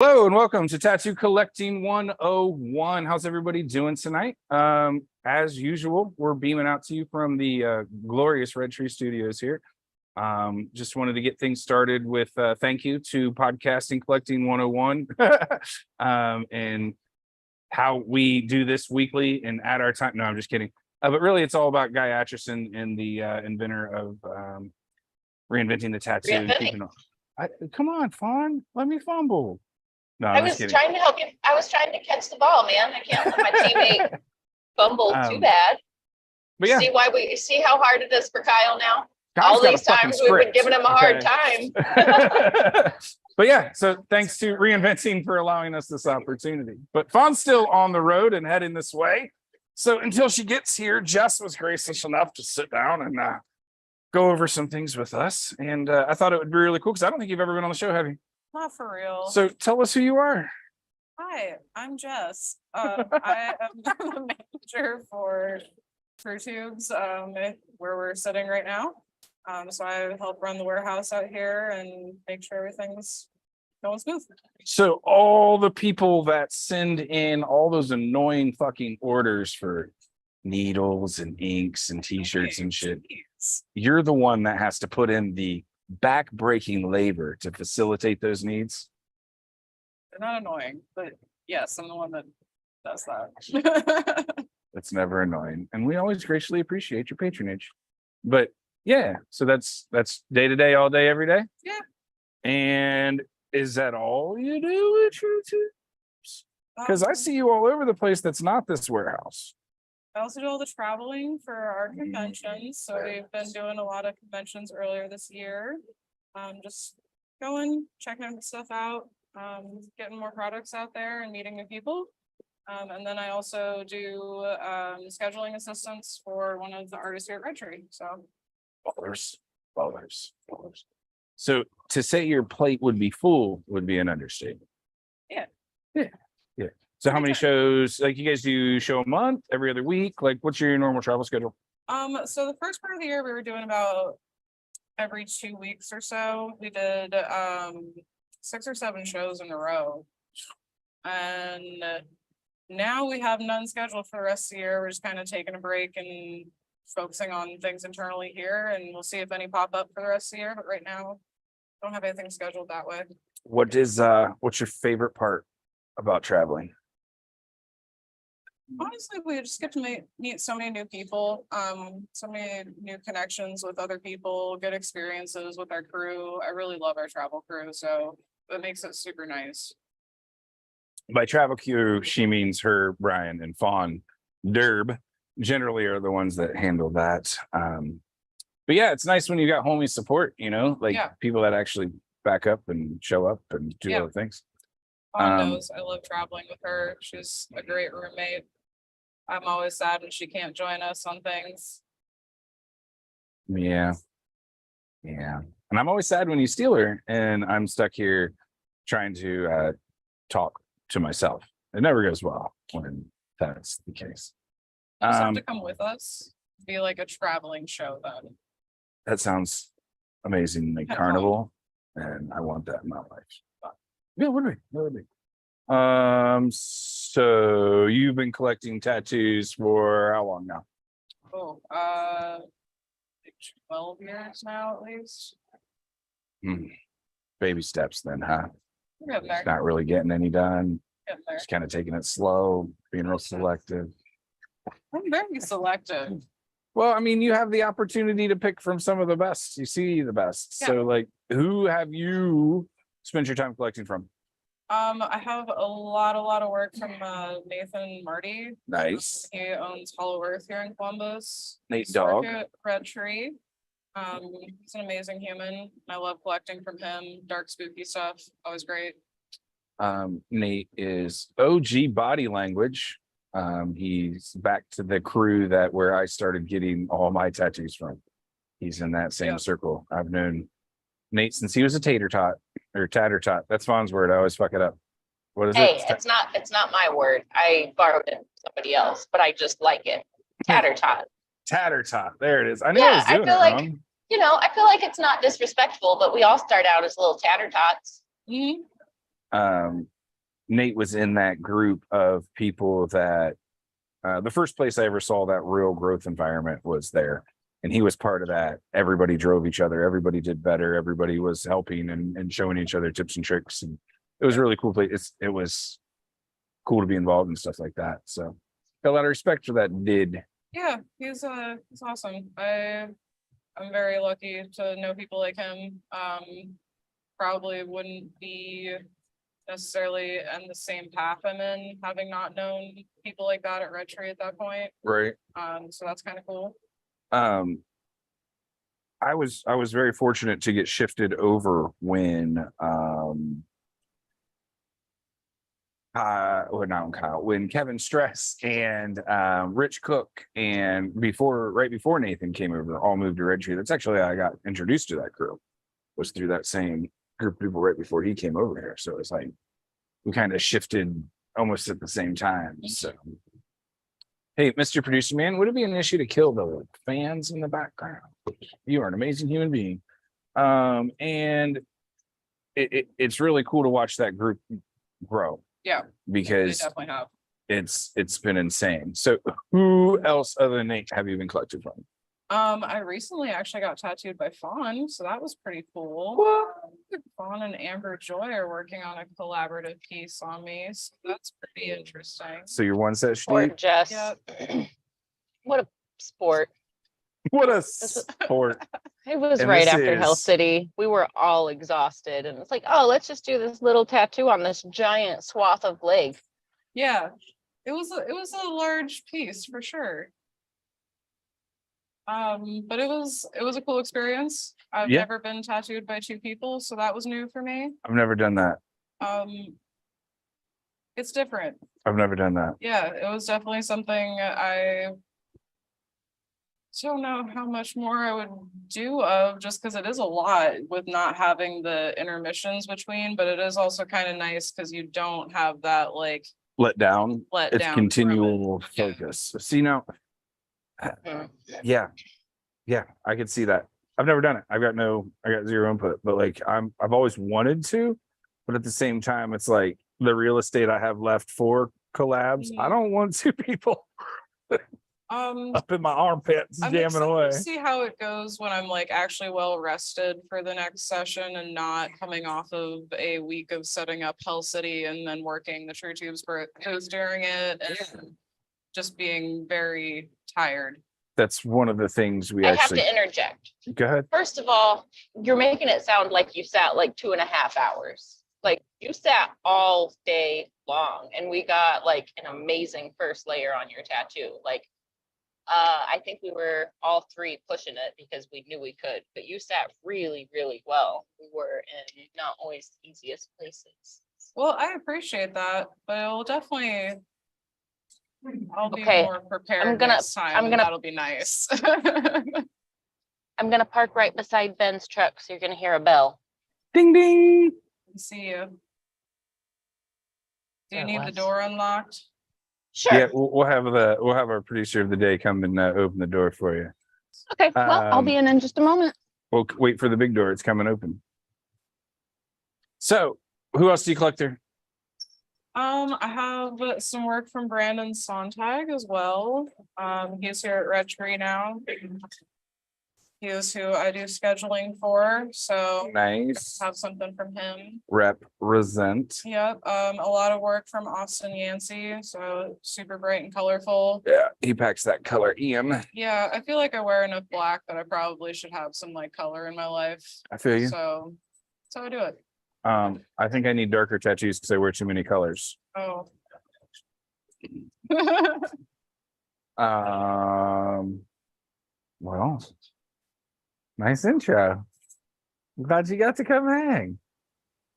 Hello and welcome to Tattoo Collecting 101. How's everybody doing tonight? As usual, we're beaming out to you from the glorious Red Tree Studios here. Just wanted to get things started with thank you to Podcasting Collecting 101 and how we do this weekly and at our time. No, I'm just kidding. But really, it's all about Guy Atchison and the inventor of Reinventing the Tattoo. Come on, Fawn, let me fumble. No, I was trying to help you. I was trying to catch the ball, man. I can't let my teammate fumble too bad. But yeah, see how hard it is for Kyle now. Kyle's all these times we've been giving him a hard time. But yeah, so thanks to Reinventing for allowing us this opportunity. But Fawn's still on the road and heading this way. So until she gets here, Jess was gracious enough to sit down and go over some things with us. And I thought it would be really cool because I don't think you've ever been on the show, have you? Not for real. So tell us who you are. Hi, I'm Jess. I am the manager for True Tubes, where we're sitting right now. So I help run the warehouse out here and make sure everything's going smooth. So all the people that send in all those annoying fucking orders for needles and inks and t-shirts and shit, you're the one that has to put in the back-breaking labor to facilitate those needs. They're not annoying, but yes, I'm the one that does that. That's never annoying, and we always graciously appreciate your patronage. But yeah, so that's day to day, all day, every day. Yeah. And is that all you do at True Tubes? Because I see you all over the place. That's not this warehouse. I also do all the traveling for our conventions. So we've been doing a lot of conventions earlier this year. Just going, checking stuff out, getting more products out there and meeting new people. And then I also do scheduling assistance for one of the artists here at Red Tree. So ballers. So to say your plate would be full would be an understatement. Yeah. So how many shows, like you guys do show a month, every other week? Like what's your normal travel schedule? So the first part of the year we were doing about every 2 weeks or so. We did 6 or 7 shows in a row. And now we have none scheduled for the rest of the year. We're just kind of taking a break and focusing on things internally here, and we'll see if any pop up for the rest of the year. But right now, I don't have anything scheduled that way. What's your favorite part about traveling? Honestly, we just get to meet so many new people, so many new connections with other people, good experiences with our crew. I really love our travel crew, so it makes it super nice. By travel crew, she means her, Brian, and Fawn Derb generally are the ones that handle that. But yeah, it's nice when you got homie support, people that actually back up and show up and do other things. Fawn knows I love traveling with her. She's a great roommate. I'm always sad when she can't join us on things. Yeah. And I'm always sad when you steal her and I'm stuck here trying to talk to myself. It never goes well when that's the case. You just have to come with us. Be like a traveling show then. That sounds amazing, like carnival, and I want that in my life. Yeah, what would be? So you've been collecting tattoos for how long now? 12 years now at least. Baby steps then, huh? It's not really getting any done. Just kind of taking it slow, being real selective. I'm very selective. Well, I mean, you have the opportunity to pick from some of the best. You see the best. So like, who have you spent your time collecting from? I have a lot of work from Nathan Marty. Nice. He owns Hollow Earth here in Columbus. Nate Dog. Red Tree. He's an amazing human. I love collecting from him. Dark, spooky stuff. Always great. Nate is OG Body Language. He's back to the crew where I started getting all my tattoos from. He's in that same circle. I've known Nate since he was a tater tot or tatter tot. That's Fawn's word. I always fuck it up. What is it? Hey, it's not my word. I borrowed it from somebody else, but I just like it. Tatter tot. Tatter tot. There it is. I knew I was doing it wrong. I feel like it's not disrespectful, but we all start out as little tatter tots. Mm-hmm. Nate was in that group of people that the first place I ever saw that real growth environment was there. And he was part of that. Everybody drove each other. Everybody did better. Everybody was helping and showing each other tips and tricks. And it was a really cool place. It was cool to be involved in stuff like that. So got a lot of respect for that did. Yeah, he's awesome. I'm very lucky to know people like him. Probably wouldn't be necessarily in the same path I'm in, having not known people like that at Red Tree at that point. Right. So that's kind of cool. I was very fortunate to get shifted over when when Kevin Stress and Rich Cook and right before Nathan came over, all moved to Red Tree. That's actually how I got introduced to that crew, was through that same group of people right before he came over here. So it's like we kind of shifted almost at the same time. So hey, Mr. Producer Man, would it be an issue to kill the fans in the background? You are an amazing human being. And it's really cool to watch that group grow. Yeah, because they definitely have. It's been insane. So who else other than Nate have you been collected from? I recently actually got tattooed by Fawn, so that was pretty cool. Fawn and Amber Joy are working on a collaborative piece on me, so that's pretty interesting. So your one set, Or Steve? Jess. Yep. What a sport. What a sport. It was And right this after Hell is- City. We were all exhausted, and it's like, oh, let's just do this little tattoo on this giant swath of leg. Yeah, it was a large piece for sure. But it was a cool experience. I've Yeah. never been tattooed by two people, so that was new for me. I've never done that. It's different. I've never done that. Yeah, it was definitely something I don't know how much more I would do of, just because it is a lot with not having the intermissions between, but it is also kind of nice because you don't have that like Let down. let It's down from it. continual Yeah. focus. See now, Mm. yeah, I could see that. I've never done it. I got zero input, but like I've always wanted to, but at the same time, it's like the real estate I have left for collabs. I Mhm. don't want two people up in my armpits I'm jamming excited away. to see how it goes when I'm like actually well rested for the next session and not coming off of a week of setting up Hell City and then working the True Tubes during it and just being very tired. That's one of the things we I have actually to interject. go ahead. First of all, you're making it sound like you sat like 2.5 hours. Like you sat all day long, and we got like an amazing first layer on your tattoo. Like, I think we were all three pushing it because we knew we could, but you sat really, really well. We were in not always the easiest places. Well, I appreciate that, but it'll definitely. I'll be Okay, more prepared I'm gonna- next time. I'm and gonna- That'll be nice. I'm gonna park right beside Ben's truck, so you're gonna hear a bell. Ding ding. See you. Do There you it need the was. door unlocked? Sure. Yeah, we'll have our producer of the day come and open the door for you. Okay. Well, I'll be in just a moment. We'll wait for the big door. It's coming open. So, who else do you collect there? I have some work from Brandon Sontag as well. He's here at Red Tree now. He is who I do scheduling for, so Nice. have something from him. Represent. Yep, a lot of work from Austin Yancey, so super bright and colorful. Yeah, he packs that color in. Yeah, I feel like I wear enough black that I probably should have some like color in my life. I feel you. So that's how I do it. I think I need darker tattoos because I wear too many colors. Oh. Well, nice intro. I'm glad you got to come hang.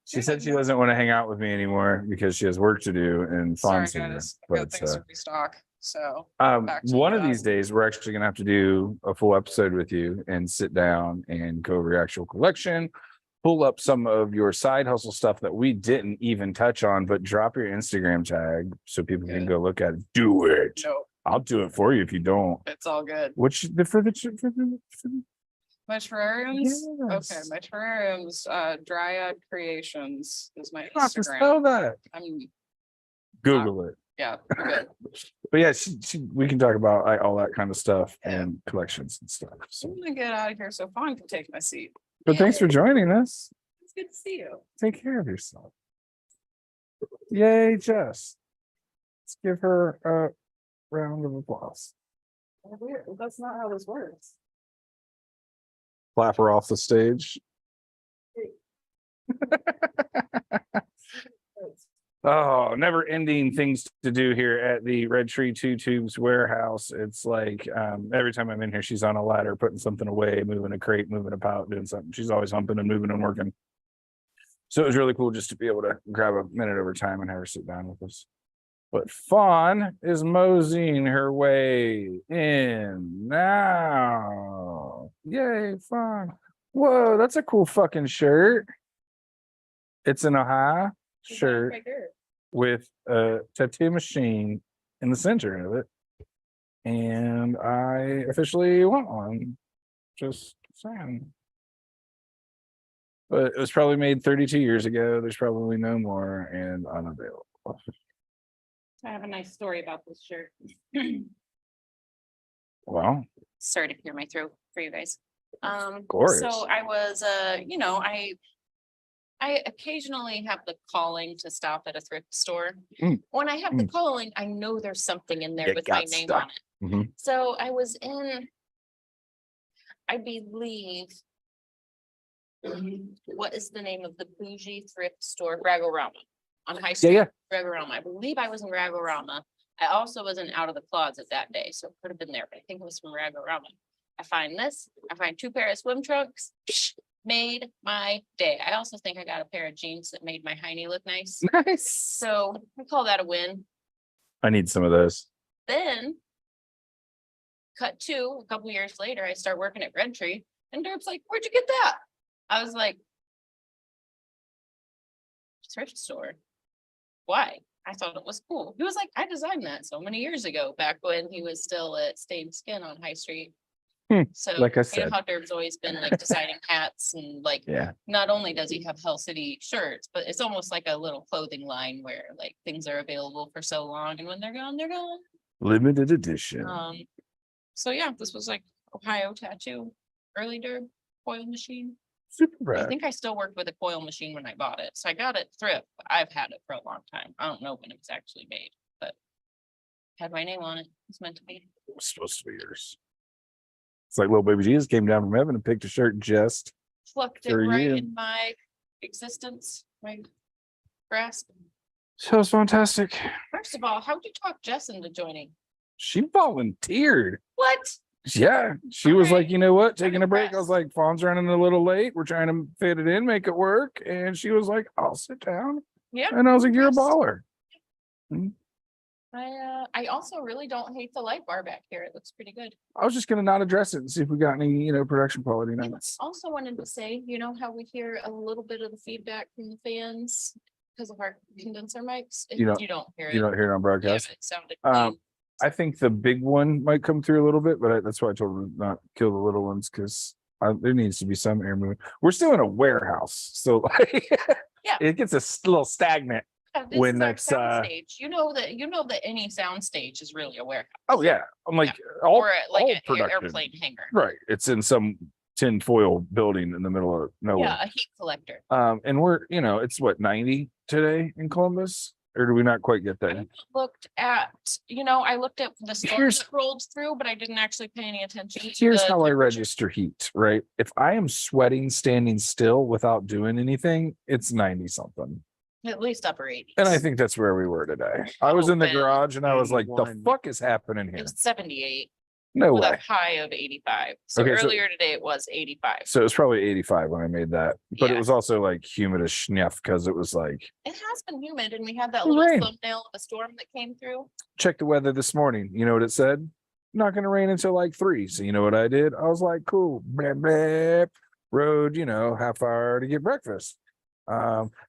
She said she doesn't want to hang out with me anymore because she has work to do and Sorry, fun. guys. I've got things to restock. So back to One of that. these days, we're actually going to have to do a full episode with you and sit down and go over your actual collection, pull up some of your side hustle stuff that we didn't even touch on, but drop your Instagram tag so people can Good. go look at it. Do it. No, I'll do it for you if you don't. it's all good. Which for the My terrariums? Okay, Yes. my terrariums, Dryad Creations is my Not to Instagram. spell that. Google it. Yeah, you're good. But yeah, we can talk about all that kind of stuff and collections and stuff. So, I'm gonna get out of here so Fawn can take my seat. but thanks for joining us. It's good to see you. Take care of yourself. Yay, Jess. Let's give her a round of applause. Weird. That's not how this works. Clap her off the stage. Oh, never ending things to do here at the Red Tree Two Tubes warehouse. It's like every time I'm in here, she's on a ladder, putting something away, moving a crate, moving a pallet, doing something. She's always humping and moving and working. So it was really cool just to be able to grab a minute over time and have her sit down with us. But Fawn is moseying her way in now. Yay, Fawn. Whoa, that's a cool fucking shirt. It's an Ohio shirt with a tattoo machine in the center of it. And I officially want one. Just saying. But it was probably made 32 years ago. There's probably no more and unavailable. I have a nice story about this shirt. Wow. Sorry to clear my throat for you guys. Glorious. So I was, I occasionally have the calling to stop at a thrift store. When I have the calling, I know there's something in there You with my got name stuff. on it. Mhm. So I was in, I believe, what is the name of the bougie thrift store? Ragorama on High Street. Yeah. Ragorama. I believe I was in Ragorama. I also was in Out of the Closet that day, so it could have been there, but I think it was from Ragorama. I find this. I find 2 pair of swim trunks. Made my day. I also think I got a pair of jeans that made my hiney look nice. Nice. So I call that a win. I need some of those. Then cut to a couple years later, I start working at Red Tree, and Derb's like, "Where'd you get that?" I was like, "Thrift store." Why? I thought it was cool. He was like, "I designed that so many years ago, back when he was still at Stained Skin on High Street." So like I you said. know how Derb's always been like designing hats and like, Yeah. not only does he have Hell City shirts, but it's almost like a little clothing line where like things are available for so long, and when they're gone, they're gone. Limited edition. So yeah, this was like Ohio tattoo, early Derb coil machine. Super I rad. think I still worked with a coil machine when I bought it. So I got it thrift, but I've had it for a long time. I don't know when it was actually made, but had my name on it. It's meant to be. It was supposed to be yours. It's like little baby Jesus came down from heaven and picked a shirt just Plucked it for right you. in my existence, my grasp. So it's fantastic. First of all, how'd you talk Jess into joining? She volunteered. What? Yeah. She was like, Okay. you know what? I'm Taking a break. I was impressed. like, Fawn's running a little late. We're trying to fit it in, make it work. And she was like, I'll sit down. Yeah. And I was like, you're a Impressed. baller. I also really don't hate the light bar back here. It looks pretty good. I was just gonna not address it and see if we got any, production quality I notes. also wanted to say, you know how we hear a little bit of the feedback from the fans because of our condenser mics? You don't- You don't hear it. You don't hear it on Yeah, broadcast. but it sounded Um, clean. I think the big one might come through a little bit, but that's why I told her not kill the little ones because there needs to be some air movement. We're still in a warehouse, so like, Yeah. it gets a little stagnant. Yeah, this when is our that's, soundstage. You know that any soundstage is really a warehouse. Oh yeah, I'm like all, Or like all an production. airplane hangar. Right. It's in some tin foil building in the middle of nowhere. Yeah, a heat collector. And we're, it's what, 90 today in Columbus? Or do we not quite get I there? looked at, I looked at the storms Here's- that rolled through, but I didn't actually pay any attention. to Here's the how I temperature. register heat, right? If I am sweating standing still without doing anything, it's 90 something. At least upper 80s. And I think that's where we were today. I was in the man. garage and I was like, the 81. fuck is happening It here? was 78 No with a way. high of 85. So Okay, so- earlier today it was 85. So it was probably 85 when I made that, but it Yeah. was also like humid as schneff because it was like, It has been humid, and we had that It little rained. thumbnail of a storm that came through. check the weather this morning. You know what it said? Not going to rain until like 3. So you know what I did? I was like, cool. Blah, blah. Rode, half hour to get breakfast.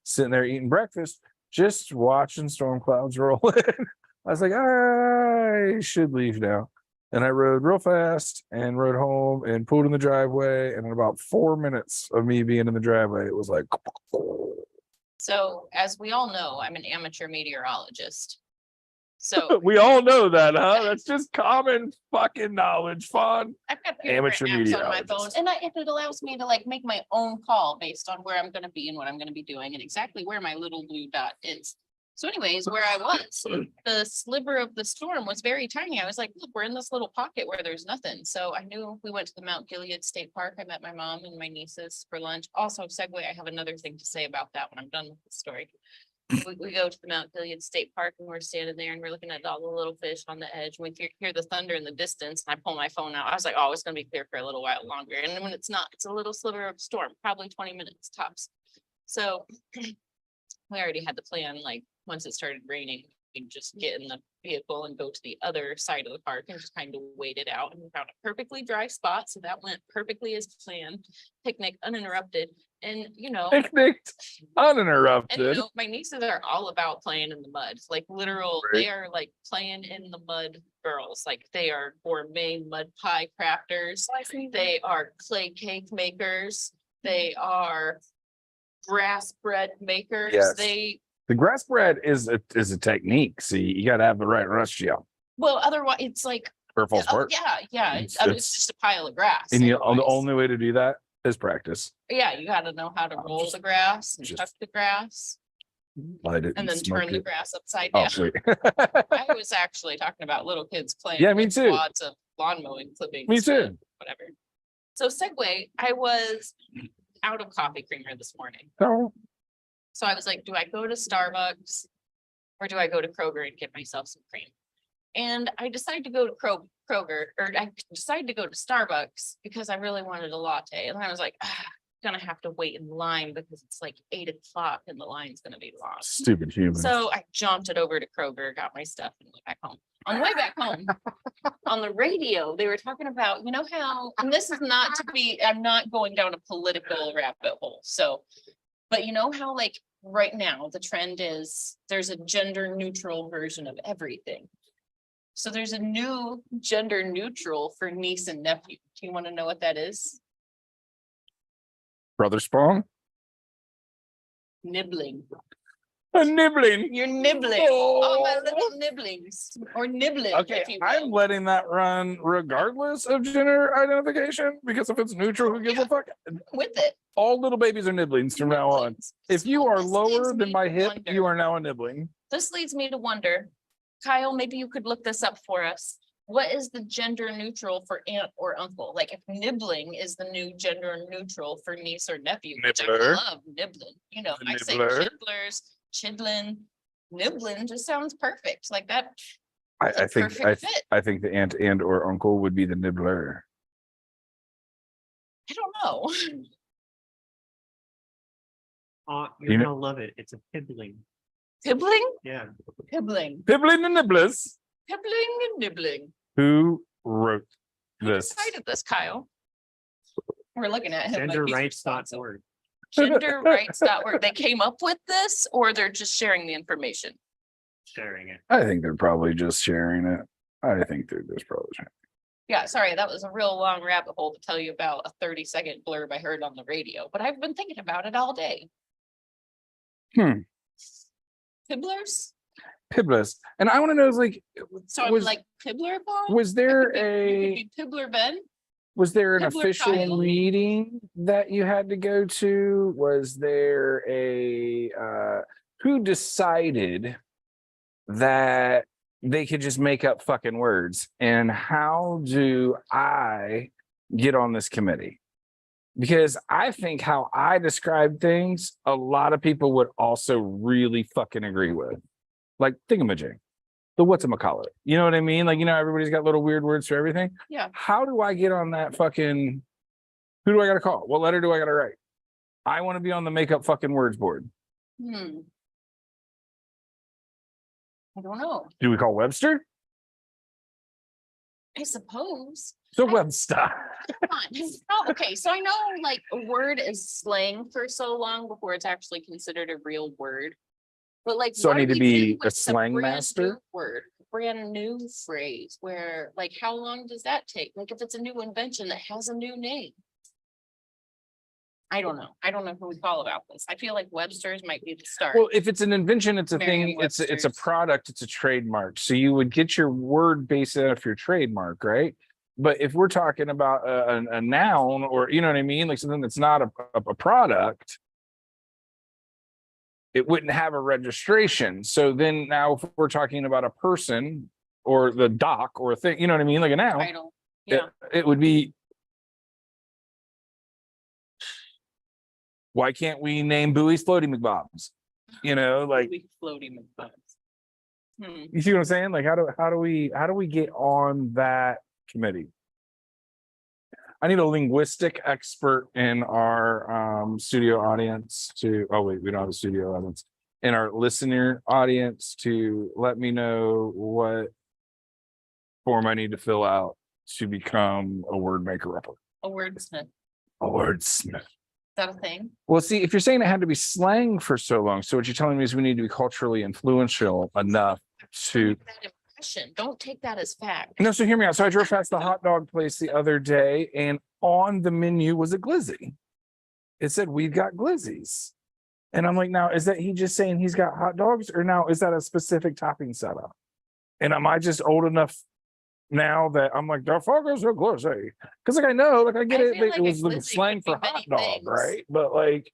Sitting there eating breakfast, just watching storm clouds roll in. I was like, I should leave now. And I rode real fast and rode home and pulled in the driveway. And in about 4 minutes of me being in the driveway, it was like, So as we all know, I'm an amateur meteorologist. So we all know that, huh? That's just common fucking knowledge, Fawn. I've got Amateur apps on my phone, meteorologist. and it allows me to like make my own call based on where I'm gonna be and what I'm gonna be doing and exactly where my little blue dot is. So anyways, where I was, the sliver of the storm was very tiny. I was like, look, we're in this little pocket where there's nothing. So I knew we went to the Mount Gilead State Park. I met my mom and my nieces for lunch. Also, segue, I have another thing to say about that when I'm done with the story. We go to the Mount Gilead State Park and we're standing there and we're looking at all the little fish on the edge. We hear the thunder in the distance and I pull my phone out. I was like, oh, it's going to be clear for a little while longer. And then when it's not, it's a little sliver of storm, probably 20 minutes tops. So we already had the plan, like once it started raining, we'd just get in the vehicle and go to the other side of the park and just kind of wait it out. And we found a perfectly dry spot. So that went perfectly as planned. Picnic uninterrupted. And Picnicked uninterrupted. and my nieces are all about playing in the mud, like literal, they are like playing in the mud girls. Like they are gourmet mud pie crafters. They are clay cake makers. They are grass bread makers. Yes. The grass bread is a technique. See, you got to have the right ratio. Well, otherwise it's like, Or false part. yeah. It's It's just a pile of grass. And the otherwise. only way to do that is practice. Yeah, you gotta know how to roll the grass and just- tuck the grass Light it and then smoke turn the it. grass upside Oh, down. sweet. I was actually talking about little kids playing. Yeah, me with too. Lots of lawn mowing clippings. Me and too. Whatever. So segue, I was out of coffee creamer this morning. So, So I was like, do I go to Starbucks or do I go to Kroger and get myself some cream? And I decided to go to Kroger, or I decided to go to Starbucks because I really wanted a latte. And I was like, gonna have to wait in line because it's like 8 o'clock and the line's gonna be long. stupid human. So I jaunted over to Kroger, got my stuff and went back home. On the way back home, on the radio, they were talking about, how, and this is not to be, I'm not going down a political rabbit hole. So, but how like right now, the trend is there's a gender neutral version of everything. So there's a new gender neutral for niece and nephew. Do you want to know what that is? Brother Spawn? Nibbling. A nibbling. You're nibbling. Oh, my little nibblings or nibbling. Okay, if you will. I'm letting that run regardless of gender identification because if it's neutral, who gives a fuck? With it. All little babies are nibblings from now on. Nibblings. If you So are this lower leads than me my to hip, wonder- you are now a nibbling. This leads me to wonder, Kyle, maybe you could look this up for us. What is the gender neutral for aunt or uncle? Like if nibbling is the new gender neutral for niece or nephew, which I Nibbler. love nibbling. I say Nibbler. chidlers, chidlin, nibbling just sounds perfect. Like that. I it's a think perfect fit. I think the aunt and or uncle would be the nibbler. I don't know. You're You know- gonna love it. It's a pibbling. Pibbling? Yeah. Pibbling. Pibbling and nibblers. Pibbling and nibbling. Who wrote Who this? decided this, Kyle? We're looking at him. like he's responsible. Genderrights.org. Genderrights.org. They came up with this or they're just sharing the information? Sharing it. I think they're probably just sharing it. I think they're just probably sharing it. Yeah, sorry, that was a real long rabbit hole to tell you about a 30-second blurb I heard on the radio, but I've been thinking about it all day. Pibblers? Pibblers. And I want to know is like, So I'm was, like Pibbler Paul? was there You a, could be Pibbler Ben? was there an Pibbler official Kyle? meeting that you had to go to? Was there who decided that they could just make up fucking words? And how do I get on this committee? Because I think how I describe things, a lot of people would also really fucking agree with. Like thingamajig, the whatchamacallit. You know what I mean? Like, everybody's got little weird words for everything. Yeah. How do I get on that fucking, who do I gotta call? What letter do I gotta write? I want to be on the makeup fucking words board. I don't know. Do we call Webster? I suppose. So Webster. Come on. Oh, okay, so I know like a word is slang for so long before it's actually considered a real word. But like, So I what do need to we be do a with slang brand master? new word? brand new phrase where like, how long does that take? Like if it's a new invention that has a new name. I don't know. I don't know who we call about this. I feel like Webster's might be the start. Well, if it's an invention, it's a thing, it's a Merriam-Webster's. product, it's a trademark. So you would get your word based off your trademark, right? But if we're talking about a noun, or you know what I mean, like something that's not a product, it wouldn't have a registration. So then now if we're talking about a person or the doc or a thing, you know what I mean, like a noun, Title. Yeah. it would be. Why can't we name buoys floating McBobs? You know, like Floating McBobs. you see what I'm saying? Like how do we get on that committee? I need a linguistic expert in our studio audience to, oh wait, we don't have a studio audience, in our listener audience to let me know what form I need to fill out to become a word maker upper. A wordsmith. A wordsmith. Is that a thing? Well, see, if you're saying it had to be slang for so long, so what you're telling me is we need to be culturally influential enough to. That impression. Don't take that as fact. No, so hear me out. So I drove past the hot dog place the other day, and on the menu was a glizzy. It said, "We've got glizzies," and I'm like, now is that he just saying he's got hot dogs, or now is that a specific topping setup? And am I just old enough now that I'm like, the fuck is a glizzy? Because like I know, like I get I it, feel like, like it a was the glizzy slang could be for hot many dog, things. right? But like,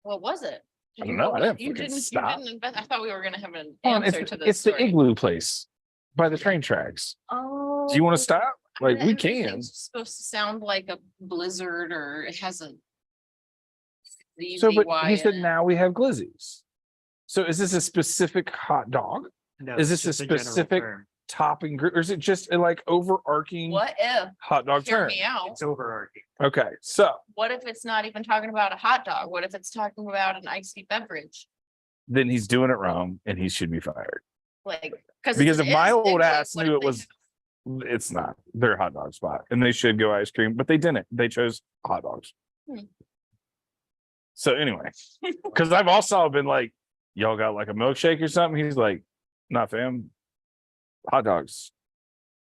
What was it? I don't know. I didn't You fucking didn't. stop. You didn't. I thought we were gonna have an Hold on, answer to this it's the story. igloo place by the train tracks. Oh. Do you want to stop? Like we can. Everything's supposed to sound like a blizzard, or it has a. So, but ZZY he in said it. now we have glizzies. So is this a specific hot dog No, Is it's this a just general specific- term. topping group, or is it just a like overarching What if? hot dog Hear term? me out. It's overarching. Okay, so What if it's not even talking about a hot dog? What if it's talking about an icy beverage? then he's doing it wrong and he should be fired. Like, Because if my old ass what knew if it they was, it's not their hot dog spot and they should go ice cream, but they didn't. They chose hot dogs. Hmm. So anyway, because I've also been like, y'all got like a milkshake or something? He's like, not fam, hot dogs.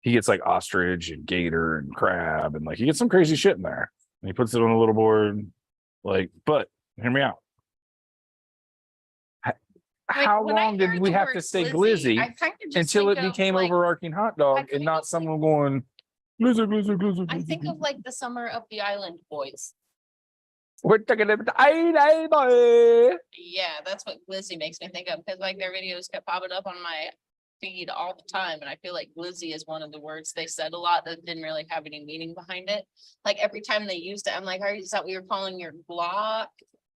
He gets like ostrich and gator and crab and like he gets some crazy shit in there. And he puts it on a little board. Like, but hear me out. How when I long did heard we the have to word say glizzy I kind of just until it think of, became like, overarching hot dog and kind not of someone going glizzy, glizzy, glizzy, I think glizzy. of like the Summer of the Island Boys. We're taking it. Ay, boy. Yeah, that's what Glizzy makes me think of, because like their videos kept popping up on my feed all the time, and I feel like glizzy is one of the words they said a lot that didn't really have any meaning behind it. Like every time they used it, I'm like, is that what you're calling your Glock?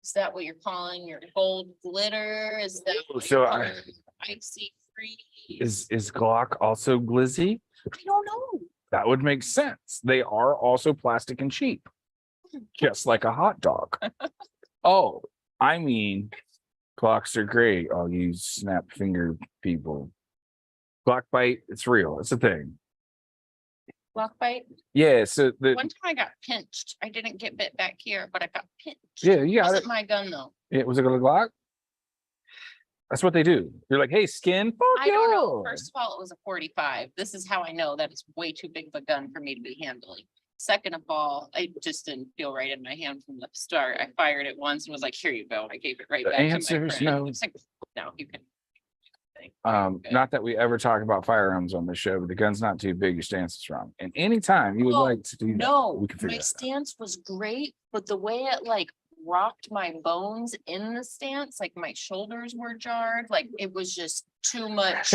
Is that what you're calling your gold glitter? Is that what So you're I- calling icy free? Is Glock also glizzy? I don't know. That would make sense. They are also plastic and cheap, just like a hot dog. Oh, I mean, clocks are great. All you snap finger people. Clock bite, it's real. It's a thing. Glock bite. Yeah. So the One time I got pinched. I didn't get bit back here, but I got pinched. yeah, you got Wasn't it. my gun though. It was a Glock. That's what they do. You're like, hey, skin. Fuck I don't know. yeah. First of all, it was a 45. This is how I know that it's way too big of a gun for me to be handling. Second of all, I just didn't feel right in my hand from the start. I fired it once and was like, here you go. I gave it right The back answer to my is friend. no. It's like, no, you can. Good. Not that we ever talk about firearms on this show, but the gun's not too big, your stance is wrong. And anytime you would Oh, like to do that, No, we can figure my that out. stance was great, but the way it like rocked my bones in the stance, like my shoulders were jarred, like it was just too much.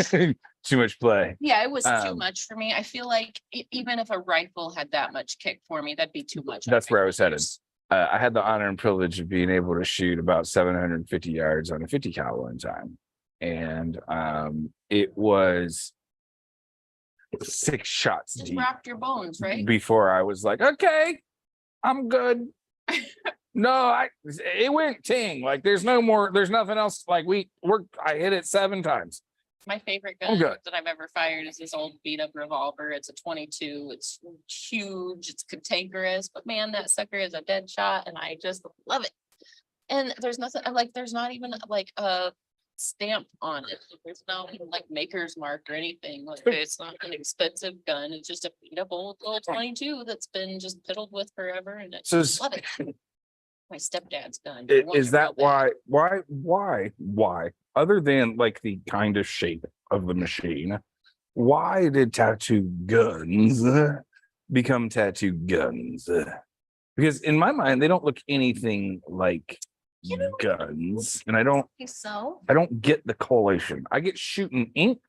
Too much play. Yeah, it was too Um, much for me. I feel like even if a rifle had that much kick for me, that'd be too much. on That's my where I was headed. shoulders. I had the honor and privilege of being able to shoot about 750 yards on a 50 cal one time. And it was 6 shots Just deep rocked your bones, right? before I was like, okay, I'm good. No, it went ting. Like there's no more, there's nothing else. Like I hit it 7 times. My favorite I'm gun good. that I've ever fired is this old beat up revolver. It's a 22. It's huge. It's cantankerous, but man, that sucker is a dead shot and I just love it. And there's nothing there's not even like a stamp on it. There's no like maker's mark or anything. Like it's not an expensive gun. It's just a beat up old 22 that's been just piddled with forever. And I So love it. My stepdad's gun. is that why, other than like the kind of shape of the machine, why did tattoo guns become tattoo guns? Because in my mind, they don't look anything like guns, and I don't get the correlation. I get shooting ink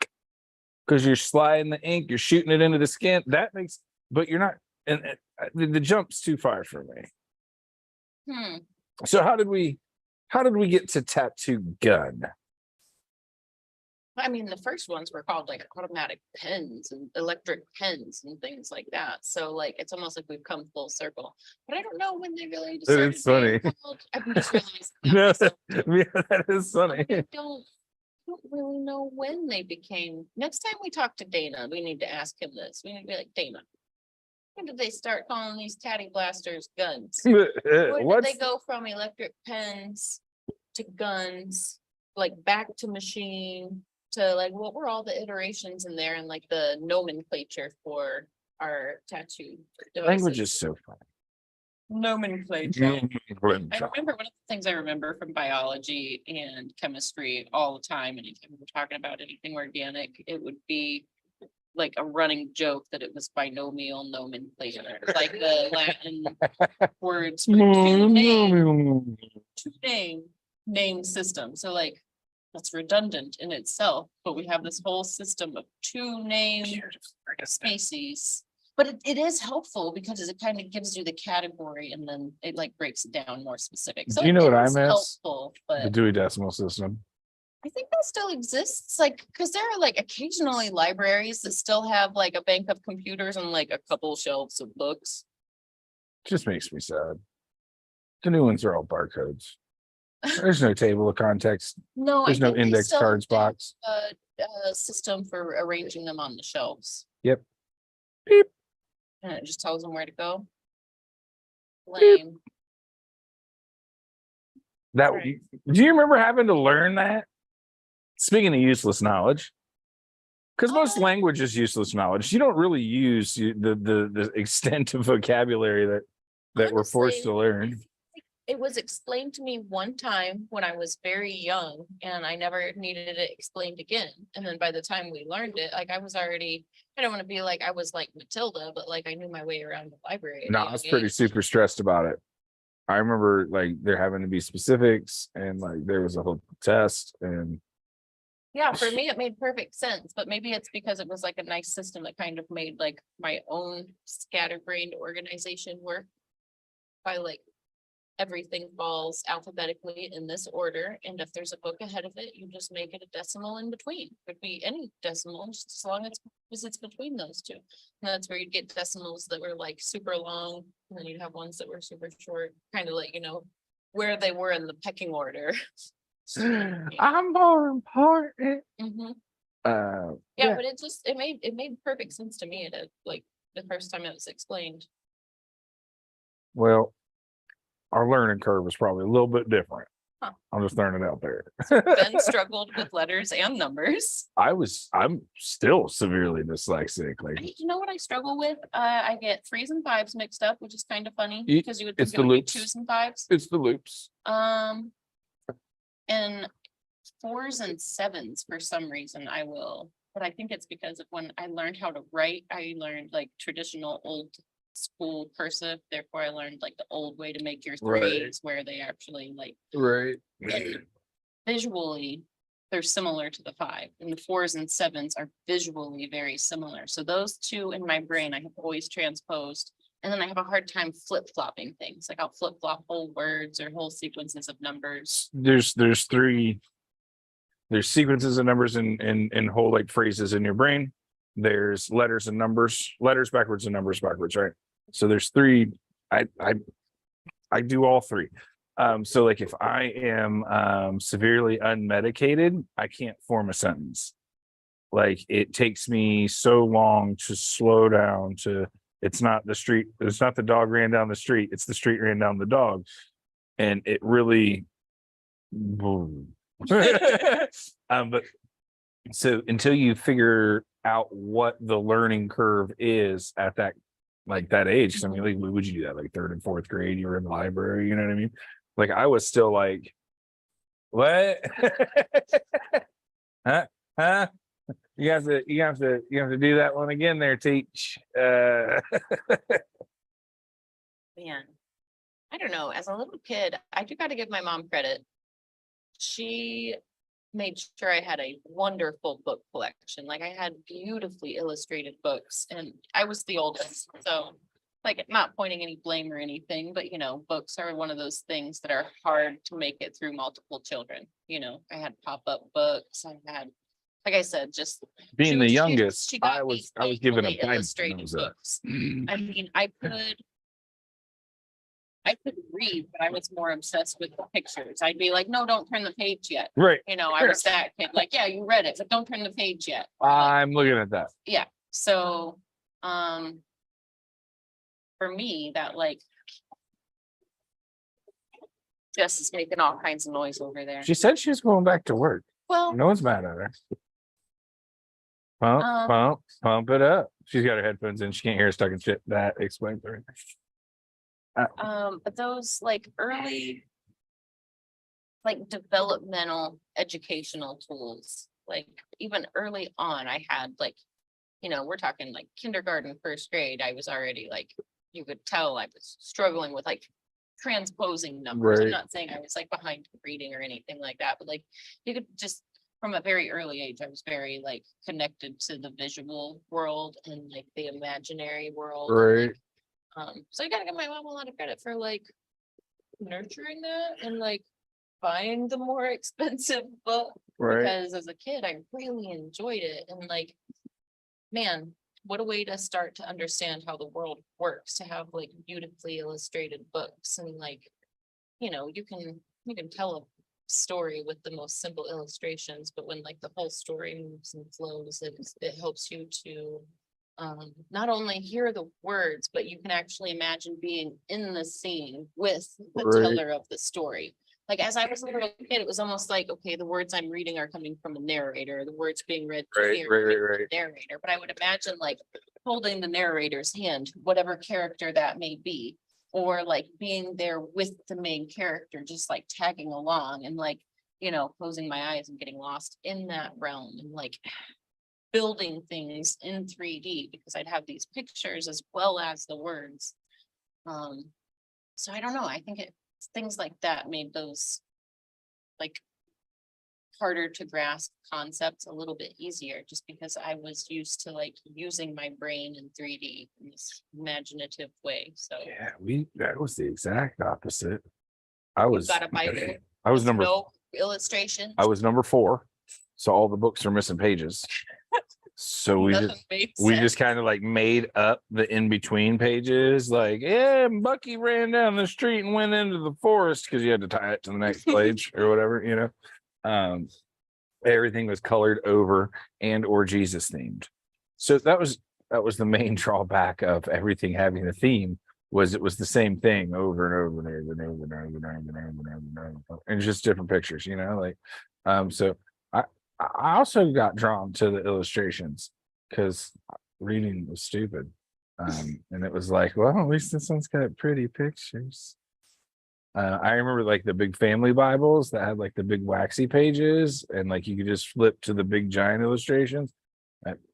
because you're sliding the ink, you're shooting it into the skin. That makes, but you're not, and the jump's too far for me. So how did we get to tattoo gun? I mean, the first ones were called like automatic pens and electric pens and things like that. So like it's almost like we've come full circle. But I don't know when they really decided. It's funny. I'm just realizing No, that yeah, that is funny. I don't really know when they became. Next time we talk to Dana, we need to ask him this. We need to be like, Dana, when did they start calling these tatty blasters guns? When did they go from electric pens to guns, like back to machine to like what were all the iterations in there and like the nomenclature for our tattoo Language devices? is so funny. Nomenclature. I remember one of the things I remember from biology and chemistry all the time, anytime we were talking about anything organic, it would be like a running joke that it was binomial nomenclature, like the Latin words for name system. So like that's redundant in itself, but we have this whole system of two name species. But it is helpful because it kind of gives you the category and then it like breaks it down more specific. So Do you know what I is miss? helpful, The but Dewey Decimal System. I think that still exists, like, because there are like occasionally libraries that still have like a bank of computers and like a couple shelves of books. Just makes me sad. The new ones are all barcodes. There's no table of context. No, There's I no think they index still cards have box. a system for arranging them on the shelves. Yep. Beep. And it just tells them where to go. Beep. Lame. That Right. do you remember having to learn that? Speaking of useless knowledge, because most language is useless knowledge. You don't really use the extent of vocabulary that we're forced to learn. It was explained to me one time when I was very young and I never needed it explained again. And then by the time we learned it, like I was already, I don't want to be like I was like Matilda, but like I knew my way around the library. No, I was pretty super stressed about it. I remember like there having to be specifics and like there was a whole test and yeah, for me, it made perfect sense, but maybe it's because it was like a nice system that kind of made like my own scatterbrained organization work by like everything falls alphabetically in this order. And if there's a book ahead of it, you just make it a decimal in between. Could be any decimal, just as long as it's between those two. And that's where you'd get decimals that were like super long, and then you'd have ones that were super short, kind of like, you know, where they were in the pecking order. I'm more important. Mhm. Yeah. Yeah, but it made perfect sense to me at like the first time it was explained. Well, our learning curve is probably a little bit different. Huh. I'm just throwing it out there. Ben struggled with letters and numbers. I'm still severely dyslexic. Like You know what I struggle with? I get 3s and 5s mixed up, which is kind of funny Ye- because you would it's think it the would be loops. 2s and 5s. it's the loops. And 4s and 7s for some reason I will, but I think it's because of when I learned how to write, I learned like traditional old school cursive. Therefore I learned like the old way to make your 3s Right. where they actually like Right. visually they're similar to the 5, and the 4s and 7s are visually very similar. So those two in my brain I have always transposed, and then I have a hard time flip-flopping things. Like I'll flip-flop whole words or whole sequences of numbers. There's sequences of numbers in whole like phrases in your brain. There's letters and numbers, letters backwards and numbers backwards, right? So there's 3. I do all 3. So like if I am severely unmedicated, I can't form a sentence. Like it takes me so long to slow down to, it's not the dog ran down the street, it's the street ran down the dog. And it really, But so until you figure out what the learning curve is at that age, 'cause I mean, like, when would you do that? Like third and fourth grade, you were in the library, you know what I mean? Like I was still like, what? Huh? You have to do that one again there, teach. Man, I don't know. As a little kid, I do got to give my mom credit. She made sure I had a wonderful book collection. Like I had beautifully illustrated books, and I was the oldest. So, like, not pointing any blame or anything, but books are one of those things that are hard to make it through multiple children. I had pop-up books. I had, like I said, just Being the she youngest, got I me was given a thankfully Bible when I illustrated was books. I mean, I could read, but I was more obsessed with the pictures. I'd be like, no, don't turn the page yet. right. I was that kid, like, yeah, you read it, but don't turn the page yet. I'm looking at that. Yeah. So, for me, that like, Jess is making all kinds of noise over there. She said she was going back to work. Well, No one's mad at her. Pump it up. She's got her headphones in. She can't hear us talking shit. That explains everything. but those like early, like developmental educational tools, like even early on, I had like, we're talking like kindergarten, first grade. I was already like, you could tell I was struggling with like transposing numbers. I'm Right. not saying I was like behind reading or anything like that, but like you could just from a very early age, I was very like connected to the visual world and like the imaginary world. Right. So I gotta give my mom a lot of credit for like nurturing that and like buying the more expensive book. Right. Because as a kid, I really enjoyed it. And like, man, what a way to start to understand how the world works, to have like beautifully illustrated books. And like, you can tell a story with the most simple illustrations, but when like the whole story moves and flows, it helps you to not only hear the words, but you can actually imagine being in the scene with the Right. teller of the story. Like as I was a little kid, it was almost like, okay, the words I'm reading are coming from a narrator, the words being read to me are coming from the narrator. But I would imagine like holding the narrator's hand, whatever character that may be, or like being there with the main character, just like tagging along and like, closing my eyes and getting lost in that realm and like building things in 3D because I'd have these pictures as well as the words. So I don't know. I think things like that made those like harder to grasp concepts a little bit easier just because I was used to like using my brain in 3D in this imaginative way. So Yeah, that was the exact opposite. you've got a Bible. I was with number no illustration. I was number 4. So all the books are missing pages. So we just kind of like made up the in-between pages, like, yeah, Bucky ran down the street and went into the forest because you had to tie it to the next page or whatever, everything was colored over and or Jesus themed. So that was the main drawback of everything having a theme was it was the same thing over and over and over and over and over and over and over and over and over and just different pictures, so I also got drawn to the illustrations because reading was stupid. And it was like, well, at least this one's got pretty pictures. I remember like the big family Bibles that had like the big waxy pages and like you could just flip to the big giant illustrations.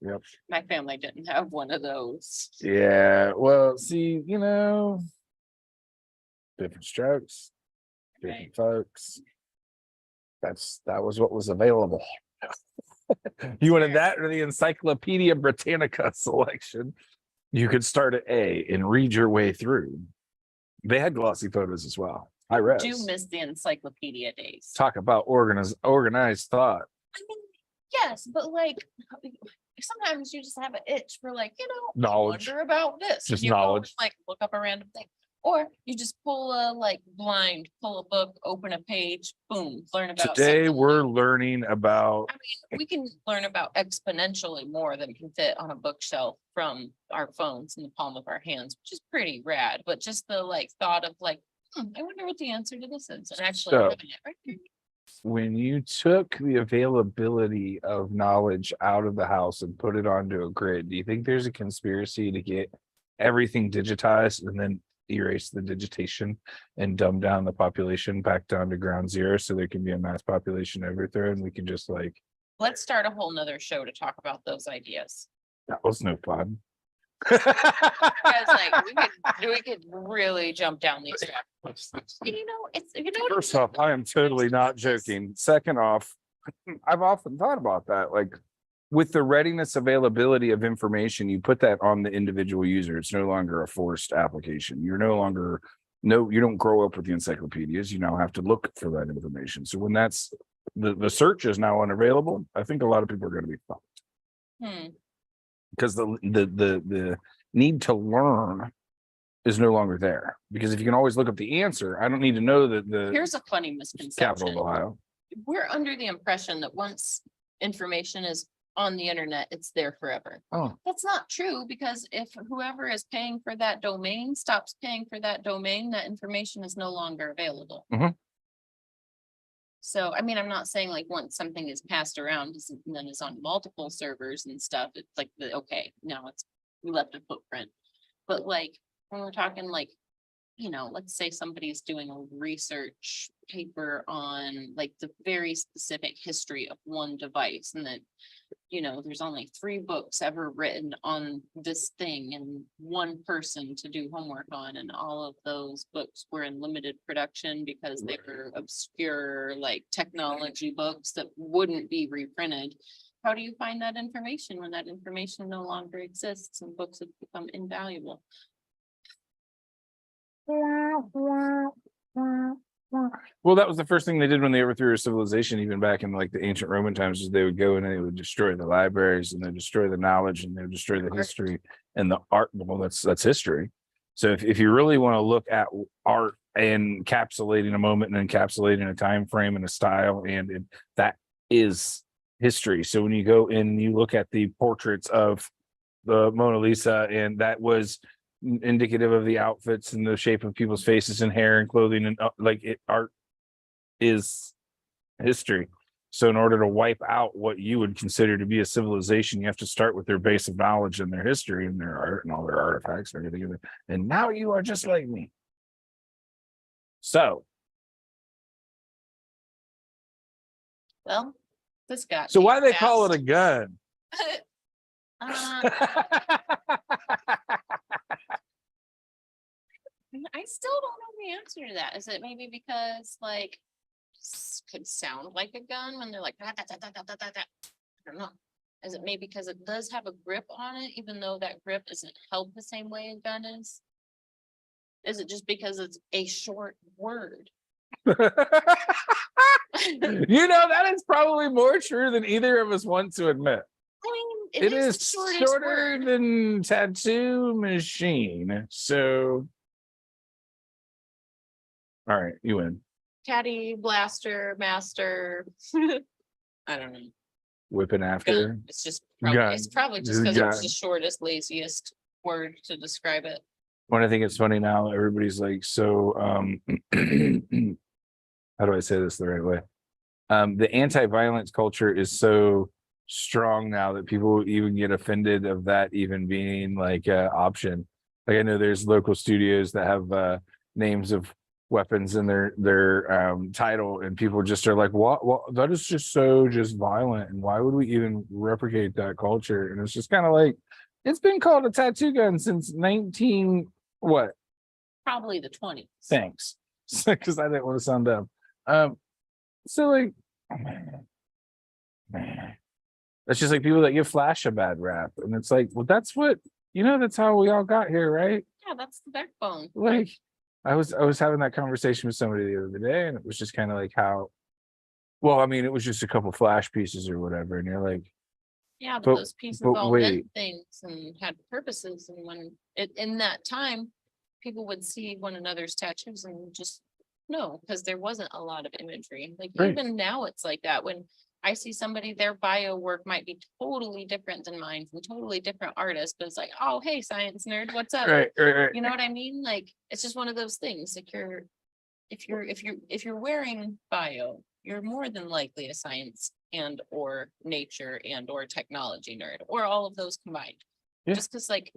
Yep. My family didn't have one of those. Yeah. Well, see, different strokes, different folks. That was what was available. You wanted that or the Encyclopedia Britannica selection. You could start at A and read your way through. They had glossy photos as well. I read. Do miss the encyclopedia days. Talk about organized thought. I mean, yes, but like sometimes you just have an itch for like, Knowledge. Wonder about this. Just You go and, knowledge. like look up a random thing. Or you just pull a pull a book, open a page, boom, learn about Today something we're new. learning about I mean, we can learn about exponentially more than can fit on a bookshelf from our phones in the palm of our hands, which is pretty rad. But just the like thought of like, I wonder what the answer to this is, and actually So- having it right there. when you took the availability of knowledge out of the house and put it onto a grid, do you think there's a conspiracy to get everything digitized and then erase the digitation and dumb down the population back down to ground zero so there can be a mass population overthrow and we can just like, Let's start a whole nother show to talk about those ideas. that was no fun. Because like we could really jump down these tracks. You know, it's First off, I am totally not joking. Second off, I've often thought about that. Like with the readiness availability of information, you put that on the individual user. It's no longer a forced application. You're no longer you don't grow up with the encyclopedias. You now have to look for that information. So when that's the search is now unavailable, I think a lot of people are going to be fucked. Because the need to learn is no longer there. Because if you can always look up the answer, I don't need to know that the Here's a funny capital misconception. of Ohio. We're under the impression that once information is on the internet, it's there forever. Oh, That's not true, because if whoever is paying for that domain stops paying for that domain, that information is no longer available. Mhm. So, I mean, I'm not saying like once something is passed around and then is on multiple servers and stuff, it's like okay, now it's we left a footprint. But like when we're talking like, you know, let's say somebody's doing a research paper on like the very specific history of one device, and that, you know, there's only 3 books ever written on this thing and one person to do homework on, and all of those books were in limited production because they were obscure like technology books that wouldn't be reprinted. How do you find that information when that information no longer exists and books have become invaluable? well, that was the first thing they did when they overthrew a civilization, even back in like the ancient Roman times, is they would go in and they would destroy the libraries and they destroy the knowledge and they would destroy the history and the art. Well, that's history. So if you really want to look at art and encapsulating a moment and encapsulating a time frame and a style, and that is history. So when you go in and you look at the portraits of the Mona Lisa, and that was indicative of the outfits and the shape of people's faces and hair and clothing, and art is history. So in order to wipe out what you would consider to be a civilization, you have to start with their base of knowledge and their history and their art and all their artifacts and everything. And now you are just like me. So Well, this got so me why they call it fast. a gun? I still don't know the answer to that. Is it maybe because like could sound like a gun when they're like "Da, da, da, da, da, da, da, da." I don't know. Is it maybe because it does have a grip on it, even though that grip isn't held the same way a gun is? Is it just because it's a short word? You know, that is probably more true than either of us want to admit. I mean, It is is the shortest shorter word. than tattoo machine. So, all right, you win. Caddy, blaster, master. I don't know. Whipping after. Gun. It's just probably, Gun. it's probably just Just because it was gun. the shortest, laziest word to describe it. When I think it's funny now, everybody's like, so how do I say this the right way? The anti-violence culture is so strong now that people even get offended of that even being like an option. Like I know there's local studios that have names of weapons in their title, and people just are like, what that is just so just violent, and why would we even replicate that culture? And it's just kind of like, it's been called a tattoo gun since 19 what? Probably the 20s. Thanks. Because I didn't want to sound dumb. So like, man, that's just like people that give Flash a bad rap, and it's like, well, that's what, you know, that's how we all got here, right? Yeah, that's the backbone. Like, I was having that conversation with somebody the other day, and it was just kind of like how, well, I mean, it was just a couple Flash pieces or whatever, and you're like, Yeah, but But- those pieces but all wait. meant things and had purposes, and when in that time, people would see one another's tattoos and just know, because there wasn't a lot of imagery. Like Right. even now, it's like that. When I see somebody, their bio work might be totally different than mine, from totally different artists, but it's like, oh, hey, science nerd, what's up? right. You know what I mean? Like it's just one of those things. Like if you're wearing bio, you're more than likely a science and or nature and or technology nerd, or all of those combined. Yeah. Just because like,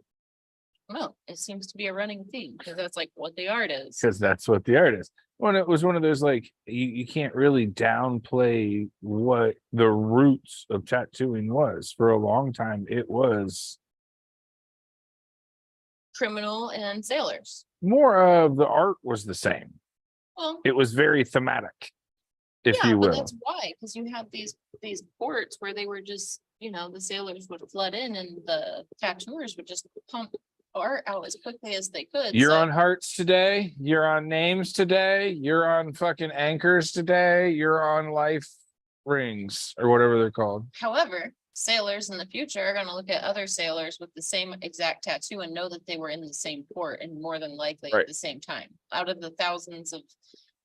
well, it seems to be a running theme because that's like what the art is. Because that's what the art is. When it was one of those, like, you can't really downplay what the roots of tattooing was. For a long time, it was Criminal and sailors. more of the art was the same. Well, It was very thematic, if yeah, you but will. that's why, because you have these ports where they were just, you know, the sailors would flood in and the tattooers would just pump art out as quickly as they could. You're so- on hearts today. You're on names today. You're on fucking anchors today. You're on life rings or whatever they're called. However, sailors in the future are gonna look at other sailors with the same exact tattoo and know that they were in the same port and more than likely Right. at the same time. Out of the thousands of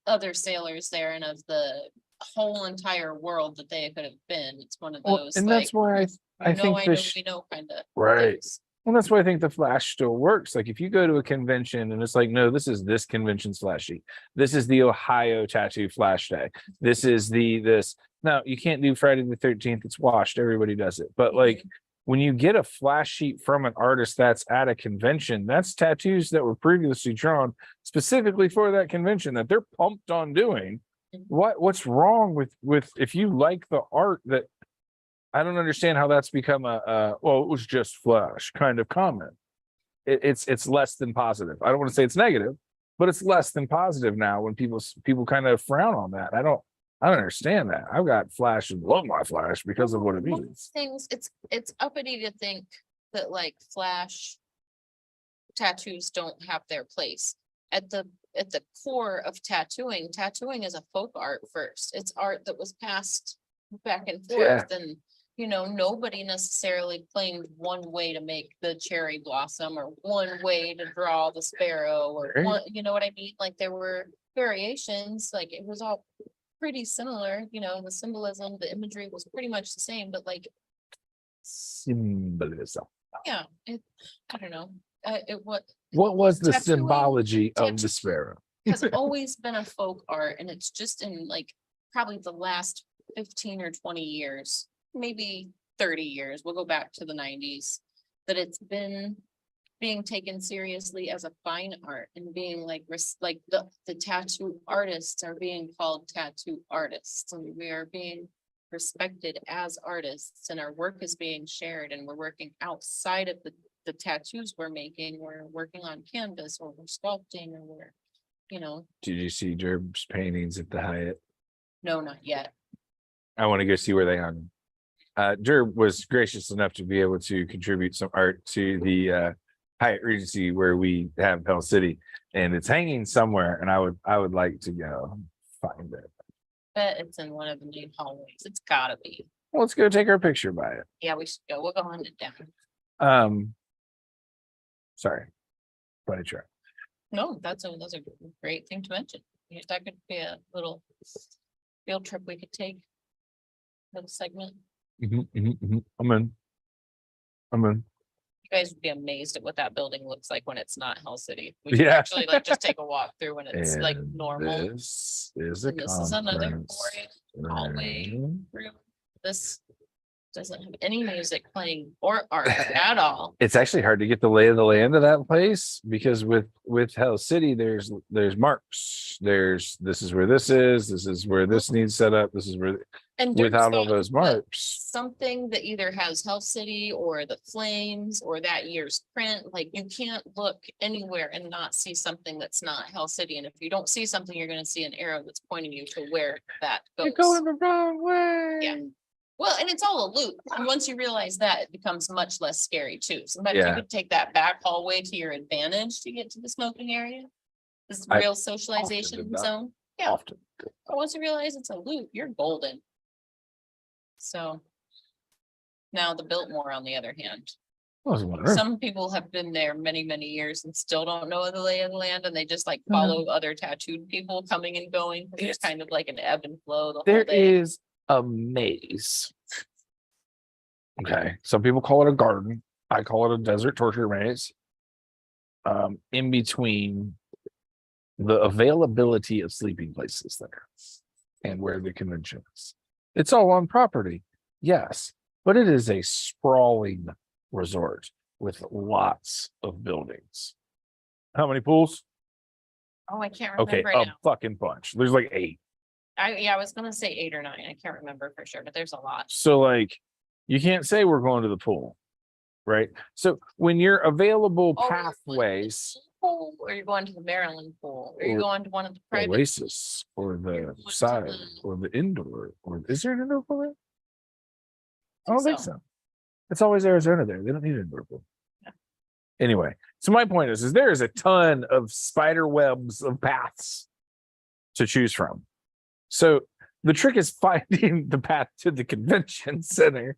other sailors there and of the whole entire world that they could have been, it's one of Well, those. and that's why I think I the know, sh- we know kind of. Right. Well, that's why I think the flash still works. Like if you go to a convention and it's like, no, this is this convention's flash sheet. This is the Ohio tattoo flash day. This is this. No, you can't do Friday the 13th. It's washed. Everybody does it. But like when you get a flash sheet from an artist that's at a convention, that's tattoos that were previously drawn specifically for that convention that they're pumped on doing. What's wrong with if you like the art that I don't understand how that's become well, it was just flash kind of comment. It's less than positive. I don't want to say it's negative, but it's less than positive now when people kind of frown on that. I don't understand that. I've got flash and love my flash because of what it Most means. things, it's uppity to think that like flash tattoos don't have their place. At the core of tattooing is a folk art first. It's art that was passed back and Yeah. forth, and you know, nobody necessarily claimed one way to make the cherry blossom or one way to draw the sparrow or Right. one, you know what I mean? Like there were variations, like it was all pretty similar, you know, the symbolism, the imagery was pretty much the same, but like, Symbolism. yeah, I don't know. What What was the Tattooing- symbology of the tattoo- sparrow? has always been a folk art, and it's just in like probably the last 15 or 20 years, maybe 30 years, we'll go back to the 90s, that it's been being taken seriously as a fine art and being like the tattoo artists are being called tattoo artists, and we are being respected as artists, and our work is being shared, and we're working outside of the tattoos we're making. We're working on canvas, or we're sculpting, or we're, you know, Did you see Gerb's paintings at the Hyatt? no, not yet. I want to go see where they hung. Derb was gracious enough to be able to contribute some art to the Hyatt Regency where we have Hell City, and it's hanging somewhere. And I would like to go find it. Bet it's in one of the main hallways. It's gotta be. Well, let's go take our picture by it. Yeah, we should go. We'll go hunt it down. Sorry, funny try. No, that's a great thing to mention. Yeah, that could be a little field trip we could take. Little segment. I'm in. You guys would be amazed at what that building looks like when it's not Hell City. We should Yeah. actually like just take a walk through when it's like And normal. This is a And this is another conference boring hallway. room. room. This doesn't have any music playing or art at all. It's actually hard to get the lay of the land of that place because with Hell City, there's marks. This is where this is where this needs set up. This is where And Dirk's without all got those marks. something that either has Hell City or the Flames or that year's print, like you can't look anywhere and not see something that's not Hell City. And if you don't see something, you're gonna see an arrow that's pointing you to where that You're goes. going the wrong way. Yeah. Well, and it's all a loop. And once you realize that, it becomes much less scary too. Sometimes you Yeah. could take that back hallway to your advantage to get to the smoking area. This is I real often socialization did that. zone. Yeah. Often. But once you realize it's a loop, you're golden. So. Now the Biltmore, on the other hand, I was wondering. some people have been there many, many years and still don't know the lay of the land, and they just like Mhm. follow other tattooed people coming and going. It's Yes. kind of like an ebb and flow the whole There day. is a maze. Okay, some people call it a garden. I call it a desert torture maze. In between the availability of sleeping places there. and where the convention is. It's all on property, yes, but it is a sprawling resort with lots of buildings. How many pools? Oh, I can't Okay, remember a now. fucking bunch. There's like 8. I was gonna say 8 or 9. I can't remember for sure, but there's a lot. So like, you can't say we're going to the pool, right? So when you're available Oh, you're going to the pathways, pool, or you're going to the Maryland pool, or you're Or going to one of the private. Oasis or You're the going to side the- or the indoor, or is there an indoor pool there? I I don't think so. It's always Arizona there. They don't need an indoor pool. Yeah. Anyway, so my point is there is a ton of spider webs of paths to choose from. So the trick is finding the path to the convention center.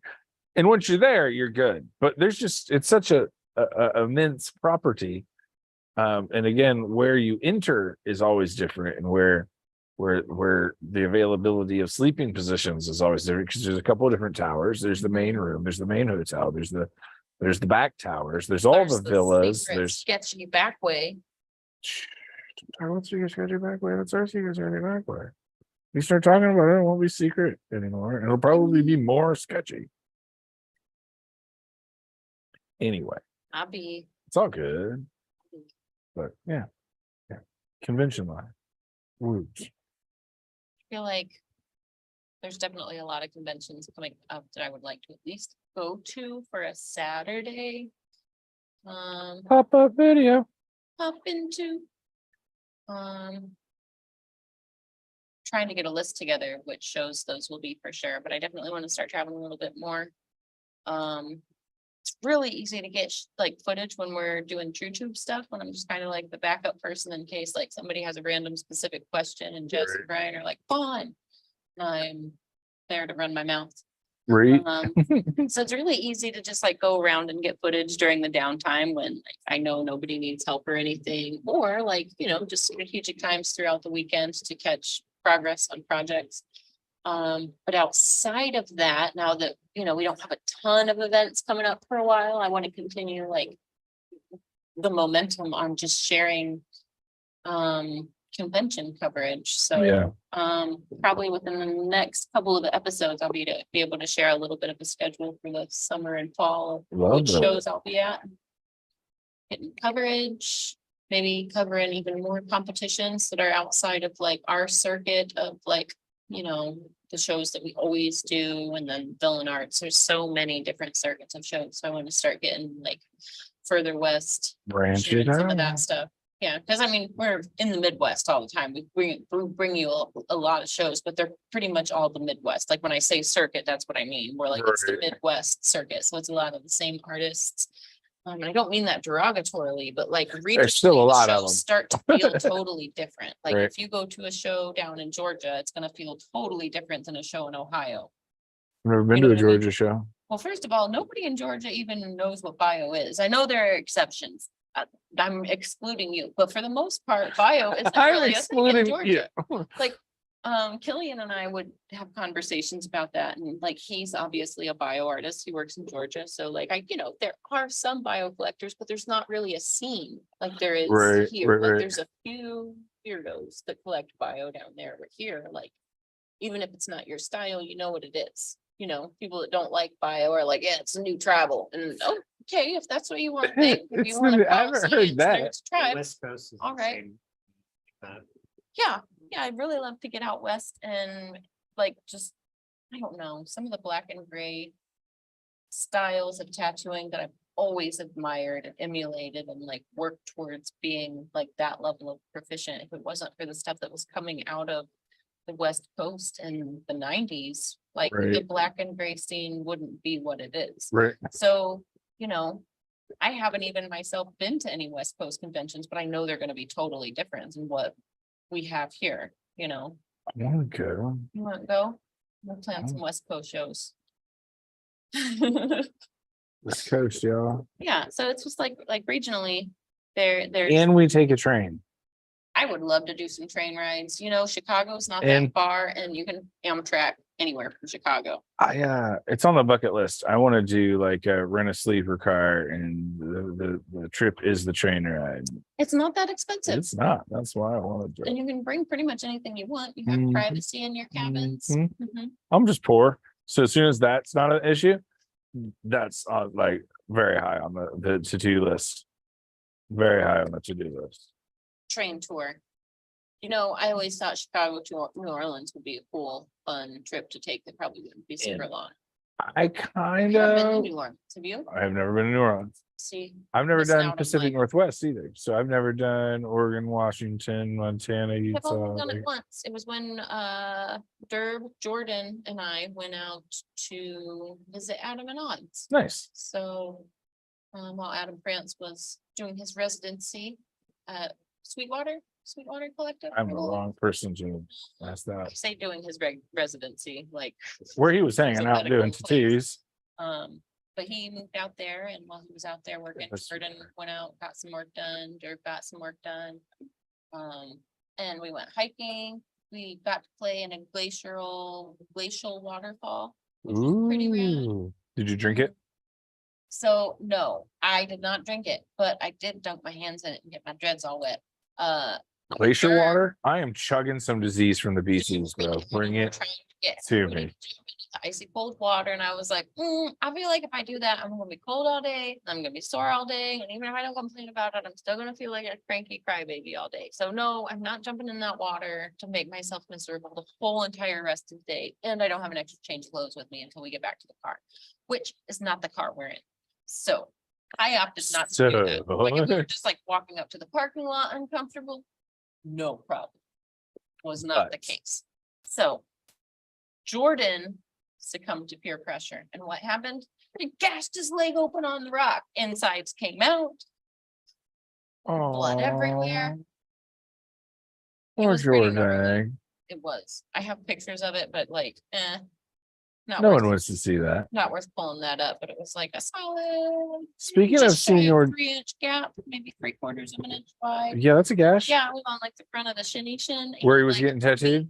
And once you're there, you're good. But there's just, it's such a immense property. And again, where you enter is always different, and where the availability of sleeping positions is always different, because there's a couple of different towers. There's the main room, there's the main hotel, there's the back towers, there's all There's the villas, secret there's sketchy back way. what's your secret back way? That's our secret back way. We start talking about it, it won't be secret anymore. It'll probably be more sketchy. Anyway, I'll be. it's all good. But yeah. Convention line. Roots. Feel like there's definitely a lot of conventions coming up that I would like to at least go to for a Saturday. Pop-up video. Up into. Trying to get a list together, which shows those will be for sure, but I definitely want to start traveling a little bit more. It's really easy to get like footage when we're doing TrueTube stuff, when I'm just kind of like the backup person in case like somebody has a random specific question and Jess and Brian are like, fun. I'm there to run my mouth. Right. So it's really easy to just like go around and get footage during the downtime when like, I know nobody needs help or anything, or like, just strategic times throughout the weekend to catch progress on projects. But outside of that, now that, we don't have a ton of events coming up for a while, I want to continue like the momentum on just sharing convention coverage. So Yeah. probably within the next couple of episodes, I'll be able to share a little bit of a schedule for the summer and fall, Love which that. shows I'll be at. Getting coverage, maybe covering even more competitions that are outside of like our circuit of like, the shows that we always do, and then villain arts. There's so many different circuits of shows. So I want to start getting like further west, Branch sharing it some of out. that stuff. Yeah, because I mean, we're in the Midwest all the time. We bring you a lot of shows, but they're pretty much all the Midwest. Like when I say circuit, that's what I mean. We're like, it's the Right. Midwest circuit. So it's a lot of the same artists. And I don't mean that derogatorily, but like There's still a regionally, the lot of shows them. start to feel totally different. Like Right. if you go to a show down in Georgia, it's gonna feel totally different than a show in Ohio. I've never been You know to a what I mean? Georgia show. Well, first of all, nobody in Georgia even knows what bio is. I know there are exceptions. I'm excluding you, but for the most part, bio isn't I'm really a thing in excluding Georgia. you. Like, Killian and I would have conversations about that, and like, he's obviously a bio artist. He works in Georgia, so like, there are some bio collectors, but there's not really a scene like there is Right, here. right, Like, right. there's a few weirdos that collect bio down there. We're here, like, even if it's not your style, you know what it is. People that don't like bio are like, yeah, it's a new travel, and okay, if that's what you want to think, if you It's want the- to I haven't heard that. tribe, West Coast is All the right. same. That yeah, I'd really love to get out west and like just, I don't know, some of the black and gray styles of tattooing that I've always admired and emulated and like worked towards being like that level of proficient. If it wasn't for the stuff that was coming out of the West Coast in the 90s, like the Right. black and gray scene wouldn't be what it is. Right. So, I haven't even myself been to any West Coast conventions, but I know they're gonna be totally different than what we have here, I want to go. You wanna go? We'll plan some West Coast shows. West Coast, y'all. Yeah, so it's just like regionally, they're, And we take a train. I would love to do some train rides. You know, Chicago's not And- that far and you can Amtrak anywhere from Chicago. It's on the bucket list. I want to do like rent a sleeper car, and the trip is the train ride. It's not that expensive. It's not. That's why I want to do And it. you can bring pretty much anything you want. You have Mhm. privacy in your cabins. Mhm. Mhm. I'm just poor, so as soon as that's not an issue, that's like very high on the to-do list. Very high on the to-do list. Train tour. You know, I always thought Chicago to New Orleans would be a cool, fun trip to take that probably wouldn't be super long. I kind I've been to of. New Orleans. Have you? I have never been to New Orleans. See, I've never missing out done on Pacific life. Northwest either. So I've never done Oregon, Washington, Montana, I've Utah. only done it like- once. It was when Derb, Jordan and I went out to visit Adam and Odds. Nice. So while Adam France was doing his residency at Sweetwater Collective. I'm the wrong person to ask I that. say doing his residency, like. Where he was It's a hanging out medical doing place. tattoos. But he moved out there, and while he was out there working, That's Jordan went out, got some work done, Dirk got some work done. And we went hiking. We got to play in a glacial waterfall. which was pretty rad. Ooh. Did you drink it? So no, I did not drink it, but I did dunk my hands in it and get my dreads all wet. Glacier Sure. water? I am chugging some disease from the beaches, bro. Bring it to me. Icy cold water, and I was like, I feel like if I do that, I'm gonna be cold all day, I'm gonna be sore all day, and even if I don't complain about it, I'm still gonna feel like a cranky crybaby all day. So no, I'm not jumping in that water to make myself miserable the whole entire rest of the day, and I don't have an extra change of clothes with me until we get back to the car, which is not the car we're in. So I opted not to do that. Like if we were just like walking up to the parking lot uncomfortable, no problem. Was not the But- case. So Jordan succumbed to peer pressure. And what happened? He gashed his leg open on the rock. Insides came out. Blood everywhere. It Poor was pretty gnarly. Jordan. It was. I have pictures of it, but like, not No worth, one wants to see that. not worth pulling that up, but it was like a solid. Speaking of just shy senior, 3-inch gap, maybe 3/4 of an inch wide. yeah, that's a gash. Yeah, it was on like the front of the shinny shin. Where he and, was like, getting tattooed.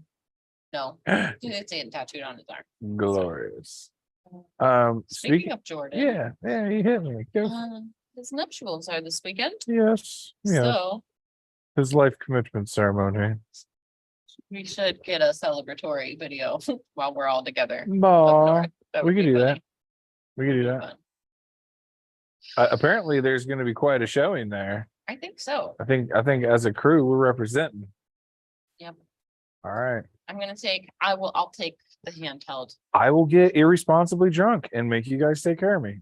No, it's getting tattooed on his arm. Glorious. Speaking Speaking. of Jordan. Yeah, he hit me. Go. His nuptials are this weekend. Yes. Yeah. So His life commitment ceremony. we should get a celebratory video while we're all together. up Aw, north. That we would could be do that. funny. we could do Be that. fun. Apparently, there's going to be quite a showing there. I think so. I think as a crew, we're representing. Yep. All right. I'll take the handheld. I will get irresponsibly drunk and make you guys take care of me.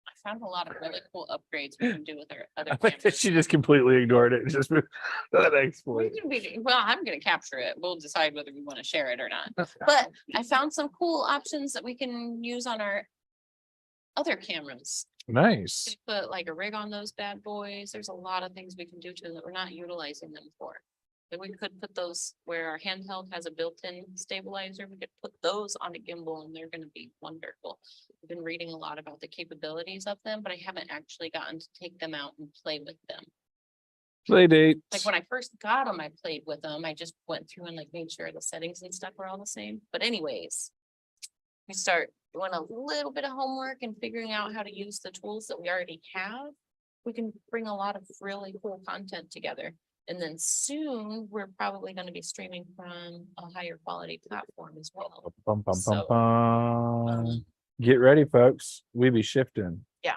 I found a lot of really cool upgrades we can do with our other I think that cameras. she just completely ignored it. Just the next We point. can be, well, I'm gonna capture it. We'll decide whether we want to share it or not. But I found some cool options that we can use on our other cameras. Nice. We put like a rig on those bad boys. There's a lot of things we can do to them that we're not utilizing them for. But we could put those where our handheld has a built-in stabilizer. We could put those on a gimbal and they're gonna be wonderful. I've been reading a lot about the capabilities of them, but I haven't actually gotten to take them out and play with them. Play date. Like when I first got them, I played with them. I just went through and like made sure the settings and stuff were all the same. But anyways, we start doing a little bit of homework and figuring out how to use the tools that we already have. We can bring a lot of really cool content together. And then soon, we're probably going to be streaming from a higher quality platform as well. Bum, bum, bum, So, bum. Get ready, folks. We be shifting. Yeah.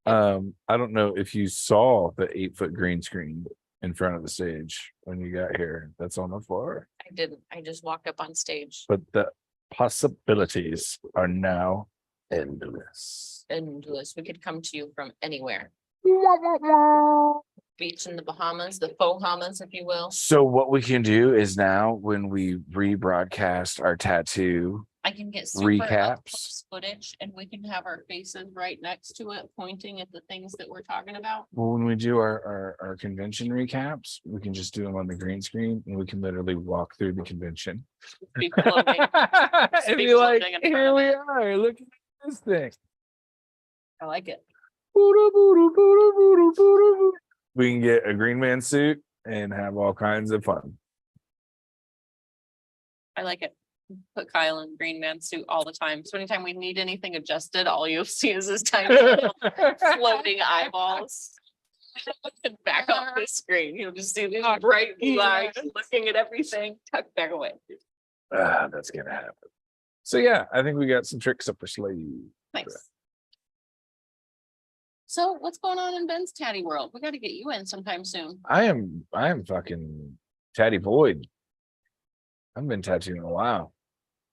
I don't know if you saw the 8-foot green screen in front of the stage when you got here. That's on the floor. I didn't. I just walked up on stage. But the possibilities are now endless. Endless. We could come to you from anywhere. Beach in the Bahamas, the faux Bahamas, if you will. So what we can do is now when we rebroadcast our tattoo, I can get super up Recaps. close footage and we can have our faces right next to it, pointing at the things that we're talking about. well, when we do our convention recaps, we can just do them on the green screen and we can literally walk through the convention. Be floating. And be be like, floating in front here of we it." are, look at this thing. I like it. We can get a green man suit and have all kinds of fun. I like it. Put Kyle in Green Man suit all the time. So anytime we need anything adjusted, all you'll see is his tiny little floating eyeballs. Back off the screen. You'll just see these bright blue eyes looking at everything, tucked back away. That's gonna happen. So yeah, I think we got some tricks up our sleeve. Nice. So what's going on in Ben's Tatty world? We got to get you in sometime soon. I am fucking tatty void. I've been tattooing in a while.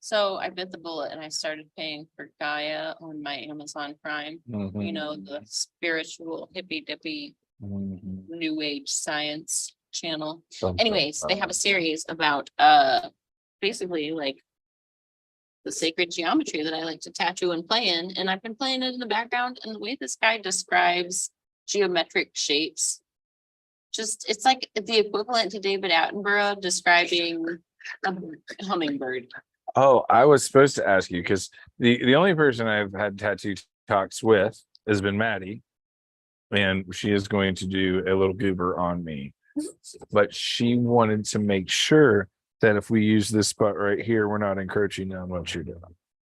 So I bit the bullet and I started paying for Gaia on my Amazon Prime. You know, the spiritual hippy dippy new age science channel. Anyways, they have a series about basically like the sacred geometry that I like to tattoo and play in. And I've been playing it in the background, and the way this guy describes geometric shapes, just it's like the equivalent to David Attenborough describing a hummingbird. Oh, I was supposed to ask you because the only person I've had tattoo talks with has been Maddie, and she is going to do a little goober on me. But she wanted to make sure that if we use this spot right here, we're not encroaching on what you're doing.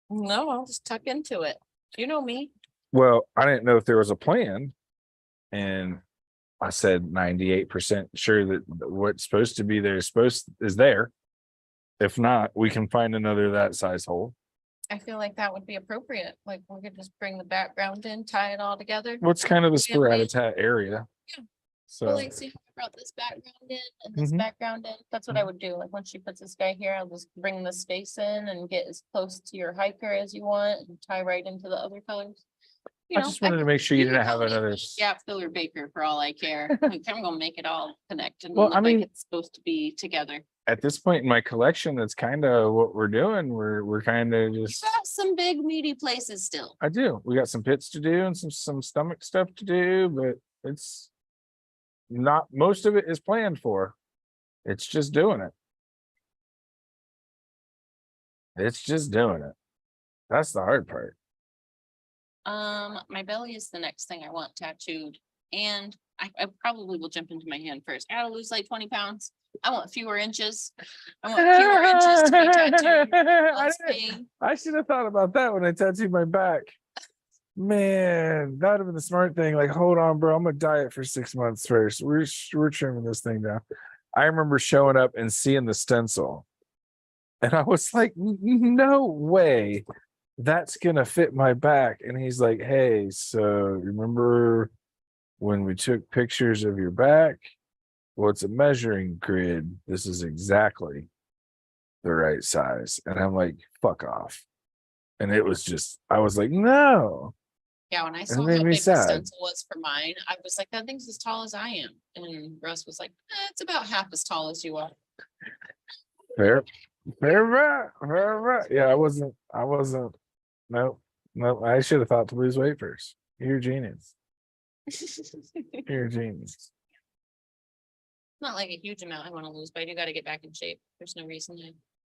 No, I'll just tuck into it. You know me. Well, I didn't know if there was a plan, and I said 98% sure that what's supposed to be there is there. If not, we can find another that size hole. I feel like that would be appropriate. Like we could just bring the background in, tie it all together. What's kind of the Yeah, right. Spiratat area? Yeah. So Well, like, see how I brought this background in and this background in? That's what I would do. Like, when she puts this guy here, I'll just bring the space in and get as close to your hiker as you want and tie right into the other colors. You I just wanted to make sure you didn't have another. Yeah, filler baker for all I care. Like, I'm gonna make it all connect and Well, look I mean- like it's supposed to be together. At this point in my collection, that's kind of what we're doing. We're kind of You just. got some big meaty places still. I do. We got some pits to do and some stomach stuff to do, but it's not, most of it is planned for. It's just doing it. It's just doing it. That's the hard part. My belly is the next thing I want tattooed, and I probably will jump into my hand first. I gotta lose like 20 pounds. I want fewer inches. I want fewer inches to be tattooed. Less pain. I should have thought about that when I tattooed my back. Man, that would have been the smart thing. Like, hold on, bro. I'm gonna diet for 6 months first. We're trimming this thing down. I remember showing up and seeing the stencil, and I was like, no way that's gonna fit my back. And he's like, hey, so remember when we took pictures of your back? Well, it's a measuring grid. This is exactly the right size. And I'm like, fuck off. And it was just, I was like, no. Yeah, when I saw how made me big the sad. stencil was for mine, I was like, that thing's as tall as I am. And Russ was like, it's about half as tall as you are. Fair. Yeah, I wasn't. No, I should have thought to lose weight first. You're a genius. You're a genius. Not like a huge amount I want to lose, but I do got to get back in shape. There's no reason to.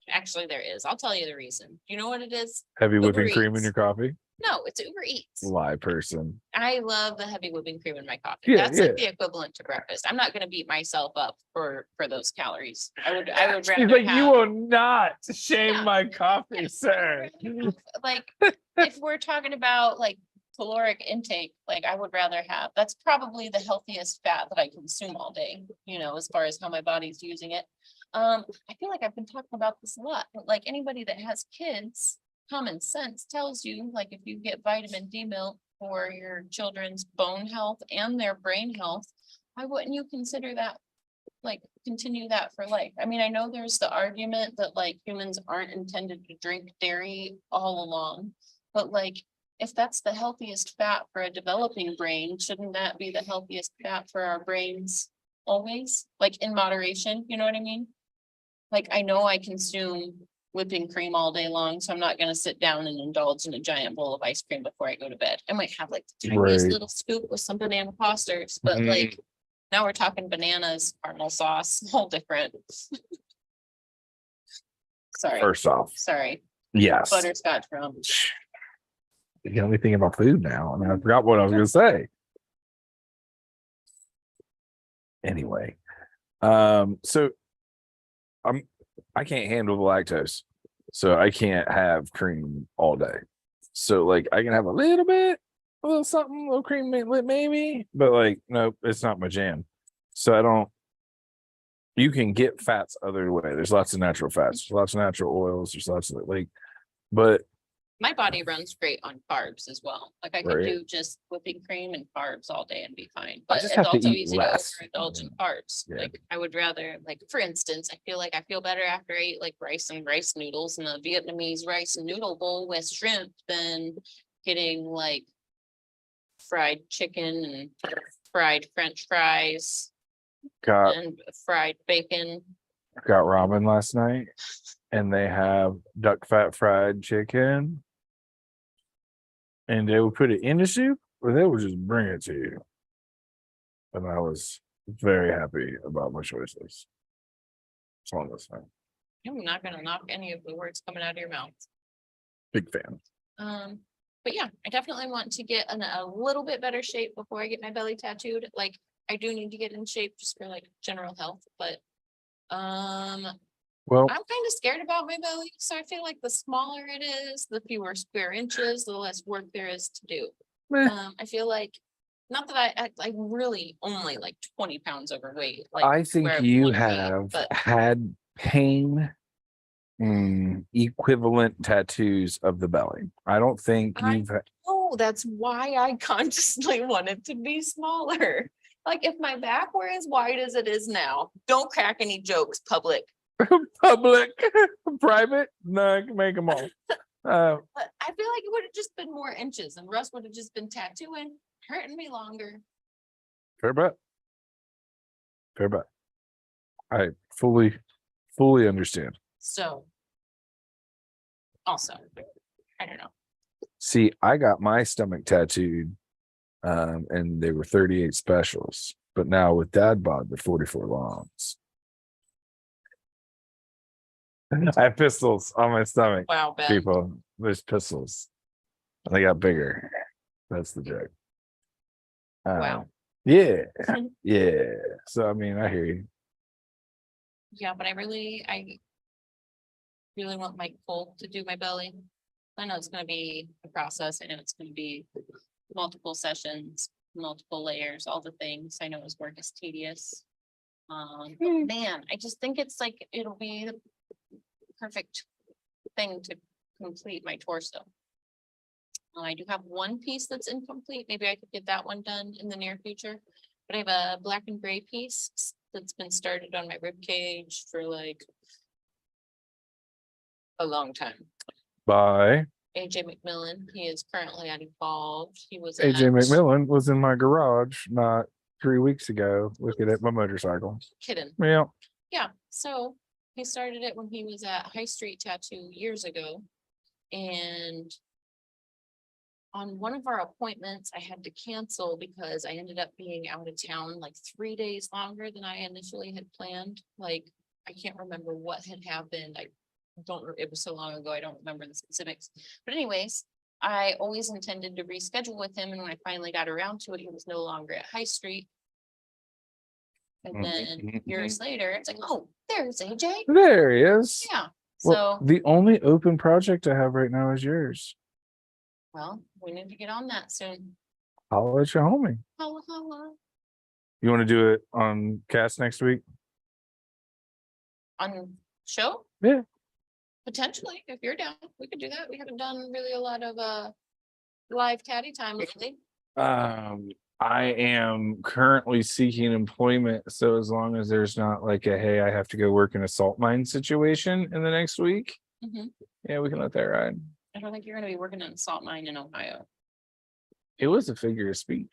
Actually, there is. I'll tell you the reason. You know what it is? Heavy Uber whipping cream in Eats. your coffee? No, it's Uber Eats. Lie person. I love the heavy whipping cream in my coffee. Yeah, That's like the equivalent to breakfast. I'm not going to beat myself up for those calories. I would rather She's like, have, you will not shame Yeah. my coffee, sir. like if we're talking about like caloric intake, like I would rather have, that's probably the healthiest fat that I consume all day, you know, as far as how my body's using it. I feel like I've been talking about this a lot, but like anybody that has kids, common sense tells you, like, if you get vitamin D milk for your children's bone health and their brain health, why wouldn't you consider that, like, continue that for life? I mean, I know there's the argument that like humans aren't intended to drink dairy all along, but like, if that's the healthiest fat for a developing brain, shouldn't that be the healthiest fat for our brains always? Like in moderation, you know what I mean? Like, I know I consume whipping cream all day long, so I'm not gonna sit down and indulge in a giant bowl of ice cream before I go to bed. I might have like the tiniest Right. little scoop with some banana fosters, but Mhm. like, now we're talking bananas, caramel sauce, whole different. Sorry, First off, sorry, yes. butterscotch rum. You got me thinking about food now, and I forgot what I was gonna say. Anyway, So I can't handle lactose, so I can't have cream all day. So like I can have a little bit, a little something, a little cream maybe, but like no, it's not my jam. So I don't. You can get fats other way. There's lots of natural fats, there's lots of natural oils, there's lots of like, but My body runs great on carbs as well. Like I could Right. do just whipping cream and carbs all day and be fine. I But just it's have to also eat easy less. to overindulge in carbs. Yeah. Like I would rather, like for instance, I feel like I feel better after I eat like rice and rice noodles and a Vietnamese rice and noodle bowl with shrimp than getting like fried chicken and fried French fries got and fried bacon. ramen last night, and they have duck fat fried chicken, and they would put it in the soup, or they would just bring it to you. And I was very happy about my choices. It's one of those things. I'm not gonna knock any of the words coming out of your mouth. Big fan. But yeah, I definitely want to get in a little bit better shape before I get my belly tattooed. Like, I do need to get in shape just for like general health, but Well, I'm kind of scared about my belly. So I feel like the smaller it is, the fewer square inches, the less work there is to do. meh, I feel like, not that I'm really only like 20 pounds overweight. Like I where think I you wanna be, have but had pain equivalent tattoos of the belly. I don't think I- you've oh, that's why I consciously wanted to be smaller. Like if my back were as wide as it is now, don't crack any jokes, public. public, private, no, I can make them all. But I feel like it would have just been more inches and Russ would have just been tattooing, hurting me longer. Fair bet. Fair bet. I fully understand. So. Also, I don't know. See, I got my stomach tattooed, and they were 38 specials, but now with dad bod, they're 44 longs. I have pistols on my stomach, Wow, Ben. people. There's pistols. And they got bigger. That's the joke. Wow. Yeah. Yeah. So I mean, I hear you. Yeah, but I really want Mike Cole to do my belly. I know it's gonna be a process. I know it's gonna be multiple sessions, multiple layers, all the things. I know his work is tedious. But man, I just think it's like, it'll be the perfect thing to complete my torso. I do have one piece that's incomplete. Maybe I could get that one done in the near future. But I have a black and gray piece that's been started on my rib cage for like a long time. Bye. AJ McMillan, he is currently involved. He was AJ at- McMillan was in my garage not 3 weeks ago looking at my motorcycle. Kidding. Yeah. Yeah, so he started it when he was at High Street Tattoo years ago. And on one of our appointments, I had to cancel because I ended up being out of town like 3 days longer than I initially had planned. Like, I can't remember what had happened. It was so long ago, I don't remember the specifics. But anyways, I always intended to reschedule with him. And when I finally got around to it, he was no longer at High Street. And then years later, it's like, oh, there's AJ. There he is. Yeah, Well, so, the only open project I have right now is yours. well, we need to get on that soon. I'll let you homie. Holla, holla. You want to do it on cast next week? On show? Yeah. Potentially, if you're down, we could do that. We haven't done really a lot of live tatty time lately. I am currently seeking employment, so as long as there's not like a hey, I have to go work in a salt mine situation in the next week, Mhm. yeah, we can let that ride. I don't think you're gonna be working in a salt mine in Ohio. It was a figure of speech.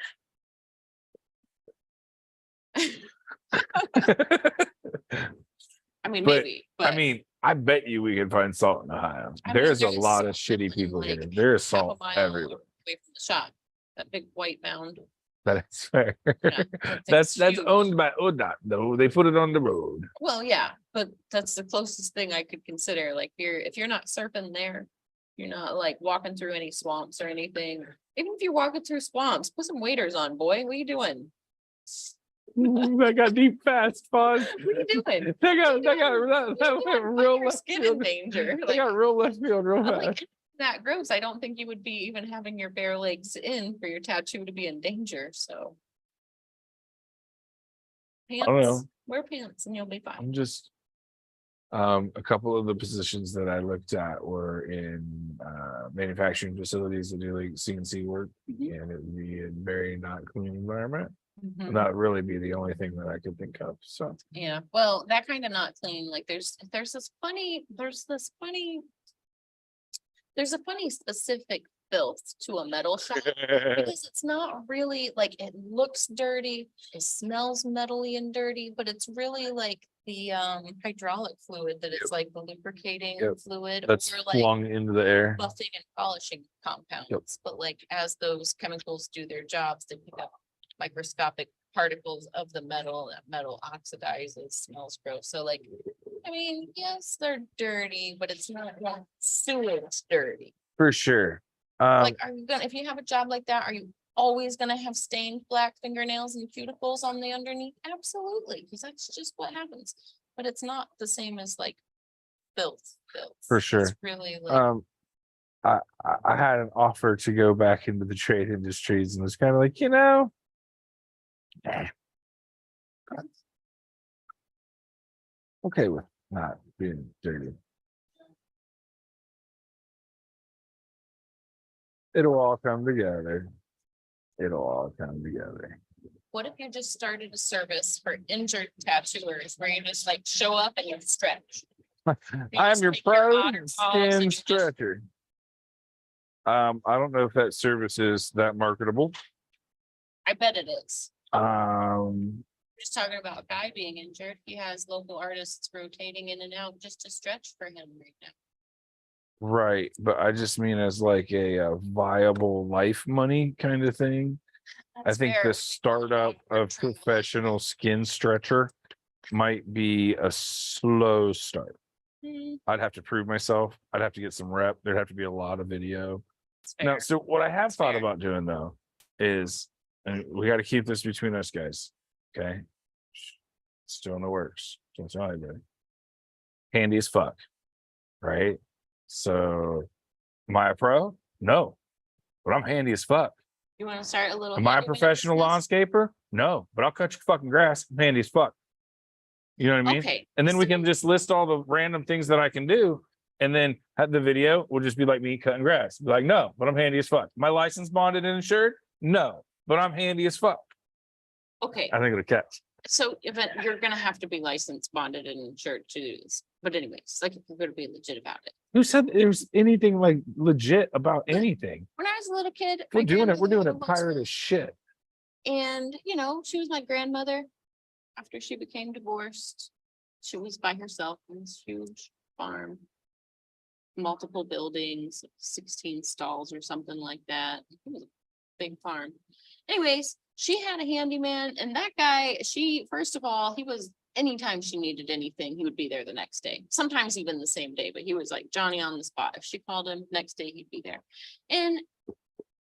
I mean, But, maybe, I but mean, I bet you we can find salt in Ohio. I mean, There's a there's lot of salt shitty people here. like There's half a salt mile everywhere. away from the shop, that big white mound. That is fair. that That's thing's huge. owned by ODOT though. They put it on the road. Well, yeah, but that's the closest thing I could consider. Like, if you're not surfing there, you're not like walking through any swamps or anything. Even if you're walking through swamps, put some waders on, boy. What are you doing? That got deep fast, pause. What are you doing? That went real Your left skin in field. danger. They Like, got real left field real I'm fast. like, that gross. I don't think you would be even having your bare legs in for your tattoo to be in danger, so. don't know. Pants, wear pants and you'll be fine. I'm just a couple of the positions that I looked at were in manufacturing facilities that do like CNC work, Mhm. and it would be a very not clean environment. Mhm. That would really be the only thing that I could think of. So Yeah, well, that kind of not clean, like there's a funny specific filth to a metal shop. Because it's not really like, it looks dirty, it smells metally and dirty, but it's really like the hydraulic fluid that is like the lubricating Yep. fluid. that's or like flung into the air. buffing and polishing compounds, but like as those chemicals do their jobs, they pick up microscopic particles of the metal, that metal oxidizes, smells gross. So like, I mean, yes, they're dirty, but it's not like sewage dirty. For sure. Like, are you gonna, if you have a job like that, are you always gonna have stained black fingernails and cuticles on the underneath? Absolutely, because that's just what happens. But it's not the same as like filth. For It's sure. really like, I had an offer to go back into the trade industries and was kind of like, okay with not being dirty. It'll all come together. It'll all come together. what if you just started a service for injured tattooers where you just like show up and you stretch? You I am just your take your pro waterfalls and skin you just- stretcher. I don't know if that service is that marketable. I bet it is. Um, Just talking about a guy being injured. He has local artists rotating in and out just to stretch for him right now. right, but I just mean as like a viable life money kind of thing. I That's think fair. the startup of professional skin stretcher might be a slow start. Hmm, I'd have to prove myself. I'd have to get some rep. There'd have to be a lot of video. it's Now, fair. so what I have That's thought fair. about doing though is, and we got to keep this between us guys. Okay. Still in the works. Don't tell anybody. Handy as fuck. Right. So am I a pro? No. But I'm handy as fuck. You want to start a little? Am I a handyman professional business? landscaper? No, but I'll cut your fucking grass. I'm handy as fuck. You know what I mean? Okay. And then we so- can just list all the random things that I can do. And then have the video will just be like me cutting grass. Be like, no, but I'm handy as fuck. My license bonded and insured? No, but I'm handy as fuck. Okay, I think it'll catch. so you're gonna have to be licensed, bonded and insured to do this. But anyways, like if you're gonna be legit about it. Who said there's anything like legit about anything? When I was a little kid. We're my doing it. We're doing grandmother it was- pirate as shit. And, you know, she was my grandmother. After she became divorced, she was by herself in this huge farm. Multiple buildings, 16 stalls or something like that. It was a big farm. Anyways, she had a handyman, and that guy, first of all, he was, anytime she needed anything, he would be there the next day. Sometimes even the same day, but he was like Johnny on the spot. If she called him, next day he'd be there. And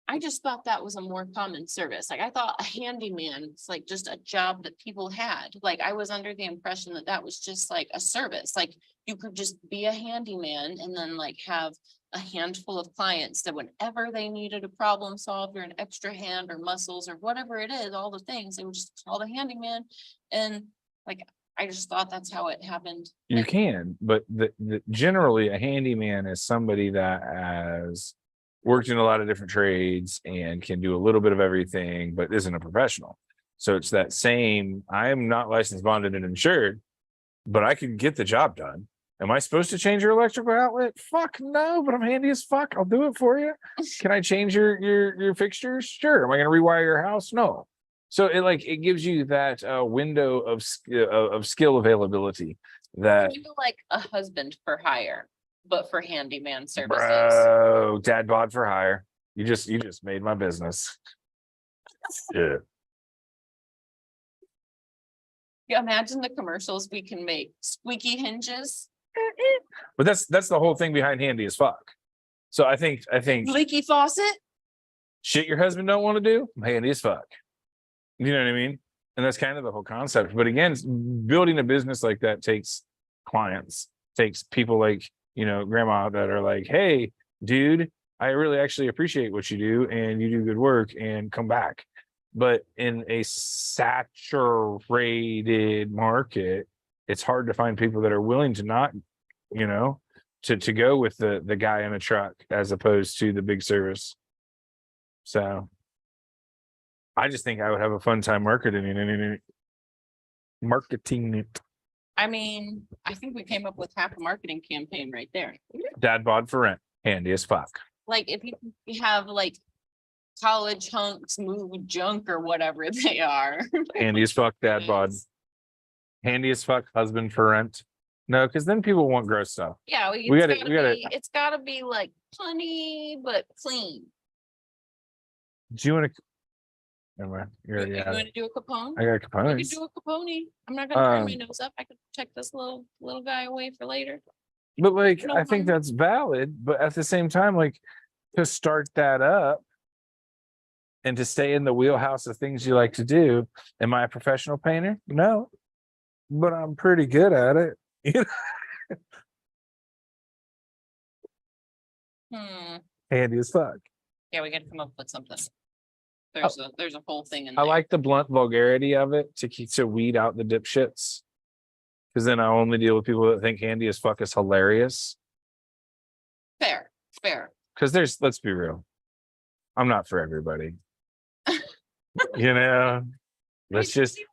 I just thought that was a more common service. Like I thought a handyman was like just a job that people had. Like I was under the impression that that was just like a service. Like you could just be a handyman and then like have a handful of clients that whenever they needed a problem solved or an extra hand or muscles or whatever it is, all the things, they would just call the handyman. And like, I just thought that's how it happened. You can, but generally a handyman is somebody that has worked in a lot of different trades and can do a little bit of everything, but isn't a professional. So it's that same, I am not licensed, bonded, and insured, but I can get the job done. Am I supposed to change your electrical outlet? Fuck no, but I'm handy as fuck. I'll do it for you. Can I change your fixtures? Sure. Am I going to rewire your house? No. So it gives you that window of skill availability that, Kind of like a husband for hire, but for handyman services. bro, dad bod for hire. You just made my business. Yeah. Yeah, imagine the commercials we can make. Squeaky hinges, But that's the whole thing behind handy as fuck. So I think leaky faucet. shit your husband don't want to do, I'm handy as fuck. You know what I mean? And that's kind of the whole concept. But again, building a business like that takes clients, takes people like, grandma that are like, hey, dude, I really actually appreciate what you do and you do good work and come back. But in a saturated market, it's hard to find people that are willing to not, to go with the guy in a truck as opposed to the big service. So I just think I would have a fun time marketing it. I mean, I think we came up with half a marketing campaign right there. Dad bod for rent, handy as fuck. Like if you have like college hunks move junk or whatever they are. Handy as fuck, dad bod. Handy as fuck, husband for rent. No, because then people want gross stuff. Yeah, it's gotta be like punny but clean. Do you want to? Never mind. You want to do a Capone? I got We could components. do a Capone. I'm not gonna turn my Um, nose up. I could check this little guy away for later. But like, No I think problem. that's valid. But at the same time, like, to start that up and to stay in the wheelhouse of things you like to do. Am I a professional painter? No, but I'm pretty good at it. Handy as fuck. Yeah, we gotta come up with something. There's a whole thing in I there. like the blunt vulgarity of it to weed out the dipshits. Because then I only deal with people that think handy as fuck is hilarious. Fair. Because let's be real, I'm not for everybody.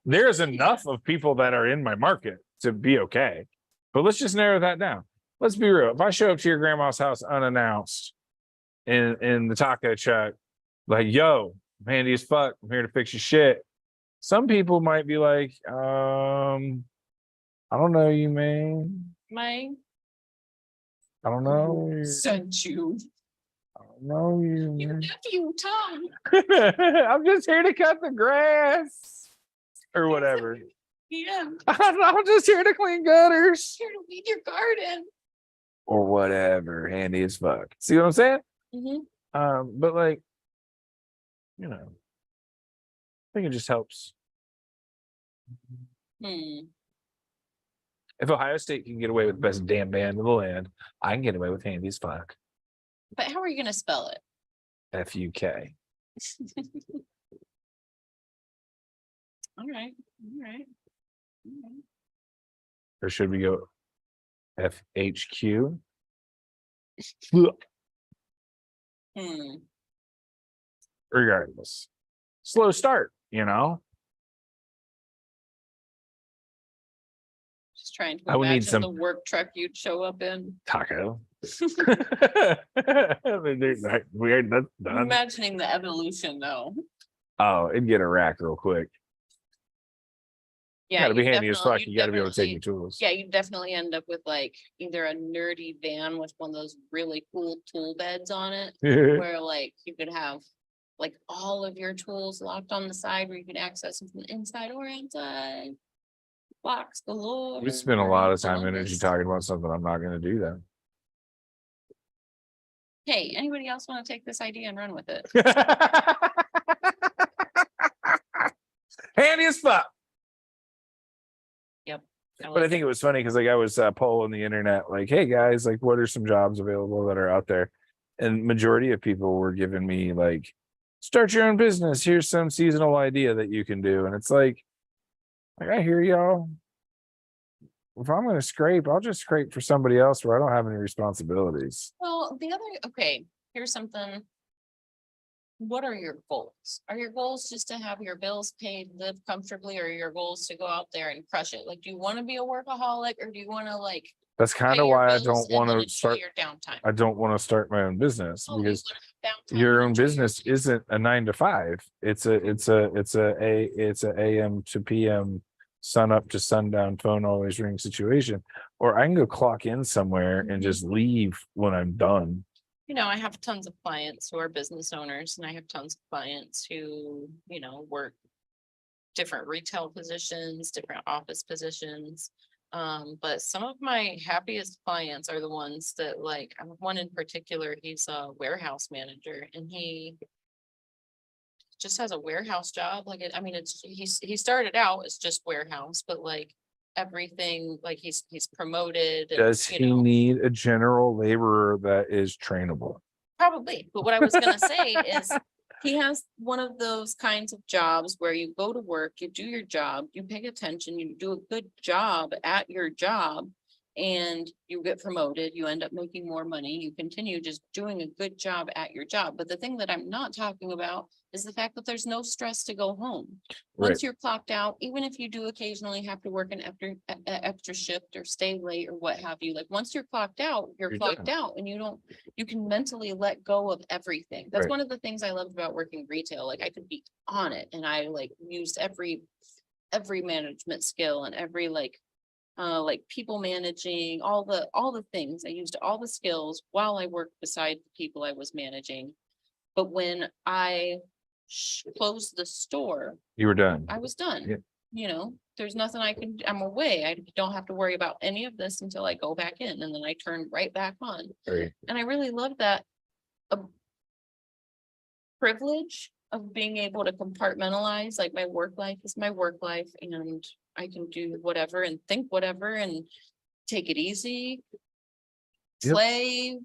There's enough of people that are in my market to be okay. But let's just narrow that down. Let's be real. If I show up to your grandma's house unannounced in the taco truck, like, yo, I'm handy as fuck, I'm here to fix your shit. Some people might be like, I don't know you, man. My I don't know you. sent you. I don't know you. Your Man. nephew Tom. I'm just here to cut the grass or whatever. Yeah, I'm just here to clean gutters here to weed your garden. or whatever. Handy as fuck. See what I'm saying? But like, I think it just helps. If Ohio State can get away with the best damn band in the land, I can get away with handy as fuck. But how are you gonna spell it? FUK. All right. Or should we go FHQ? Regardless. Slow start, Just trying to I would need imagine some- the work truck you'd show up in. Taco. Weird, that's I'm done. imagining the evolution though. Oh, it'd get a rack real quick. Yeah, Gotta be you handy as definitely- fuck. You gotta be able to take your definitely- tools. Yeah, you definitely end up with like either a nerdy van with one of those really cool tool beds on it, where like you could have like all of your tools locked on the side where you can access them from the inside or outside. Box galore. We spend a lot of time and Columbus. energy talking about something I'm not gonna do then. Hey, anybody else want to take this idea and run with it? Handy as fuck. But I like think it was funny because like I was polling the internet, like, hey guys, like what are some jobs available that are out there? And majority of people were giving me like, start your own business. Here's some seasonal idea that you can do. And it's like I hear y'all. If I'm gonna scrape, I'll just scrape for somebody else where I don't have any responsibilities. Well, here's something. What are your goals? Are your goals just to have your bills paid, live comfortably, or are your goals to go out there and crush it? Like, do you want to be a workaholic or do you want to like That's kind pay of your why I bills don't and want then to enjoy start. your downtime? I don't want to start my own business Oh, you because wanna have downtime your and own enjoy your business isn't a 9 to 5. It's a AM to PM, sun up to sundown, phone always ring situation. Or I can go clock in somewhere and Mhm. just leave when I'm done. I have tons of clients who are business owners and I have tons of clients who, work different retail positions, different office positions. But some of my happiest clients are the ones that like, I have one in particular, he's a warehouse manager and he just has a warehouse job. Like, I mean, he started out as just warehouse, but like everything, like he's promoted. And, Does you he know, need a general laborer that is trainable? Probably, but what I was gonna say is he has one of those kinds of jobs where you go to work, you do your job, you pay attention, you do a good job at your job. And you get promoted, you end up making more money, you continue just doing a good job at your job. But the thing that I'm not talking about is the fact that there's no stress to go home. Right. Once you're clocked out, even if you do occasionally have to work an extra shift or stay late or what have you, like once you're clocked out, you're You're clocked done. out and you can mentally let go of everything. That's Right. one of the things I loved about working retail. Like I could be on it and I like used every management skill and every like people managing, all the things. I used all the skills while I worked beside the people I was managing. But when I closed the store, You were done. I was done. Yeah. You know, there's nothing I'm away. I don't have to worry about any of this until I go back in and then I turn right back on. Right. And I really love that privilege of being able to compartmentalize, like my work life is my work life and I can do whatever and think whatever and take it easy. Yep. Play,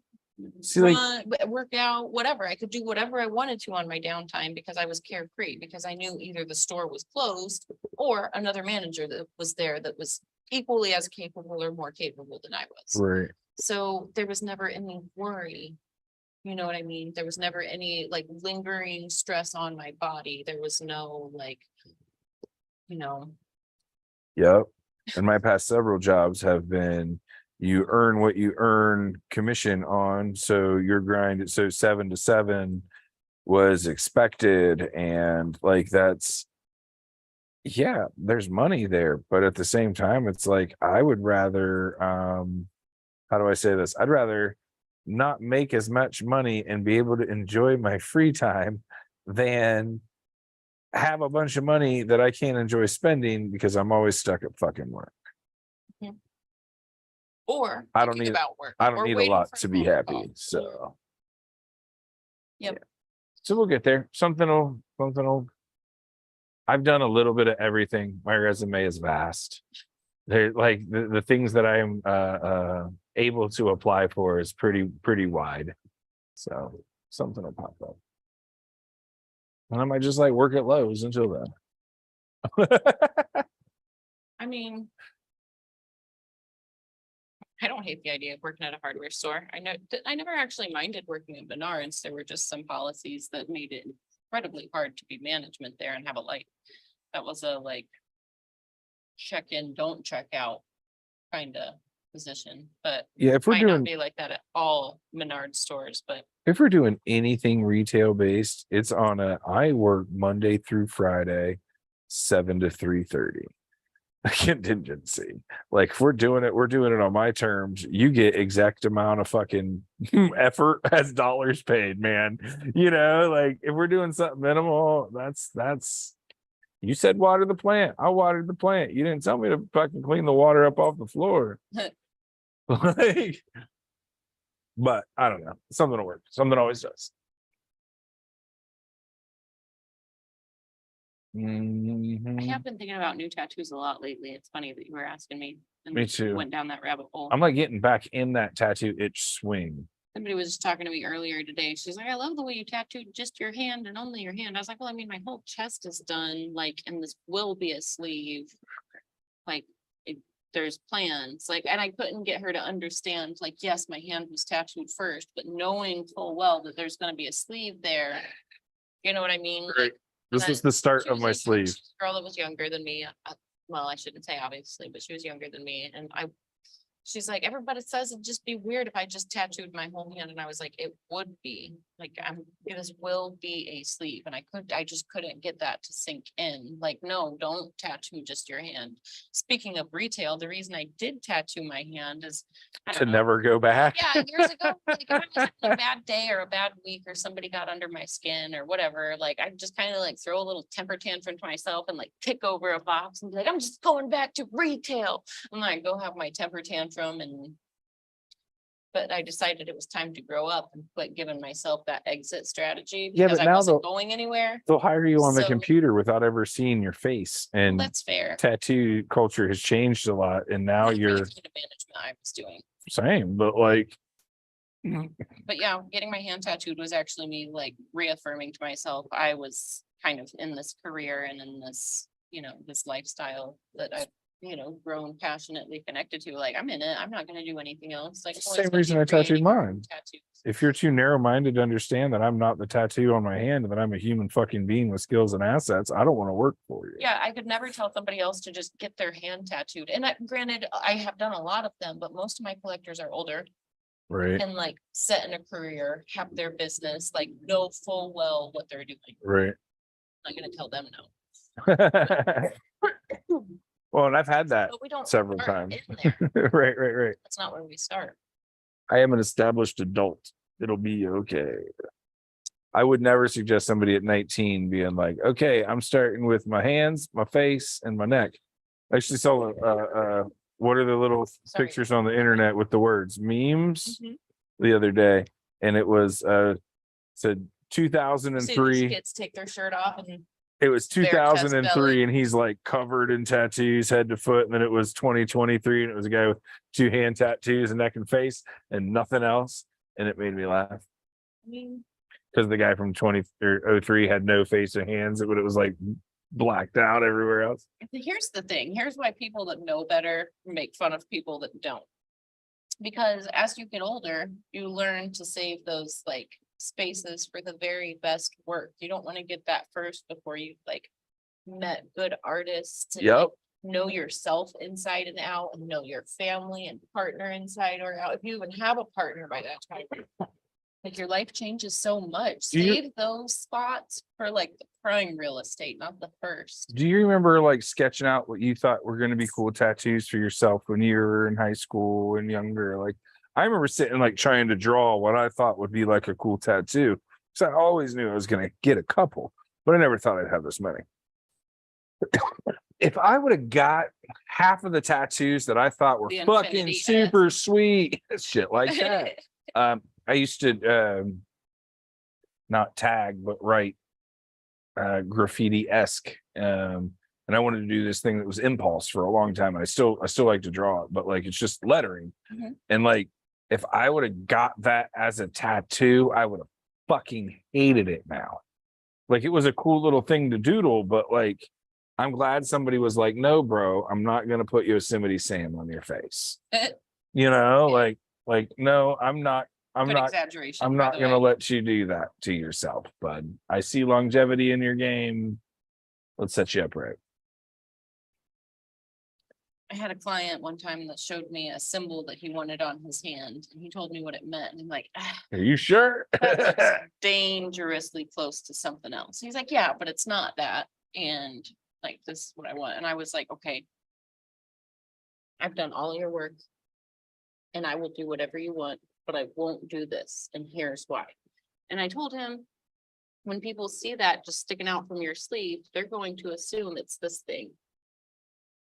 See, like, run, work out, whatever. I could do whatever I wanted to on my downtime because I was carefree, because I knew either the store was closed or another manager that was there that was equally as capable or more capable than I was. right. So there was never any worry. You know what I mean? There was never any like lingering stress on my body. There was no like, you know, Yep. And my past several jobs have been, you earn what you earn commission on. So your grind, so 7 to 7 was expected. And like, that's, yeah, there's money there. But at the same time, it's like, I would rather, how do I say this? I'd rather not make as much money and be able to enjoy my free time than have a bunch of money that I can't enjoy spending because I'm always stuck at fucking work. or I don't thinking need- about work. I don't or need a waiting lot for to a be phone happy. call. So Yep. yeah. So we'll get there. Something will. I've done a little bit of everything. My resume is vast. They're like the things that I am able to apply for is pretty wide. So something will pop up. And I might just like work at Lowe's until then. I mean, I don't hate the idea of working at a hardware store. I never actually minded working at Menards. There were just some policies that made it incredibly hard to be management there and have a light. That was a like check in, don't check out kind of position, but Yeah, if we're might not doing be like that at all Menard stores, but if we're doing anything retail based, it's on I work Monday through Friday, 7 to 3:30. A contingency. Like if we're doing it on my terms. You get exact amount of fucking effort as dollars paid, man. You know, like if we're doing something minimal, that's you said water the plant. I watered the plant. You didn't tell me to fucking clean the water up off the floor. Like, but I don't know. Something will work. Something always does. I Mhm. have been thinking about new tattoos a lot lately. It's funny that you were asking me. And Me too. Went down that rabbit hole. I'm like getting back in that tattoo itch swing. Somebody was just talking to me earlier today. She's like, I love the way you tattooed just your hand and only your hand. I was like, well, I mean, my whole chest is done, like, and this will be a sleeve. Like, there's plans, like, and I couldn't get her to understand, like, yes, my hand was tattooed first, but knowing full well that there's gonna be a sleeve there. You know what I mean? Right. This then was the start She of was my a sleeve. girl that was younger than me. Well, I shouldn't say obviously, but she was younger than me. And she's like, everybody says it'd just be weird if I just tattooed my whole hand. And I was like, it would be like, this will be a sleeve. And I just couldn't get that to sink in. Like, no, don't tattoo just your hand. Speaking of retail, the reason I did tattoo my hand is I To don't know. never go back. Yeah, years ago, like if I was having a bad day or a bad week or somebody got under my skin or whatever, like I just kind of like throw a little temper tantrum to myself and like kick over a box and be like, I'm just going back to retail. And then I go have my temper tantrum and but I decided it was time to grow up and quit giving myself that exit strategy. Yeah, Because but I now wasn't they'll- going anywhere. They'll hire you on the So- computer without ever seeing your face, and That's fair. tattoo culture has changed a lot, and now Not really you're kind of management I was doing. same, but like, But yeah, getting my hand tattooed was actually me like reaffirming to myself I was kind of in this career and in this, this lifestyle that I've, grown passionately connected to. Like, I'm in it. I'm not gonna do anything else. Like, I'm always same gonna be reason I tattooed creating mine. tattoos. If you're too narrow-minded to understand that I'm not the tattoo on my hand and that I'm a human fucking being with skills and assets, I don't want to work for you. Yeah, I could never tell somebody else to just get their hand tattooed. And granted, I have done a lot of them, but most of my collectors are older Right, and like set in a career, have their business, like know full well what they're doing. right. I'm not gonna tell them no. Well, and I've had that. But we don't Several start times. in there. Right. That's not where we start. I am an established adult. It'll be okay. I would never suggest somebody at 19 being like, okay, I'm starting with my hands, my face, and my neck. I actually saw what are the little Sorry. pictures on the internet with the words memes Mhm. the other day, and it was said See these 2003. kids take their shirt off and It was bare chest 2003, belly. and he's like covered in tattoos head to foot. And then it was 2023, and it was a guy with 2 hand tattoos and neck and face and nothing else. And it made me laugh I mean, because the guy from 2003 had no face or hands, but it was like blacked out everywhere else. here's the thing. Here's why people that know better make fun of people that don't. Because as you get older, you learn to save those like spaces for the very best work. You don't want to get that first before you like met good artists. And, like, Yep. know yourself inside and out and know your family and partner inside or out. If you even have a partner by that time, like your life changes so much. Do you- Save those spots for like the prime real estate, not the first. Do you remember like sketching out what you thought were going to be cool tattoos for yourself when you were in high school and younger? Like, I remember sitting like trying to draw what I thought would be like a cool tattoo. So I always knew I was going to get a couple, but I never thought I'd have this many. If I would have got half of the tattoos that I thought were The fucking Infinity S. super sweet, shit like that. I used to not tag, but write graffiti-esque. And I wanted to do this thing that was impulse for a long time. And I still like to draw it, but like it's just lettering. Mhm. And like if I would have got that as a tattoo, I would have fucking hated it now. Like it was a cool little thing to doodle, but like I'm glad somebody was like, no, bro, I'm not gonna put Yosemite Sam on your face. You know, Yeah. like no, I'm not Good exaggeration. I'm by not the gonna way. let you do that to yourself, bud. I see longevity in your game. Let's set you up right. I had a client one time that showed me a symbol that he wanted on his hand and he told me what it meant. And I'm like, Are you sure? that looks dangerously close to something else. He's like, yeah, but it's not that. And like, this is what I want. And I was like, okay, I've done all your work and I will do whatever you want, but I won't do this. And here's why. And I told him, when people see that just sticking out from your sleeve, they're going to assume it's this thing.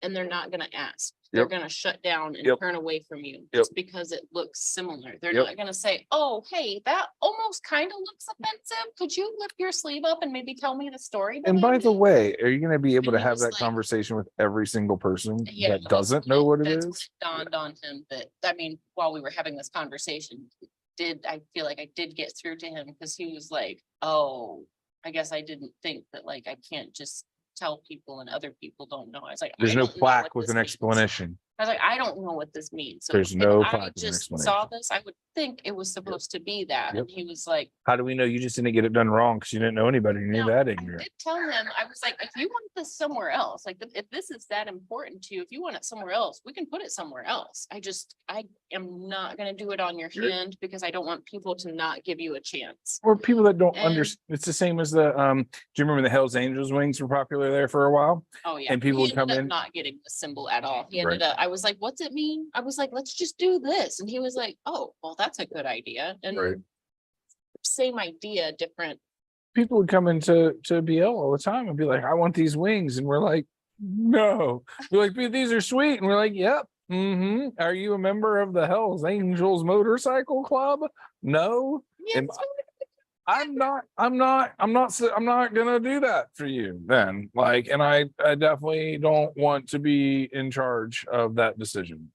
And they're not gonna ask. They're Yep. gonna shut down and Yep. turn away from you Yep. just because it looks similar. They're Yep. not gonna say, oh, hey, that almost kind of looks offensive. Could you lift your sleeve up and maybe tell me the story? And by behind the it?" way, are you gonna be able And to he have was that like- conversation with every single person Yeah, that doesn't know what it that's is? when it dawned on him that, I mean, while we were having this conversation, I feel like I did get through to him because he was like, oh, I guess I didn't think that like I can't just tell people and other people don't know. I was like, There's I no don't know plaque what with this an means. explanation. I was like, I don't know what this means. So There's if no I plaque with an just saw explanation. this, I would think it was supposed to be that. Yep. And he was like, How do we know you just didn't get it done wrong because you didn't know anybody who knew no, that I ignorant? did tell him, I was like, if you want this somewhere else, like if this is that important to you, if you want it somewhere else, we can put it somewhere else. I am not gonna do it on your You're- hand because I don't want people to not give you a chance. Or people that don't And- understand. It's the same as the do you remember the Hell's Angels wings were popular there for a while? Oh, yeah. And people He would come ended up in- not getting the symbol at all. He Right. ended up, I was like, what's it mean? I was like, let's just do this. And he was like, oh, well, that's a good idea. Right. And same idea, different. People would come into BL all the time and be like, I want these wings. And we're like, no. They're like, "But these are sweet. And we're like, yep, Are you a member of the Hells Angels Motorcycle Club? No. Yeah, Am- I'm not gonna do that for you then. Like, and I definitely don't want to be in charge of that decision.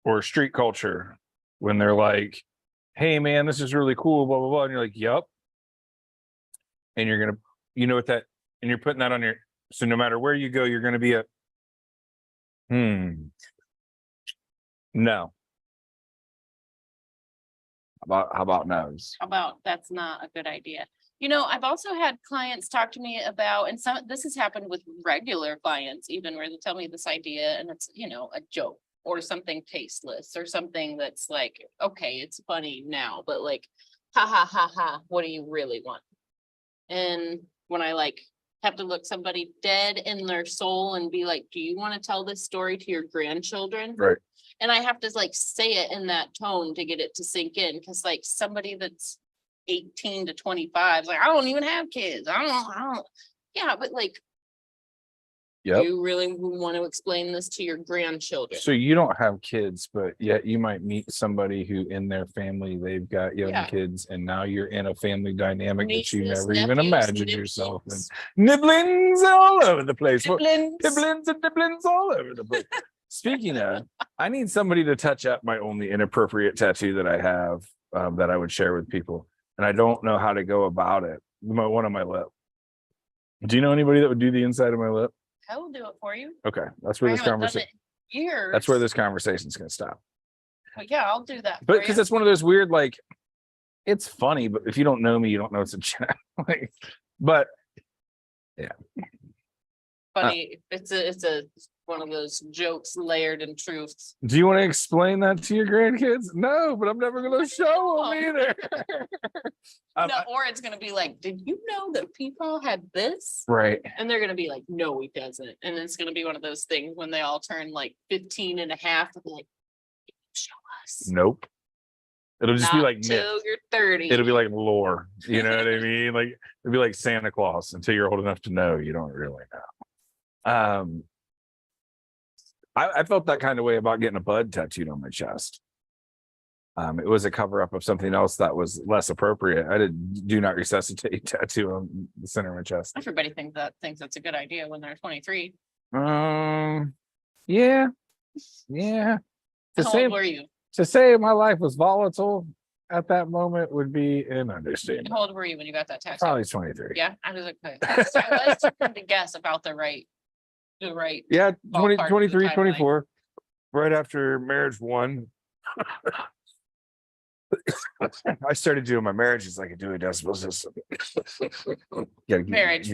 Or street culture when they're like, hey man, this is really cool, blah blah blah. And you're like, yep. And you're gonna, you know what that, and you're putting that on your, so no matter where you go, you're gonna be a no. How about no's? about that's not a good idea. You know, I've also had clients talk to me about, and some, this has happened with regular clients, even where they tell me this idea and it's, you know, a joke or something tasteless or something that's like, okay, it's funny now, but like, ha ha ha ha, what do you really want? And when I like have to look somebody dead in their soul and be like, do you want to tell this story to your grandchildren? Right. And I have to like say it in that tone to get it to sink in. Cause like somebody that's 18 to 25 is like, I don't even have kids. I don't. Yeah, but like, Yep. you really want to explain this to your grandchildren? So you don't have kids, but yet you might meet somebody who in their family, they've got young Yeah. kids, and now you're in a family dynamic that you Nieces, never even nephews, imagined yourself in. nibblings. Nibblings all over the place. Siblings. Nibblings and nibblings all over the place. Speaking of, I need somebody to touch up my only inappropriate tattoo that I have that I would share with people. And I don't know how to go about it. One on my lip. Do you know anybody that would do the inside of my lip? I will do it for you. Okay. That's where I this haven't done conversation, it in years. that's where this conversation is going to stop. But yeah, I'll do that. But for because you. it's one of those weird, like, it's funny, but if you don't know me, you don't know it's a chat. Like, but Funny, it's a one of those jokes layered in truths. do you want to explain that to your grandkids? No, but I'm never going to show them either. No, or it's gonna be like, did you know that people had this? Right. And they're gonna be like, no, he doesn't. And it's gonna be one of those things when they all turn like 15 and a half, they'll be like, show us. Nope. It'll just be Not like till myth. you're 30. It'll be like lore. You know what I mean? Like it'll be like Santa Claus until you're old enough to know. You don't really know. I felt that kind of way about getting a bud tattooed on my chest. It was a cover up of something else that was less appropriate. I did do not resuscitate tattoo on the center of my chest. Everybody thinks that's a good idea when they're 23. Yeah. To How say, old were you? to say my life was volatile at that moment would be an understatement. How old were you when you got that tattoo? Probably 23. Yeah, I was like, I was trying to guess about the right. Yeah, 20, Ballpark of the 23, timeline. 24. Right after marriage one. I started doing my marriages like a Dewey Decimal System. Marriage.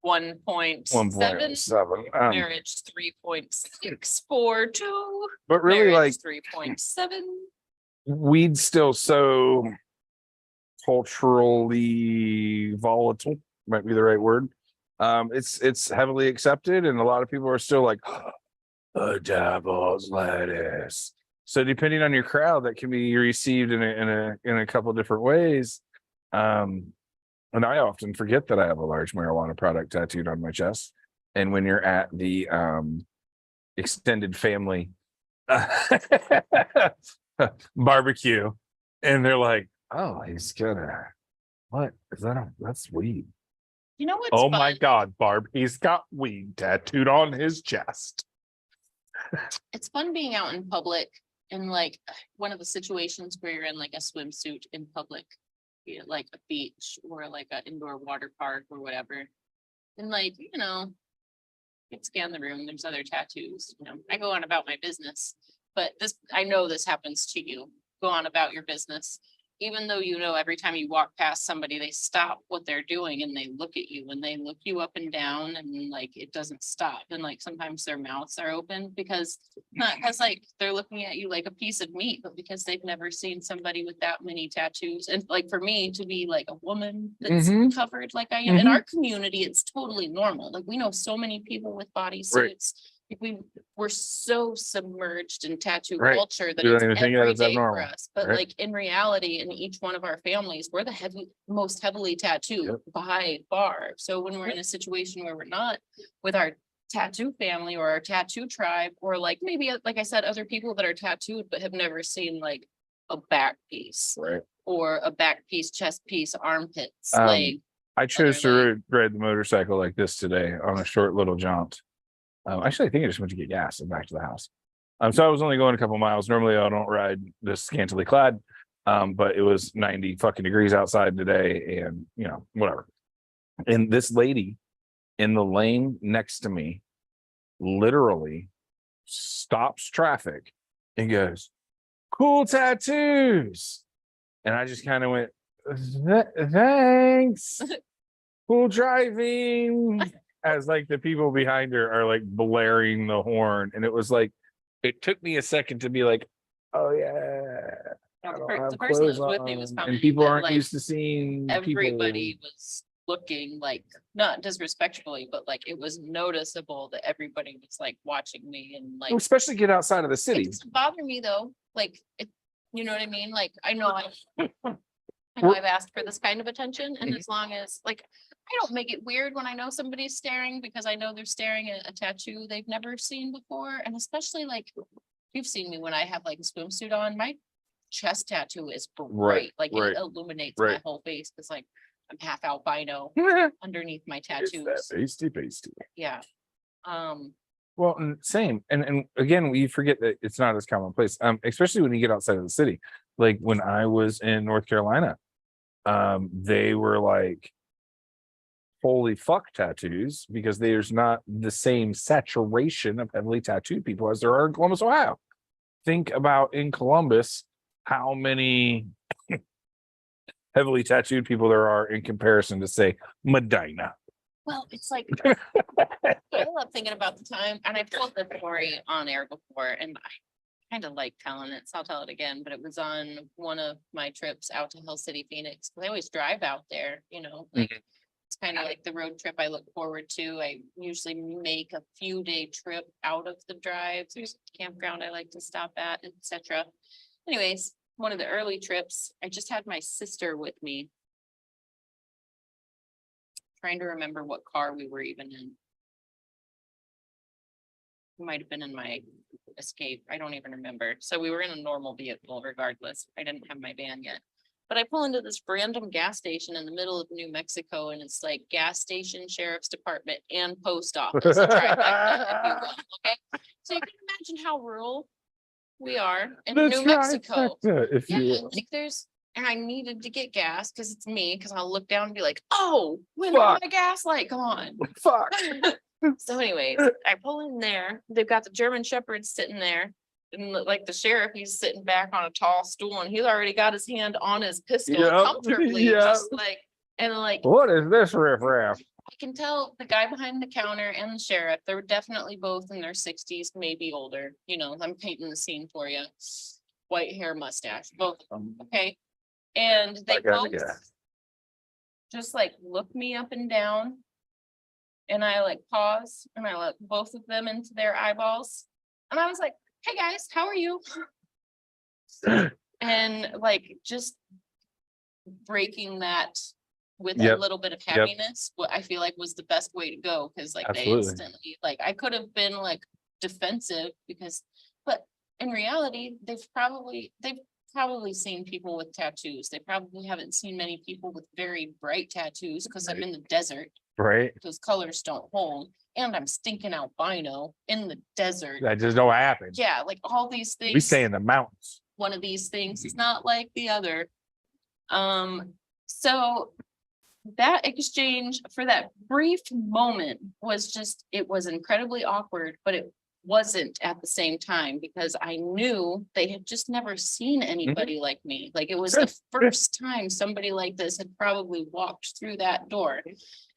1.7, 1.7. marriage 3.642, But really, like, 3.7. weed's still so culturally volatile, might be the right word. It's heavily accepted, and a lot of people are still like, the devil's lettuce. So depending on your crowd, that can be received in a couple different ways. And I often forget that I have a large marijuana product tattooed on my chest. And when you're at the extended family barbecue, and they're like, "Oh, he's gonna what is that? That's weed." You know what's Oh fun? my God, Barb, he's got weed tattooed on his chest. It's fun being out in public in like one of the situations where you're in like a swimsuit in public, be it like a beach or like an indoor water park or whatever. And like, you know, you scan the room, there's other tattoos, you know, I go on about my business, but this, I know this happens to you. Go on about your business. Even though, you know, every time you walk past somebody, they stop what they're doing and they look at you and they look you up and down and like, it doesn't stop. And like, sometimes their mouths are open because not because like they're looking at you like a piece of meat, but because they've never seen somebody with that many tattoos. And like, for me to be like a woman that's covered like I am in our community, it's totally normal. Like we know so many people with bodysuits. we were so submerged in tattoo Right. culture that You it's don't even think that every it's day for abnormal, us. But right? like in reality, in each one of our families, we're the most heavily tattooed Yep. by far. So when we're in a situation where we're not with our tattoo family or our tattoo tribe, or like maybe, like I said, other people that are tattooed but have never seen like a back piece Right. or a back piece, chest piece, armpits, Um, leg. I chose to other ride the motorcycle like this today on a short little jaunt. Actually, I think I just went to get gas and back to the house. So I was only going a couple miles. Normally, I don't ride this scantily clad, but it was 90 fucking degrees outside today, and whatever. And this lady in the lane next to me literally stops traffic and goes, "Cool tattoos," and I just kind of went, "Thanks." Cool driving, as like the people behind her are like blaring the horn, and it was like it took me a second to be like, "Oh yeah, I don't have The person that clothes was with me was on," commenting and people that, aren't like, used to seeing everybody people. was looking like, not disrespectfully, but like it was noticeable that everybody was like watching me and like, Especially get outside of the it city. doesn't bother me though. Like, it, you know what I mean? Like, I know We're- I've asked for this kind of attention, and Mhm. as long as like, I don't make it weird when I know somebody's staring, because I know they're staring at a tattoo they've never seen before. And especially like, you've seen me when I have like a swimsuit on, my chest tattoo is bright, like right, it illuminates my right. whole face, because like I'm half albino underneath my It's that tattoos. pasty. Yeah. Well, and same, and again, we forget that it's not as commonplace, especially when you get outside of the city. Like when I was in North Carolina, they were like, "Holy fuck," tattoos, because there's not the same saturation of heavily tattooed people as there are in Columbus, Ohio. Think about in Columbus how many heavily tattooed people there are in comparison to, say, Medina. Well, it's like, I love thinking about the time, and I've told this story on air before, and I kind of like telling it, so I'll tell it again, but it was on one of my trips out to Hill City, Phoenix, because I always drive out there, like it's kind of like the road trip I look forward to. I usually make a few day trip out of the drive. There's a campground I like to stop at, etc. Anyways, one of the early trips, I just had my sister with me. Trying to remember what car we were even in. It might have been in my Escape. I don't even remember. So we were in a normal vehicle regardless. I didn't have my van yet. But I pull into this random gas station in the middle of New Mexico, and it's like gas station, sheriff's department, and post office. A trifecta, if you will, okay? So you can imagine how rural we are in New Mexico. If Yeah, you will. like and I needed to get gas because it's me, because I'll look down and be like, "Oh, when is my gas light gone?" Fuck. So anyways, I pull in there. They've got the German Shepherd sitting there. And like the sheriff, he's sitting back on a tall stool, and he's already got his hand on his pistol Yep, comfortably, yep. just like, and like, What is this riffraff? I can tell the guy behind the counter and the sheriff, they're definitely both in their 60s, maybe older. I'm painting the scene for you. White hair, mustache, both of them. Okay. And they both just like look me up and down. And I like pause and I look both of them into their eyeballs. And I was like, "Hey guys, how are you?" And like just breaking that with a little bit of happiness, what I feel like was the best way to go. Cause like they instantly, like I could have been like defensive but in reality, they've probably seen people with tattoos. They probably haven't seen many people with very bright tattoos, because I'm in the desert. Right. Those colors don't hold. And I'm stinking albino in the desert. That just don't happen. Yeah, like all these things. We stay in the mountains. One of these things is not like the other. So that exchange for that brief moment was just, it was incredibly awkward, but it wasn't at the same time, because I knew they had just never seen anybody like me. Like it was the first time somebody like this had probably walked through that door.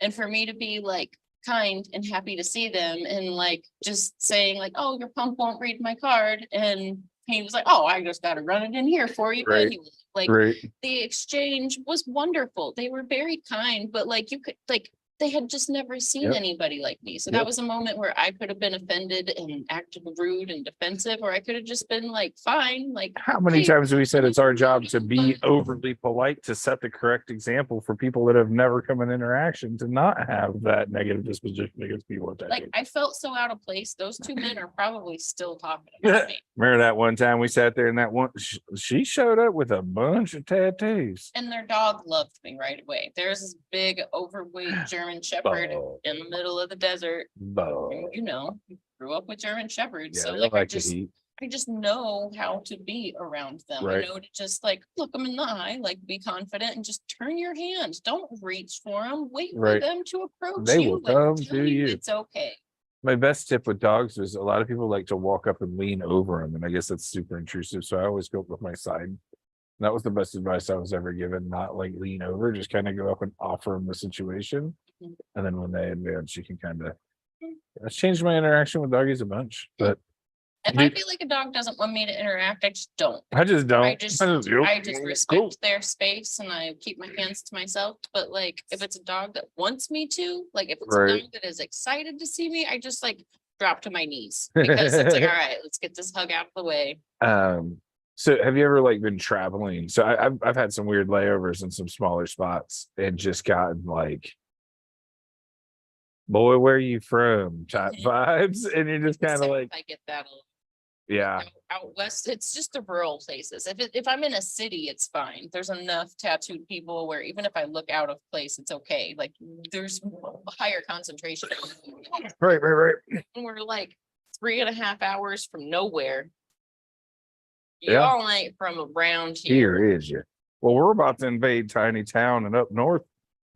And for me to be like kind and happy to see them, and like just saying like, "Oh, your pump won't read my card," and he was like, "Oh, I just got to run it in here for you." Right. Anyway, like the exchange was wonderful. They were very kind, but like you could like they had just never seen Yep. anybody like me. So Yep. that was a moment where I could have been offended and acted rude and defensive, or I could have just been like, fine, like. How many "Hey, times have we said it's our job to be overly polite to set the correct example for people that have never come in interaction to not have that negative disposition against people with Like, tattoos? I felt so out of place. Those two men are probably still talking about me. Remember that one time we sat there and that one she showed up with a bunch of tattoos. And their dog loved me right away. There's this big overweight German Shepherd Oh. in the middle of the desert. Bo. You know, grew up with German Shepherds. Yeah, So they like like to eat. I just know how to be around them. I Right. know to just like look them in the eye, like be confident and just turn your hand. Don't reach for them. Wait for Right. them to approach They you. will and come tell to you. It's okay. My best tip with dogs is a lot of people like to walk up and lean over them, and I guess that's super intrusive. So I always go up with my side. That was the best advice I was ever given. Not like lean over, just kind of go up and offer them the situation, Mhm. and then when they advance, you can kind of. That's changed my interaction with doggies a bunch, but If I Dude. feel like a dog doesn't want me to interact, I just don't. I just don't. I just Yep, respect cool. their space and I keep my hands to myself. But like, if it's a dog that wants me to, like if it's a Right. dog that is excited to see me, I just like drop to my knees because it's like, all right, let's get this hug out of the way. So have you ever like been traveling? So I've had some weird layovers in some smaller spots and just gotten like, boy, where are you from? Type vibes, and you're just kind of Except like, if I get that a little yeah, out west, it's just the rural places. If I'm in a city, it's fine. There's enough tattooed people where even if I look out of place, it's okay. Like there's a higher concentration. right. And we're like 3.5 hours from nowhere. Yeah. Y'all ain't from around here. Here is you. Well, we're about to invade tiny town and up north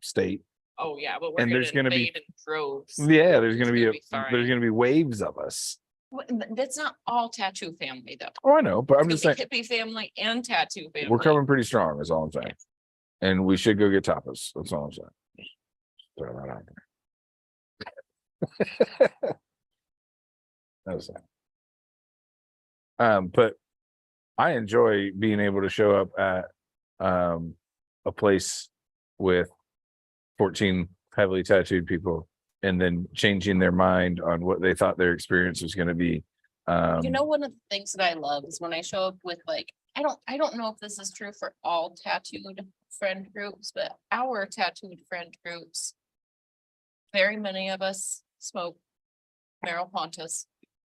state. Oh yeah, but we're And gonna there's gonna be- invade in droves. Yeah, there's gonna be fine. there's gonna be waves of us. That's not all tattoo family though. Oh, I know, but I'm It's just gonna saying be hippie family and tattoo family. we're coming pretty strong. Is all I'm saying. And we should go get tapas. That's all I'm saying. Throw that out there. That was that. But I enjoy being able to show up at a place with 14 heavily tattooed people and then changing their mind on what they thought their experience was going to be. You know, one of the things that I love is when I show up with like, I don't know if this is true for all tattooed friend groups, but our tattooed friend groups, very many of us smoke marijuana,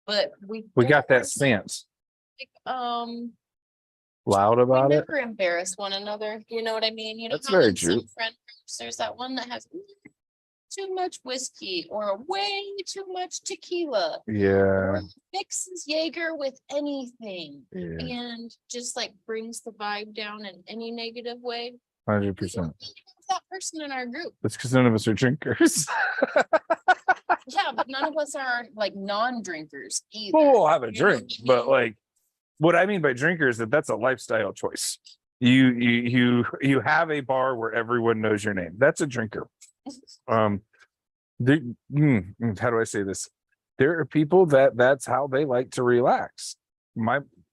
but we got don't that stance like, loud we about it. never embarrass one another. You know what I mean? You know, That's how very in some true. friend groups, there's that one that has too much whiskey or way too much tequila. Yeah. Or mixes Jaeger with anything Yeah. and just like brings the vibe down in any negative way. 100%. That person in our group. That's because none of us are drinkers. Yeah, but none of us are like non-drinkers either. We'll have a You know what drink, I but mean? like what I mean by drinker is that's a lifestyle choice. You have a bar where everyone knows your name. That's a drinker. How do I say this? There are people that's how they like to relax.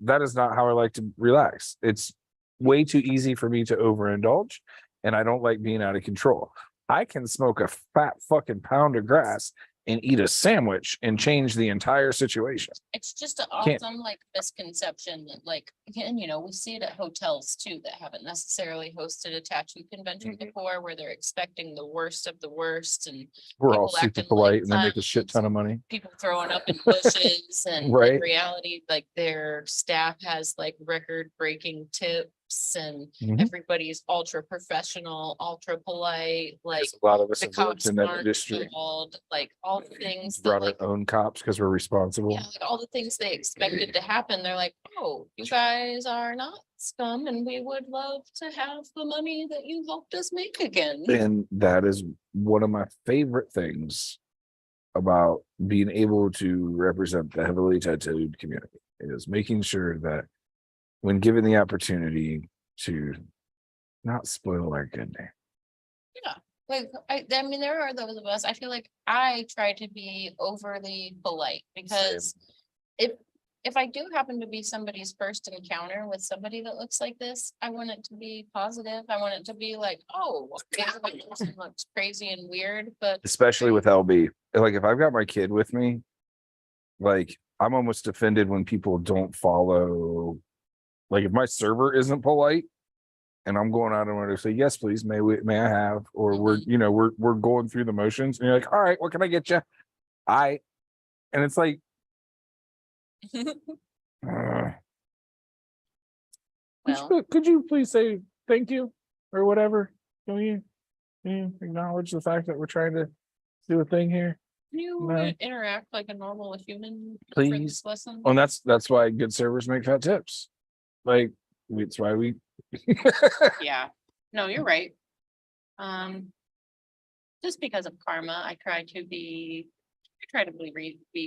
That is not how I like to relax. It's way too easy for me to overindulge, and I don't like being out of control. I can smoke a fat fucking pound of grass and eat a sandwich and change the entire situation. It's just an Can't- awesome like misconception that like, again, you know, we see it at hotels too that haven't necessarily hosted a tattoo convention Mhm. before where they're expecting the worst of the worst and We're all people super acting polite like and they make a shit ton of money. people throwing up in bushes and in Right. reality, like their staff has like record breaking tips and Mhm. everybody's ultra professional, ultra polite, like Because a lot of us the have worked cops in that aren't industry. called, like all the things that Brought like, our own cops because we're responsible. yeah, like all the things they expected to happen. They're like, oh, you guys are not scum and we would love to have the money that you helped us make again. And that is one of my favorite things about being able to represent the heavily tattooed community is making sure that when given the opportunity to not spoil our good name. Like, I mean, there are those of us, I feel like I try to be overly polite because if if I do happen to be somebody's first encounter with somebody that looks like this, I want it to be positive. I want it to be like, oh, okay, that person looks crazy and weird, but Especially with LB. Like if I've got my kid with me, like I'm almost offended when people don't follow. Like if my server isn't polite and I'm going out and want to say, yes, please, may I have, or we're going through the motions and you're like, all right, what can I get you? And it's like, could you please say thank you or whatever? Can you acknowledge the fact that we're trying to do a thing here? you No. interact like a normal human for Please. this lesson. Well, that's why good servers make fat tips. Like it's why we Yeah, no, you're right. Just because of karma, I try to be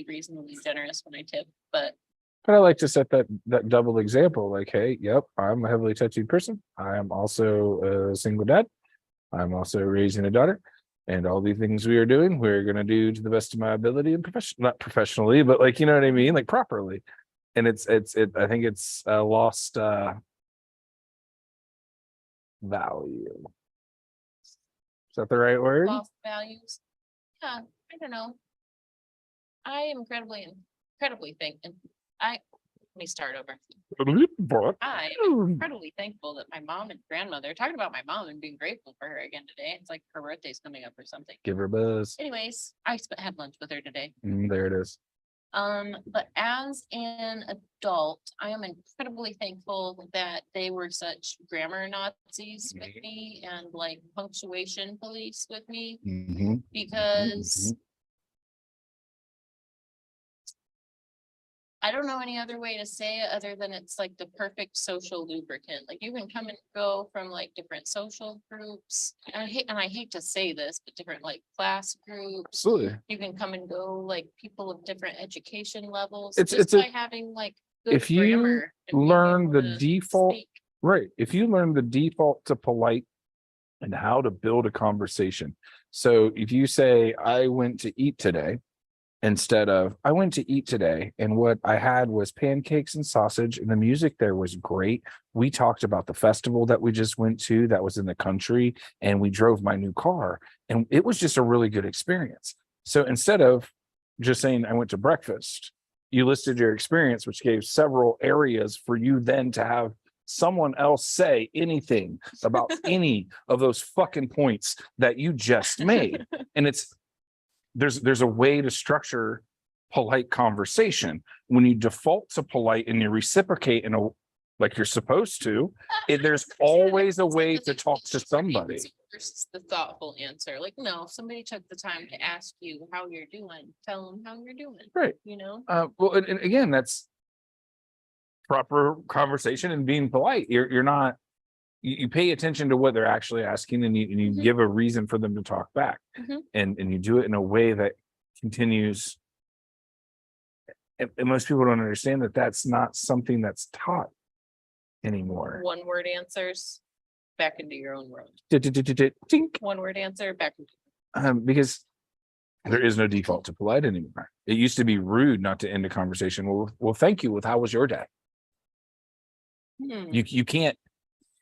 reasonably generous when I tip, but But I like to set that double example. Like, hey, yep, I'm a heavily tattooed person. I am also a single dad. I'm also raising a daughter, and all the things we are doing, we're gonna do to the best of my ability and not professionally, but like you know what I mean, like properly. And it's I think it's a lost value. Is that the right word? lost values. Yeah, I don't know. I am incredibly thankful. Let me start over. I am incredibly thankful that my mom and grandmother, talking about my mom and being grateful for her again today. It's like her birthday's coming up or something. Give her a buzz. Anyways, had lunch with her today. There it is. But as an adult, I am incredibly thankful that they were such grammar Nazis with me and like punctuation police with me, because I don't know any other way to say it other than it's like the perfect social lubricant. Like you can come and go from like different social groups. And I hate to say this, but different like class groups. Absolutely. You can come and go like people of different education levels. It's by having like good if you grammar and being learn able the to default, speak. right? If you learn the default to polite and how to build a conversation. So if you say, I went to eat today, instead of I went to eat today and what I had was pancakes and sausage and the music there was great. We talked about the festival that we just went to that was in the country and we drove my new car and it was just a really good experience. So instead of just saying I went to breakfast, you listed your experience, which gave several areas for you then to have someone else say anything about any of those fucking points that you just made. And there's a way to structure polite conversation. When you default to polite and you reciprocate in a like you're supposed to, there's always a way to talk to somebody. Versus the thoughtful answer. Like, no, if somebody took the time to ask you how you're doing, tell them how you're doing. Right. You know? Well, and again, that's proper conversation and being polite. You're not, you pay attention to what they're actually asking and you give a reason for them to talk back. And you do it in a way that continues. And most people don't understand that that's not something that's taught anymore. One word answers back into your own world. Tink. One word answer back into Because there is no default to polite anymore. It used to be rude not to end a conversation. Well, thank you. With how was your day?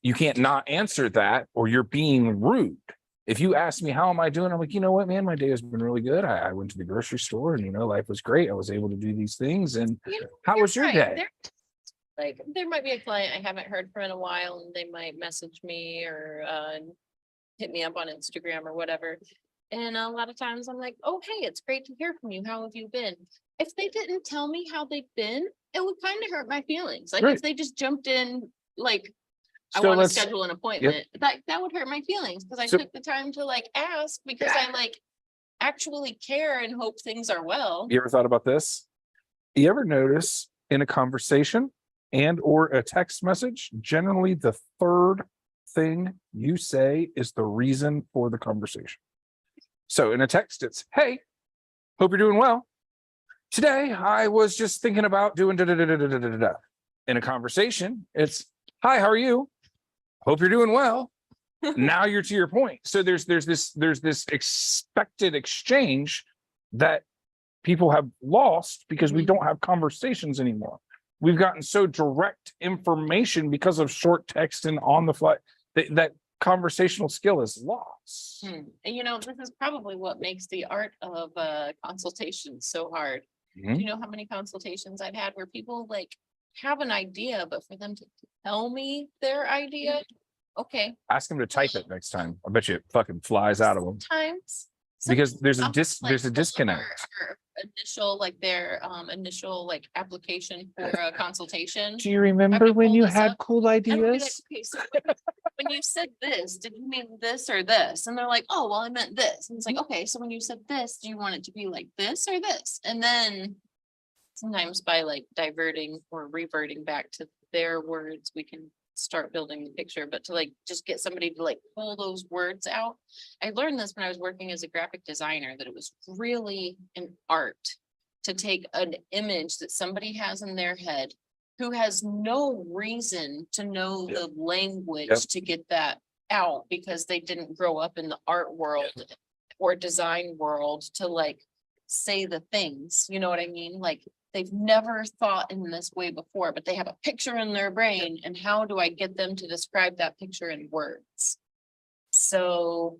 You can't not answer that or you're being rude. If you ask me, how am I doing? I'm like, you know what, man, my day has been really good. I went to the grocery store and, life was great. I was able to do these things. And how was your day? Like there might be a client I haven't heard from in a while and they might message me or hit me up on Instagram or whatever. And a lot of times I'm like, oh, hey, it's great to hear from you. How have you been? If they didn't tell me how they've been, it would kind of hurt my feelings. Like if they just jumped in, like, I want to schedule an appointment. That would hurt my feelings because I took the time to like ask because I like actually care and hope things are well. You ever thought about this? You ever notice in a conversation and or a text message, generally the third thing you say is the reason for the conversation. So in a text, it's, hey, hope you're doing well. Today, I was just thinking about doing da-da-da-da-da-da-da. In a conversation, it's, hi, how are you? Hope you're doing well. Now you're to your point. So there's this expected exchange that people have lost because we don't have conversations anymore. we've gotten so direct information because of short text and on the fly that conversational skill is lost. And this is probably what makes the art of consultation so hard. Mhm. Do you know how many consultations I've had where people like have an idea, but for them to tell me their idea, okay. Ask them to type it next time. I bet you it fucking flies out of them. Sometimes. Because there's a I'll dis- like there's a pull up disconnect. their initial, like their initial like application for a consultation. Do you remember when pull you this had up, cool And I'll be like, ideas? okay, so when you said this, did you mean this or this? And they're like, oh, well, I meant this. And it's like, okay, so when you said this, do you want it to be like this or this? And then sometimes by like diverting or reverting back to their words, we can start building the picture, but to like just get somebody to like pull those words out. I learned this when I was working as a graphic designer, that it was really an art to take an image that somebody has in their head who has no reason to know the language Yep. to get that out because they didn't grow up in the art world or design world to like say the things, you know what I mean? Like they've never thought in this way before, but they have a picture in their brain, and how do I get them to describe that picture in words? So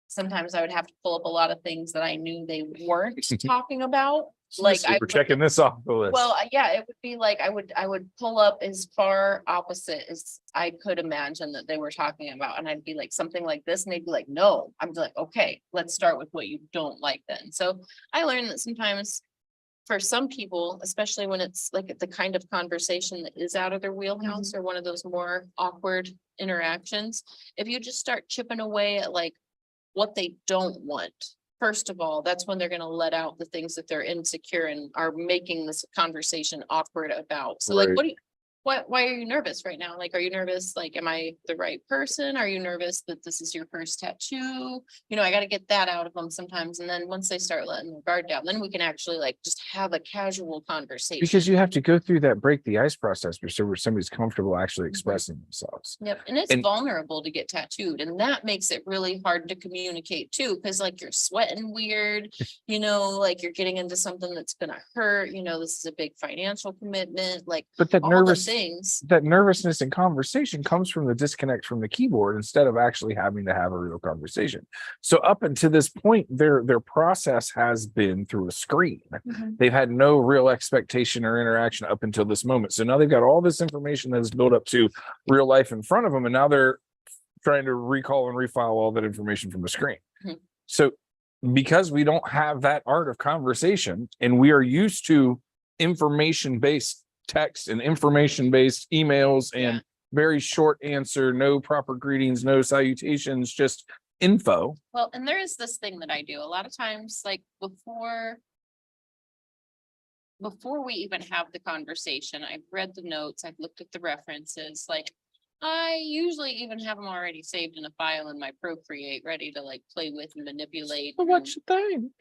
sometimes I would have to pull up a lot of things that I knew they weren't talking about. Like I We're would- checking this off the list. well, yeah, it would be like I would pull up as far opposite as I could imagine that they were talking about. And I'd be like something like this, and they'd be like, no. I'm like, okay, let's start with what you don't like then. So I learned that sometimes for some people, especially when it's like the kind of conversation that is out of their wheelhouse or one of those more awkward interactions, if you just start chipping away at like what they don't want. First of all, that's when they're going to let out the things that they're insecure and are making this conversation awkward about. So like, Right. why are you nervous right now? Like, are you nervous? Like, am I the right person? Are you nervous that this is your first tattoo? I got to get that out of them sometimes. And then once they start letting their guard down, then we can actually like just have a casual conversation. Because you have to go through that break the ice process where somebody's comfortable actually expressing themselves. Yep, and it's vulnerable to get tattooed, and that makes it really hard to communicate too, because like you're sweating weird, like you're getting into something that's gonna hurt, this is a big financial commitment, like But that all the nervous things. that nervousness in conversation comes from the disconnect from the keyboard instead of actually having to have a real conversation. So up until this point, their process has been through a screen. Mhm. They've had no real expectation or interaction up until this moment. So now they've got all this information that is built up to real life in front of them, and now they're trying to recall and refile all that information from the screen. Mhm. So because we don't have that art of conversation, and we are used to information-based text and information-based emails and Yeah. very short answer, no proper greetings, no salutations, just info. Well, and there is this thing that I do a lot of times, like before we even have the conversation, I've read the notes, I've looked at the references, like I usually even have them already saved in a file in my Procreate, ready to like play with and manipulate. What you think?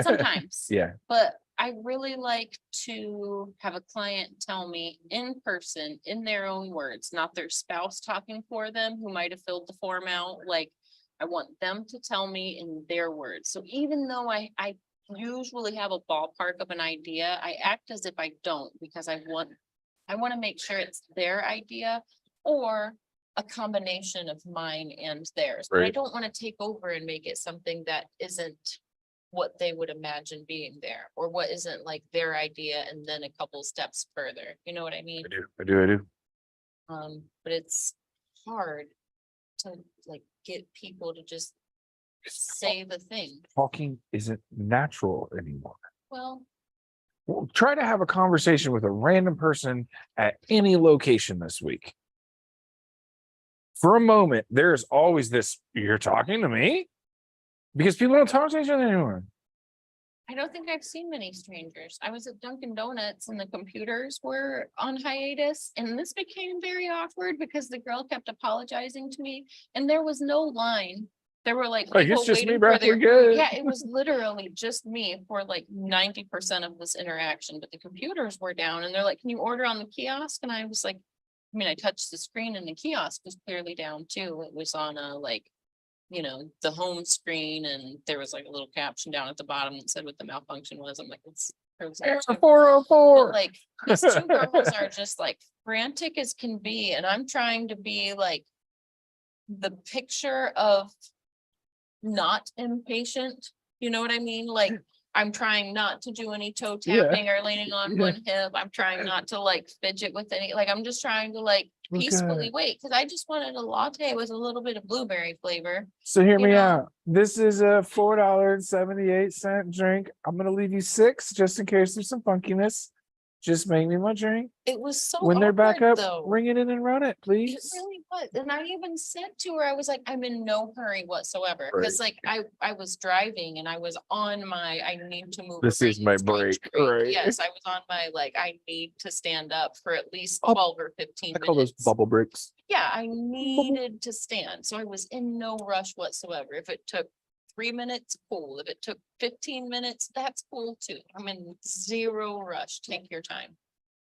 Sometimes. Yeah. But I really like to have a client tell me in person, in their own words, not their spouse talking for them who might have filled the form out. Like I want them to tell me in their words. So even though I usually have a ballpark of an idea, I act as if I don't, because I want to make sure it's their idea or a combination of mine and theirs. But I Right. don't want to take over and make it something that isn't what they would imagine being there, or what isn't like their idea and then a couple steps further. You know what I mean? I do. But it's hard to like get people to just say the thing. Talking isn't natural anymore. Well, Well, try to have a conversation with a random person at any location this week. For a moment, there's always this, you're talking to me? Because people don't talk to each other anymore. I don't think I've seen many strangers. I was at Dunkin' Donuts and the computers were on hiatus, and this became very awkward because the girl kept apologizing to me and there was no line. There were like Like, people it's just me, waiting for Beth, we're their good. food. Yeah, it was literally just me for like 90% of this interaction, but the computers were down and they're like, can you order on the kiosk? And I was like, I touched the screen and the kiosk was clearly down too. It was on a like, the home screen, and there was like a little caption down at the bottom that said what the malfunction was. I'm like, it's But 404. like these two girls are just like frantic as can be, and I'm trying to be like the picture of not impatient. You know what I mean? Like I'm trying not to do any toe Yeah. tapping or leaning on Yeah. one hip. I'm trying not to like fidget with any, like I'm just trying to like peacefully wait, because I just wanted a latte with a little bit of blueberry flavor. So hear You me know? out. This is a $4.78 drink. I'm gonna leave you 6 just in case there's some funkiness. Just make me my drink. It was so When they're back awkward, up, though. ring it in and run it, It please. really was. And I even said to her, I was like, I'm in no hurry whatsoever. Because like I was driving and I was on my, I need to move. This over is my each lunch break, right. Yes, I was on my, like, I need to stand up for at least Oh, 12 or 15 I call those minutes. bubble bricks. Yeah, I needed to stand. So I was in no rush whatsoever. If it took 3 minutes, cool. If it took 15 minutes, that's cool too. I'm in zero rush. Take your time.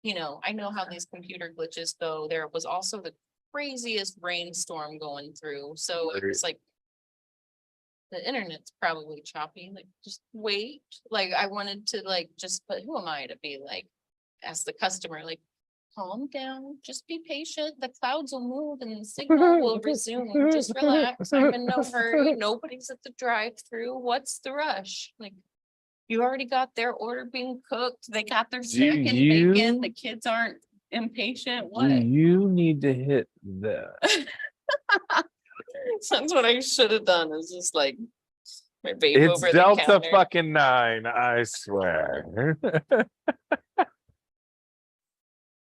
You know, I know how these computer glitches go. There was also the craziest rainstorm going through. So it was like the internet's probably choppy. Like, just wait. Like, I wanted to like just, but who am I to be like, ask the customer, like, calm down, just be patient. The clouds will move and the signal will resume. Just relax. I'm in no hurry. Nobody's at the drive-through. What's the rush? Like, you already got their order being cooked. They got their snack and bacon. The kids aren't impatient. Do What? you need to hit the That's what I should have done, is just like my baby It's over the Delta counter. fucking 9, I swear.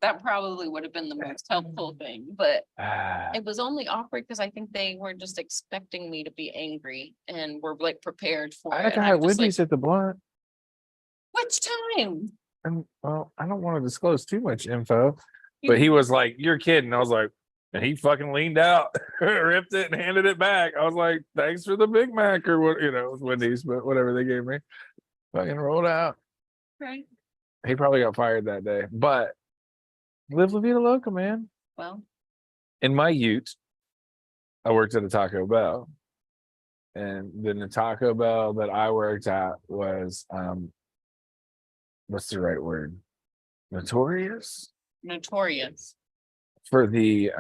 That probably would have been the most helpful thing, but it was only awkward because I think they were just expecting me to be angry and were like prepared for I it. had a And guy I'm at just like, Wendy's at the blunt. which time? And well, I don't want to disclose too much info, but he was like, "You're kidding." I was like, and he fucking leaned out, ripped it, and handed it back. I was like, "Thanks for the Big Mac," or what, you know, it was Wendy's, but whatever they gave me, fucking rolled out. Right. He probably got fired that day, but live La Vida Loca, man. Well, In my Ute, I worked at a Taco Bell, and then the Taco Bell that I worked at was, what's the right word? Notorious notorious. for the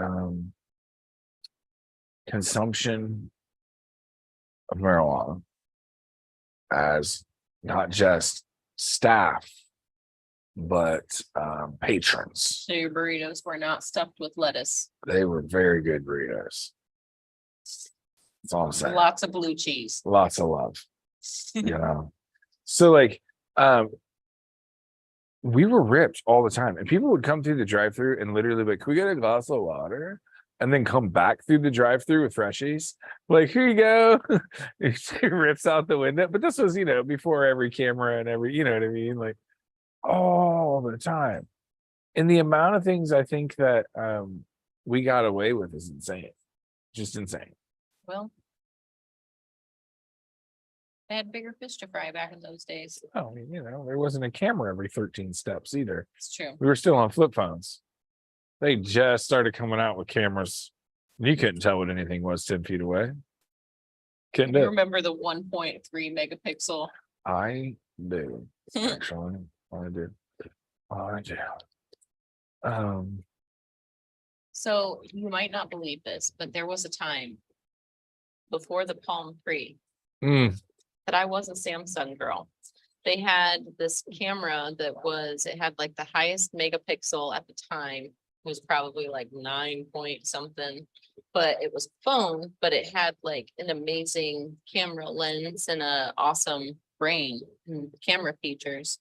consumption of marijuana as not just staff, but patrons. So your burritos were not stuffed with lettuce. They were very good burritos. That's all I'm saying. Lots of blue cheese. Lots of love, you know. So like we were ripped all the time, and people would come through the drive-through and literally be like, "Can we get a glass of water?" And then come back through the drive-through with freshies. Like, here you go. She rips out the window. But this was, you know, before every camera and every, you know what I mean? Like all the time. And the amount of things I think that we got away with is insane. Just insane. Well, they had bigger fish to fry back in those days. Oh, you know, there wasn't a camera every 13 steps either. It's true. We were still on flip phones. They just started coming out with cameras. You couldn't tell what anything was 10 feet away. Couldn't You do. remember the 1.3 megapixel? I do. Actually, I do. I do. So you might not believe this, but there was a time before the Palm Pre that I was a Samsung girl. They had this camera that was, it had like the highest megapixel at the time. It was probably like 9 point something, but it was phone, but it had like an amazing camera lens and a awesome brain and camera features.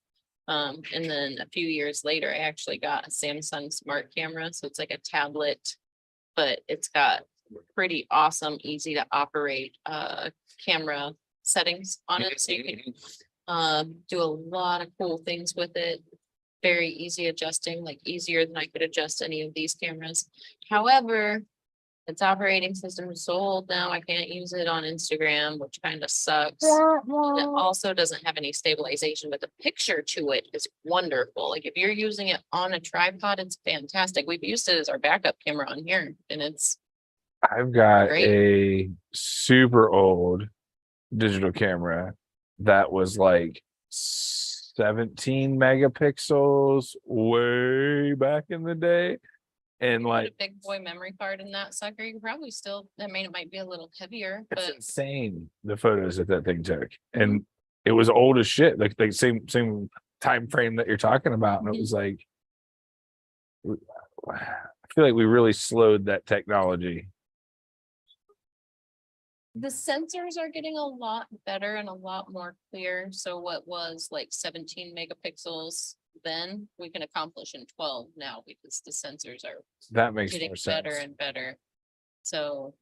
And then a few years later, I actually got a Samsung smart camera. So it's like a tablet, but it's got pretty awesome, easy to operate camera settings on it. So you can do a lot of cool things with it. Very easy adjusting, like easier than I could adjust any of these cameras. However, its operating system is so old now, I can't use it on Instagram, which kind of sucks. And it also doesn't have any stabilization, but the picture to it is wonderful. Like if you're using it on a tripod, it's fantastic. We've used it as our backup camera on here, and it's I've got Great. a super old digital camera that was like 17 megapixels way back in the day. And Put like, a big boy memory card in that sucker, you could probably still, I mean, it might be a little heavier, it's but insane the photos that thing took. And it was old as shit, like the same time frame that you're talking about. And it was like, I feel like we really slowed that technology. the sensors are getting a lot better and a lot more clear. So what was like 17 megapixels then, we can accomplish in 12 now because the sensors are That makes getting more sense. better and better. So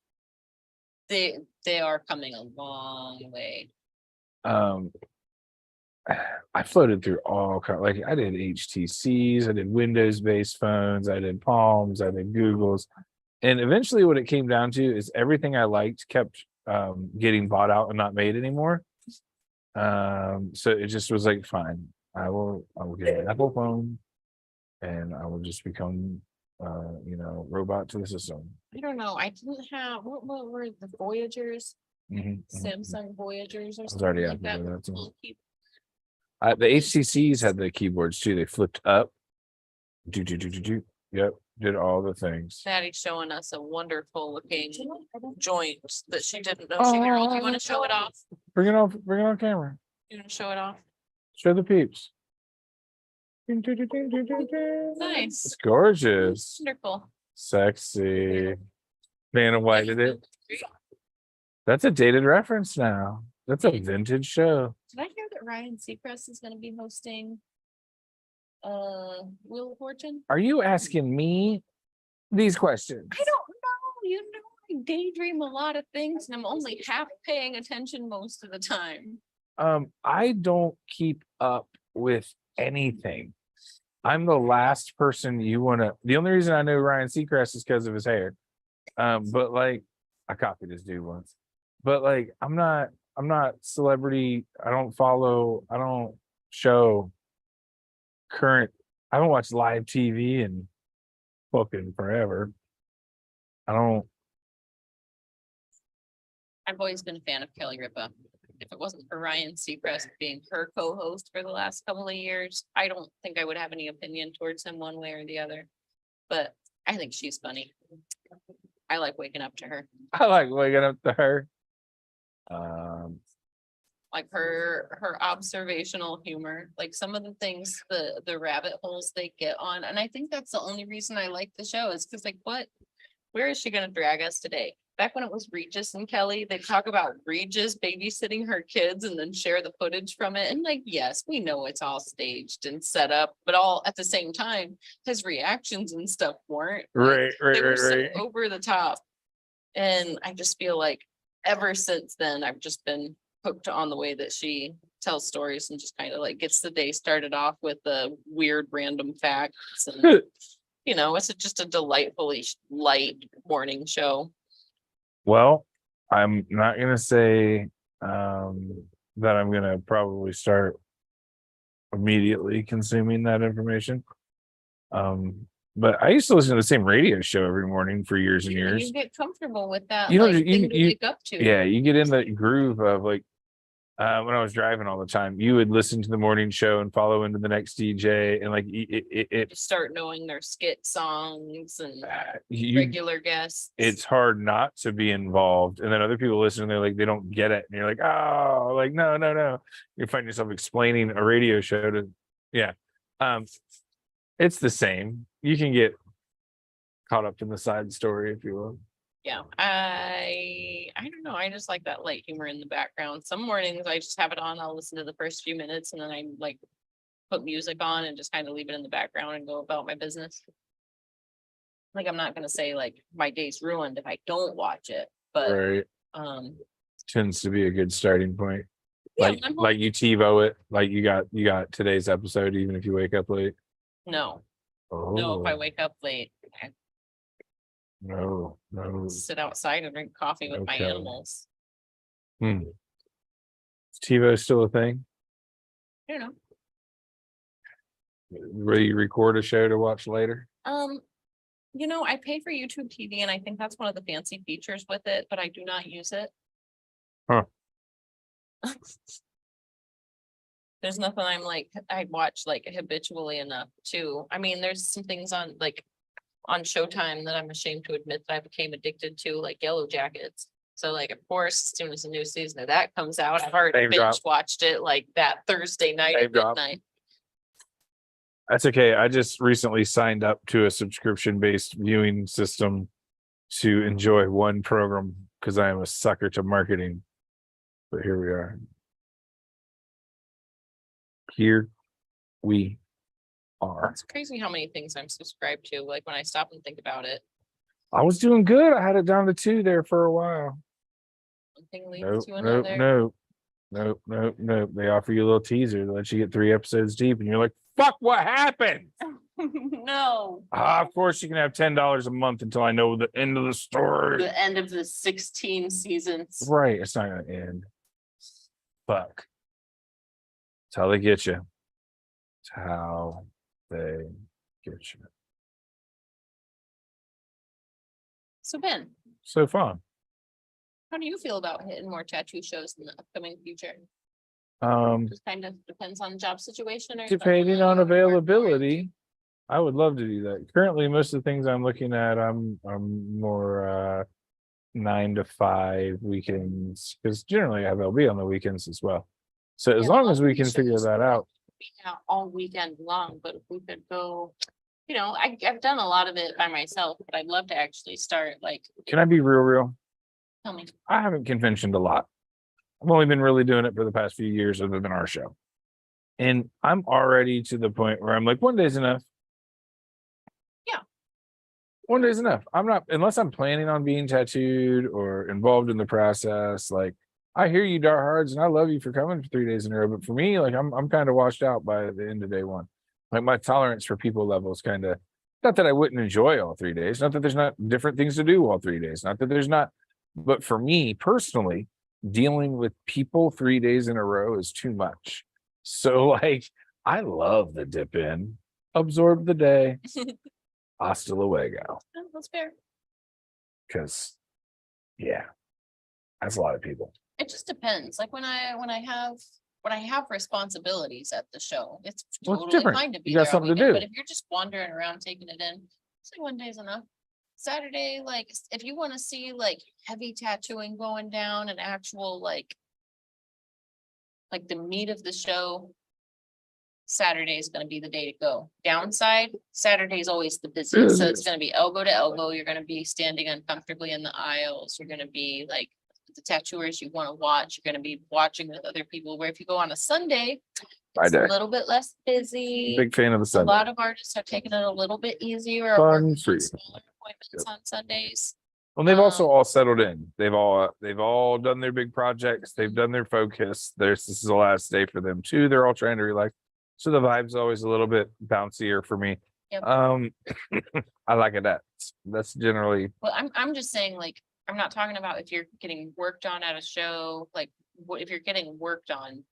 they are coming a long way. I floated through all kind, like I did HTCs, I did Windows based phones, I did Palms, I did Googles, and eventually what it came down to is everything I liked kept getting bought out and not made anymore. So it just was like, fine, I will get an Apple phone and I will just become robot to the system. I don't know. I didn't have, what were the Voyagers? Mhm, mhm. Samsung Voyagers or was already something like active that. with that too. Little key- The HTCs had the keyboards too. They flipped up. Yep, did all the things. Maddie's showing us a wonderful looking joint that she didn't know she could roll. Do you want to show it off? Bring it on camera. You want to show it off? Show the peeps. Nice. It's gorgeous. Wonderful. Sexy. Vanna whited it. That's a dated reference now. That's a vintage show. Did I hear that Ryan Seacrest is gonna be hosting Wheel of Fortune? Are you asking me these questions? I don't know. You know, I daydream a lot of things and I'm only half paying attention most of the time. I don't keep up with anything. I'm the last person you want to. The only reason I know Ryan Seacrest is because of his hair. But like, I copied his dude once. But like, I'm not celebrity. I don't follow. I don't show current. I haven't watched live TV in fucking forever. I don't. I've always been a fan of Kelly Ripa. If it wasn't for Ryan Seacrest being her co-host for the last couple of years, I don't think I would have any opinion towards him one way or the other. But I think she's funny. I like waking up to her. I like waking up to her. Like her observational humor, like some of the things, the rabbit holes they get on. And I think that's the only reason I like the show is because like, where is she gonna drag us today? Back when it was Regis and Kelly, they talk about Regis babysitting her kids and then share the footage from it. And like, yes, we know it's all staged and set up, but all at the same time, his reactions and stuff weren't. Like, they were so over the top. And I just feel like ever since then, I've just been hooked on the way that she tells stories and just kind of like gets the day started off with the weird random facts. And, you know, it's just a delightfully light morning show. Well, I'm not gonna say that I'm gonna probably start immediately consuming that information. But I used to listen to the same radio show every morning for years and years. You get comfortable with that. You know, like, you- thing to you- wake up to. Yeah, you get in the groove of like when I was driving all the time, you would listen to the morning show and follow into the next DJ, and like it Start knowing their skit songs and you regular guests. it's hard not to be involved. And then other people listen and they're like, they don't get it. And you're like, oh, like, no. You find yourself explaining a radio show to, yeah. It's the same. You can get caught up in the side story, if you will. Yeah, I don't know. I just like that light humor in the background. Some mornings I just have it on. I'll listen to the first few minutes and then I like put music on and just kind of leave it in the background and go about my business. Like I'm not gonna say like my day's ruined if I don't watch it, but Right. Tends to be a good starting point. yeah, Like like you TiVo it, like you got today's episode, even if you wake up late. no, Oh if I wake up late, I no. sit outside and drink coffee with my Okay. animals. Is TiVo still a thing? You know. Where you record a show to watch later? You know, I pay for YouTube TV and I think that's one of the fancy features with it, but I do not use it. Huh. There's nothing I'm like, I watch like habitually enough too. I mean, there's some things on like on Showtime that I'm ashamed to admit that I became addicted to, like Yellow Jackets. So like, of course, as soon as a new season of that comes out, I've already Name drop. binge watched it like that Thursday night Name at drop. midnight. That's okay. I just recently signed up to a subscription-based viewing system to enjoy one program because I am a sucker to marketing. But here we are. Here we are. It's crazy how many things I'm subscribed to, like when I stop and think about it. I was doing good. I had it down to 2 there for a while. One thing leads Nope, to nope, another. nope. They offer you a little teaser to let you get 3 episodes deep, and you're like, "Fuck, what happened?" No. Of course, you can have $10 a month until I know the end of the story. The end of the 16 seasons. Right, it's not gonna end. Fuck. That's how they get you. It's how they get you. So Ben, So fun. how do you feel about hitting more tattoo shows in the upcoming future? Just kind of depends on the job situation or Depending something, on or more into- availability, I would love to do that. Currently, most of the things I'm looking at, I'm more 9 to 5 weekends, because generally I'll be on the weekends as well. So as Yeah, long well, as we pretty can sure figure this that will out. be out all weekend long, but if we could go, you know, I've done a lot of it by myself, but I'd love to actually start like, Can I be real? tell me, I haven't conventioned a lot. I've only been really doing it for the past few years other than our show. And I'm already to the point where I'm like, one day's enough. Yeah. One day's enough. I'm not, unless I'm planning on being tattooed or involved in the process. Like, I hear you, Darhards, and I love you for coming for 3 days in a row. But for me, like, I'm kind of washed out by the end of day one. Like, my tolerance for people level is kind of, not that I wouldn't enjoy all 3 days, not that there's not different things to do all 3 days, not that there's not, but for me personally, dealing with people 3 days in a row is too much. So like, I love the dip in, absorb the day, hasta luego. oh, that's fair. Because yeah, that's a lot of people. It just depends. Like when I have responsibilities at the show, it's Well, it's totally different. fine to be You got there all something to weekend, do. but if you're just wandering around taking it in, it's like one day's enough. Saturday, like if you want to see like heavy tattooing going down and actual like the meat of the show, Saturday is going to be the day to go. Downside, Saturday is always the busiest. So it's going to be elbow to elbow. You're going to be standing uncomfortably in the aisles. You're going to be like the tattooers you want to watch. You're going to be watching with other people. Where if you go on a Sunday, it's a little bit less busy. Big fan of the A Sunday. lot of artists are taking it a little bit easier. Or Fun working on free. smaller appointments on Sundays. Well, they've also all settled in. They've all done their big projects. They've done their focus. This is the last day for them too. They're all trying to relax. So the vibe's always a little bit bouncier for me. Yep. I like it. That's generally Well, I'm just saying, like, I'm not talking about if you're getting worked on at a show, like, what if you're getting worked on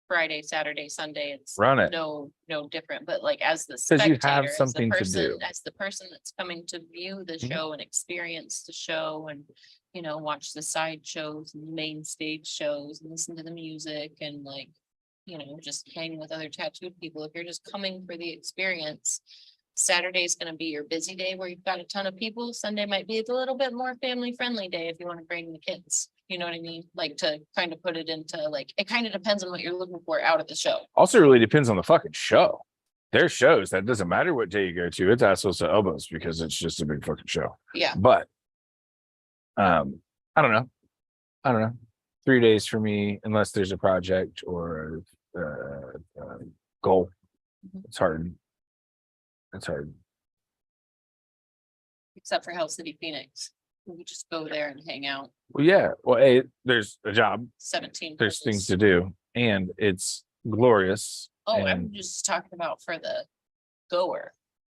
Friday, Saturday, Sunday, it's Run it. no different, but like as the 'Cause you have spectator, as the something to person, do. as the person that's coming to view the Mhm. show and experience the show and, you know, watch the side shows and the main stage shows and listen to the music and like, you know, just hang with other tattooed people. If you're just coming for the experience, Saturday's gonna be your busy day where you've got a ton of people. Sunday might be a little bit more family friendly day if you want to bring the kids. You know what I mean? Like to kind of put it into like, it kind of depends on what you're looking for out of the show. also really depends on the fucking show. There's shows that doesn't matter what day you go to, it's assholes to elbows because it's just a big fucking show. Yeah. But I don't know. 3 days for me, unless there's a project or a goal. Mhm. It's hard. Except for Hell City Phoenix. We just go there and hang out. Well, yeah. Well, hey, there's a job. 17. There's things holes. to do, and it's glorious. Oh, I'm and just talking about for the goer,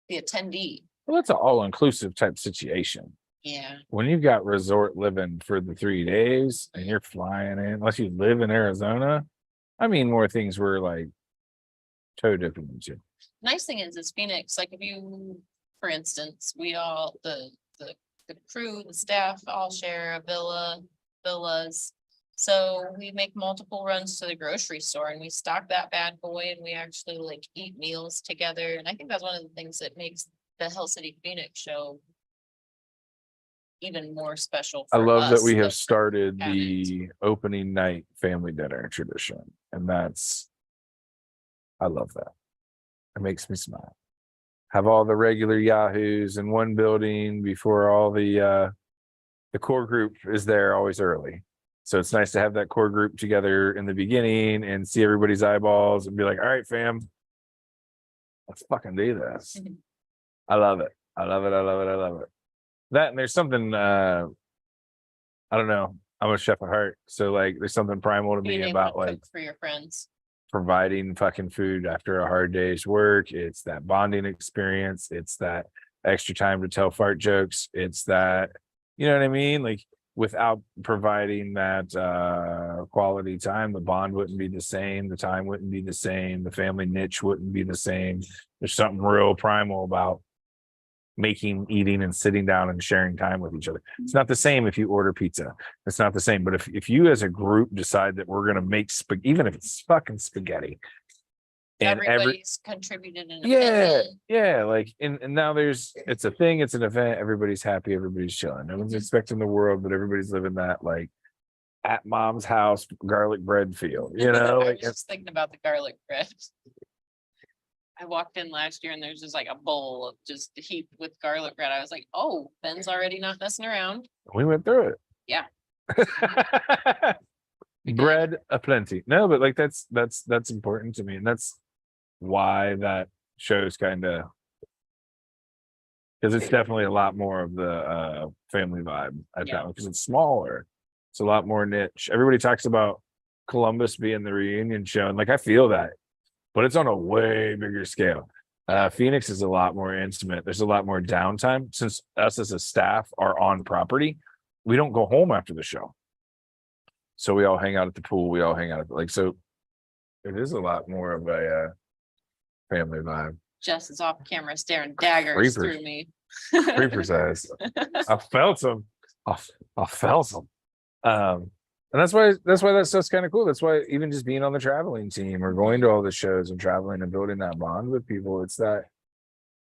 the attendee. well, it's an all-inclusive type situation. Yeah. When you've got resort living for the 3 days and you're flying in, unless you live in Arizona, I mean, more things were like toe dipping into. Nice thing is Phoenix, like if you, for instance, we all, the crew, the staff all share a villas. So we make multiple runs to the grocery store and we stock that bad boy and we actually like eat meals together. And I think that's one of the things that makes the Hell City Phoenix show even more special. I for love that us we than have started haven't. the opening night family dinner tradition, and I love that. It makes me smile. Have all the regular yahoos in one building before all the core group is there always early. So it's nice to have that core group together in the beginning and see everybody's eyeballs and be like, all right, fam, let's fucking do this. Mhm. I love it. I love it. I love it. I love it. That, and there's something I don't know. I'm a chef at heart. So like there's something primal to Being me able to about like cook for your friends. providing fucking food after a hard day's work. It's that bonding experience. It's that extra time to tell fart jokes. It's that, you know what I mean? Like without providing that quality time, the bond wouldn't be the same. The time wouldn't be the same. The family niche wouldn't be the same. There's something real primal about making, eating, and sitting down and sharing time with each other. It's not the same if you order pizza. It's not the same. But if you as a group decide that we're gonna make even if it's fucking spaghetti, and Everybody's contributed an yeah, opinion. like and now it's a thing, it's an event, everybody's happy, everybody's chilling. No one's expecting the world, but everybody's living that like at mom's house garlic bread feel, you know, I like was just thinking about the garlic bread. I walked in last year and there's just like a bowl of just heaped with garlic bread. I was like, oh, Ben's already not messing around. we went through it. Yeah. Bread aplenty. No, but like that's important to me, and that's why that show's kind of, because it's definitely a lot more of the family vibe at Yeah. that one, because it's smaller. It's a lot more niche. Everybody talks about Columbus being the reunion show, and like I feel that, but it's on a way bigger scale. Phoenix is a lot more intimate. There's a lot more downtime. Since us as a staff are on property, we don't go home after the show. So we all hang out at the pool. We all hang out at so it is a lot more of a family vibe. Jess is off camera staring daggers Creepers. through me. Creepers eyes. I felt them. I felt them. And that's why that stuff's kind of cool. That's why even just being on the traveling team or going to all the shows and traveling and building that bond with people, it's that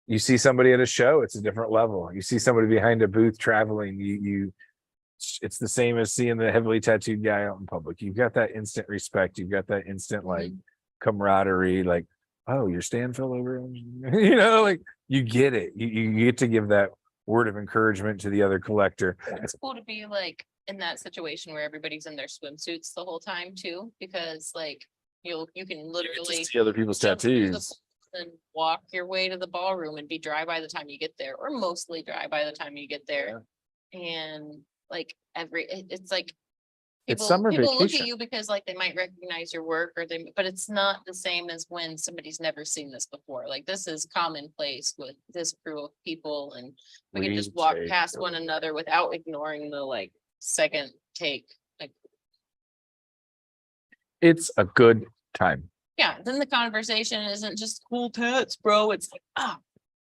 you see somebody at a show, it's a different level. You see somebody behind a booth traveling, it's the same as seeing the heavily tattooed guy out in public. You've got that instant respect. You've got that instant like camaraderie, like, oh, your stand fell over. You know, like you get it. You get to give that word of encouragement to the other collector. It's cool to be like in that situation where everybody's in their swimsuits the whole time too, because like you can literally See other people's jump through the tattoos. pool and walk your way to the ballroom and be dry by the time you get there, or mostly dry by the time you get there. And like it's like It's summer people look at vacation. you because like they might recognize your work, or but it's not the same as when somebody's never seen this before. Like this is commonplace with this crew of people, and we can just walk past one another without ignoring the like second take. Like, it's a good time. yeah, then the conversation isn't just cool tats, bro. It's like, ah,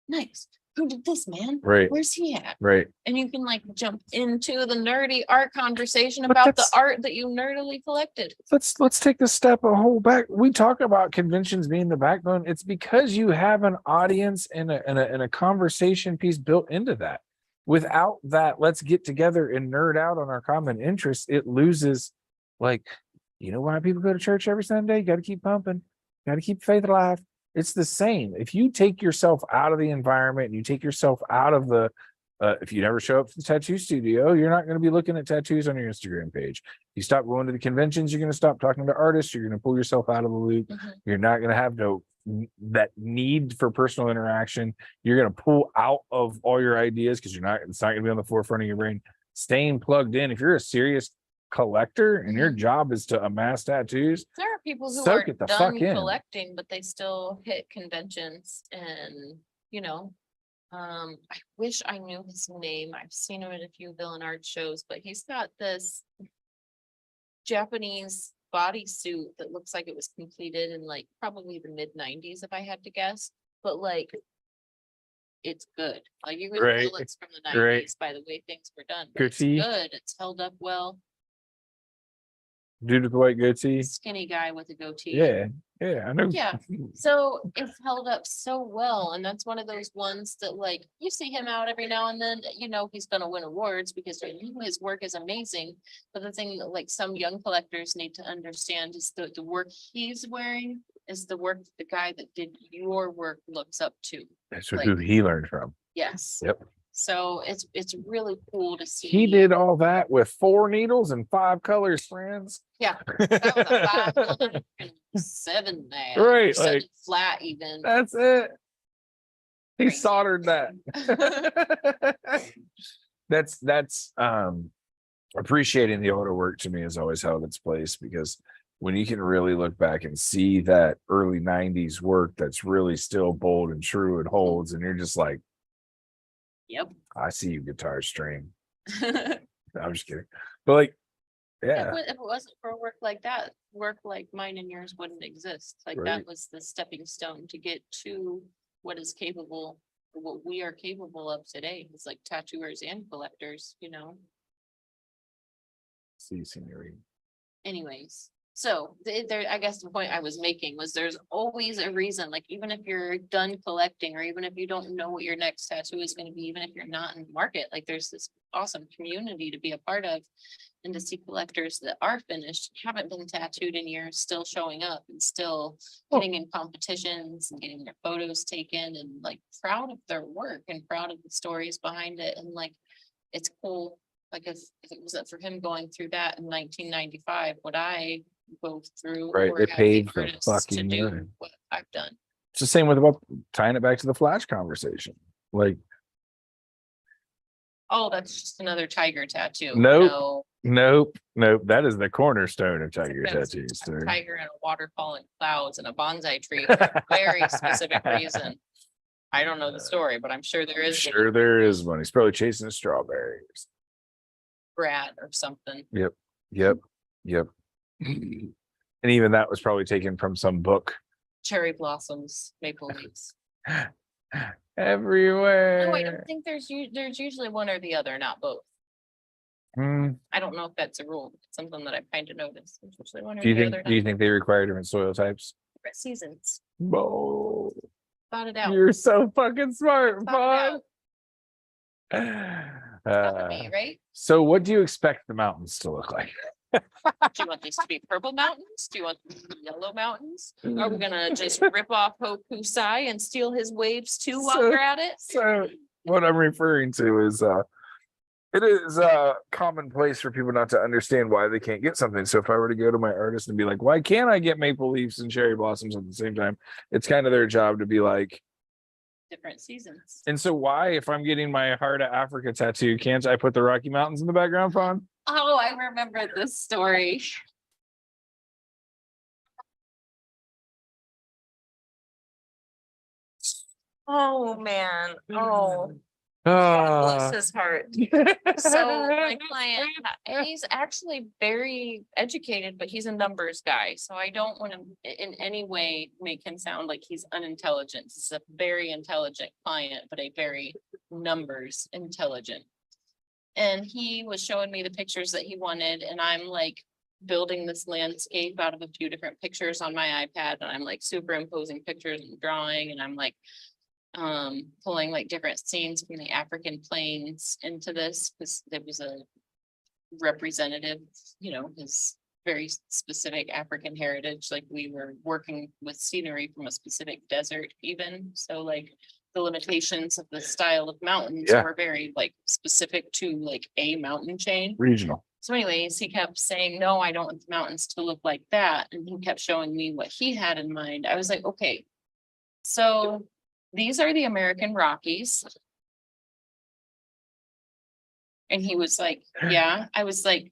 nice. Who did this, man? Right. Where's he at? Right. And you can like jump into the nerdy art conversation about the art that you nerdily collected. Let's take this step a whole back. We talk about conventions being the backbone. It's because you have an audience and a conversation piece built into that. Without that, let's get together and nerd out on our common interests. It loses, like, you know why people go to church every Sunday? You got to keep pumping, got to keep faith alive. It's the same. If you take yourself out of the environment and you take yourself out of the, if you never show up to the tattoo studio, you're not going to be looking at tattoos on your Instagram page. You stop going to the conventions, you're going to stop talking to artists. You're going to pull yourself out of the loop. You're not going to have that need for personal interaction. You're going to pull out of all your ideas because it's not going to be on the forefront of your brain. Staying plugged in. If you're a serious collector and your job is to amass tattoos, there are people who soak are it the done fuck in. collecting, but they still hit conventions. And you know, I wish I knew his name. I've seen him at a few villain art shows, but he's got this Japanese bodysuit that looks like it was completed in like probably the mid-90s, if I had to guess. But like, it's good. Like you can Right. tell it's from the 90s Right. by the way things were done. But it's Goatee. good. It's held up well. Dude with the white goatee. skinny guy with a goatee. Yeah, I know. Yeah. So it's held up so well, and that's one of those ones that like you see him out every now and then, you know, he's gonna win awards because his work is amazing. But the thing that like some young collectors need to understand is the work he's wearing is the work the guy that did your work looks up to. That's like- who he learned from. Yes. Yep. So it's really cool to see. He did all that with 4 needles and 5 colors, friends. Yeah. That was a 5.7 man. Right, Seven like- flat even. That's it. He Crazy. soldered that. That's appreciating the auto work to me has always held its place, because when you can really look back and see that early 90s work that's really still bold and true, it holds, and you're just like, Yep. I see you, guitar string. I'm just kidding. But like, yeah, If it wasn't for work like that, work like mine and yours wouldn't exist. Like Right. that was the stepping stone to get to what is capable, what we are capable of today. It's like tattooers and collectors, you know. see scenery. Anyways, so there, I guess the point I was making was there's always a reason, like even if you're done collecting, or even if you don't know what your next tattoo is going to be, even if you're not in the market, like there's this awesome community to be a part of, and to see collectors that are finished, haven't been tattooed in years, still showing up and still getting in competitions and getting their photos taken, and like proud of their work and proud of the stories behind it. And like, it's cool. Like if it wasn't for him going through that in 1995, would I go through? Right, or they have the paid for artists to fucking do learning. what I've done? It's the same with about tying it back to the Flash conversation. Like, Oh, that's just another tiger tattoo. Nope. No, nope. That is the cornerstone of it's a tiger fancy tattoos, sir. tiger and a waterfall and clouds and a bonsai tree for a very specific reason. I don't know the story, but I'm sure there is. Sure, there is one. He's probably chasing a strawberry. Brad or something. Yep. And even that was probably taken from some book. Cherry blossoms, maple leaves. Everywhere. No, I don't think there's usually one or the other, not both. Hmm. I don't know if that's a rule. It's something that I've kind of noticed. There's usually one or Do you the think? other. Do you think they require different soil types? Different seasons? Oh, Thought it out. you're so fucking smart, Thought it bud. out. That would be, right? So, what do you expect the mountains to look like? Do you want these to be purple mountains? Do you want them to be yellow mountains? Are we gonna just rip off Hokusai and steal his waves too while So- we're at it? So, what I'm referring to is, it is commonplace for people not to understand why they can't get something. So if I were to go to my artist and be like, why can't I get maple leaves and cherry blossoms at the same time? It's kind of their job to be like, Different seasons. and so why, if I'm getting my Heart of Africa tattoo, can't I put the Rocky Mountains in the background, Fawn? Oh, I remember this story. Oh, man. Oh, bless his heart. So my client, he's actually very educated, but he's a numbers guy. So I don't want to in any way make him sound like he's unintelligent. He's a very intelligent client, but a very numbers intelligent. And he was showing me the pictures that he wanted, and I'm like building this landscape out of a few different pictures on my iPad, and I'm like superimposing pictures and drawing, and I'm like pulling like different scenes from the African plains into this, because there was a representative, you know, his very specific African heritage. Like we were working with scenery from a specific desert even. So like the limitations of the style of mountains Yeah. were very like specific to like a mountain chain. Regional. So anyways, he kept saying, no, I don't want the mountains to look like that. And he kept showing me what he had in mind. I was like, okay, so these are the American Rockies. And he was like, yeah. I was like,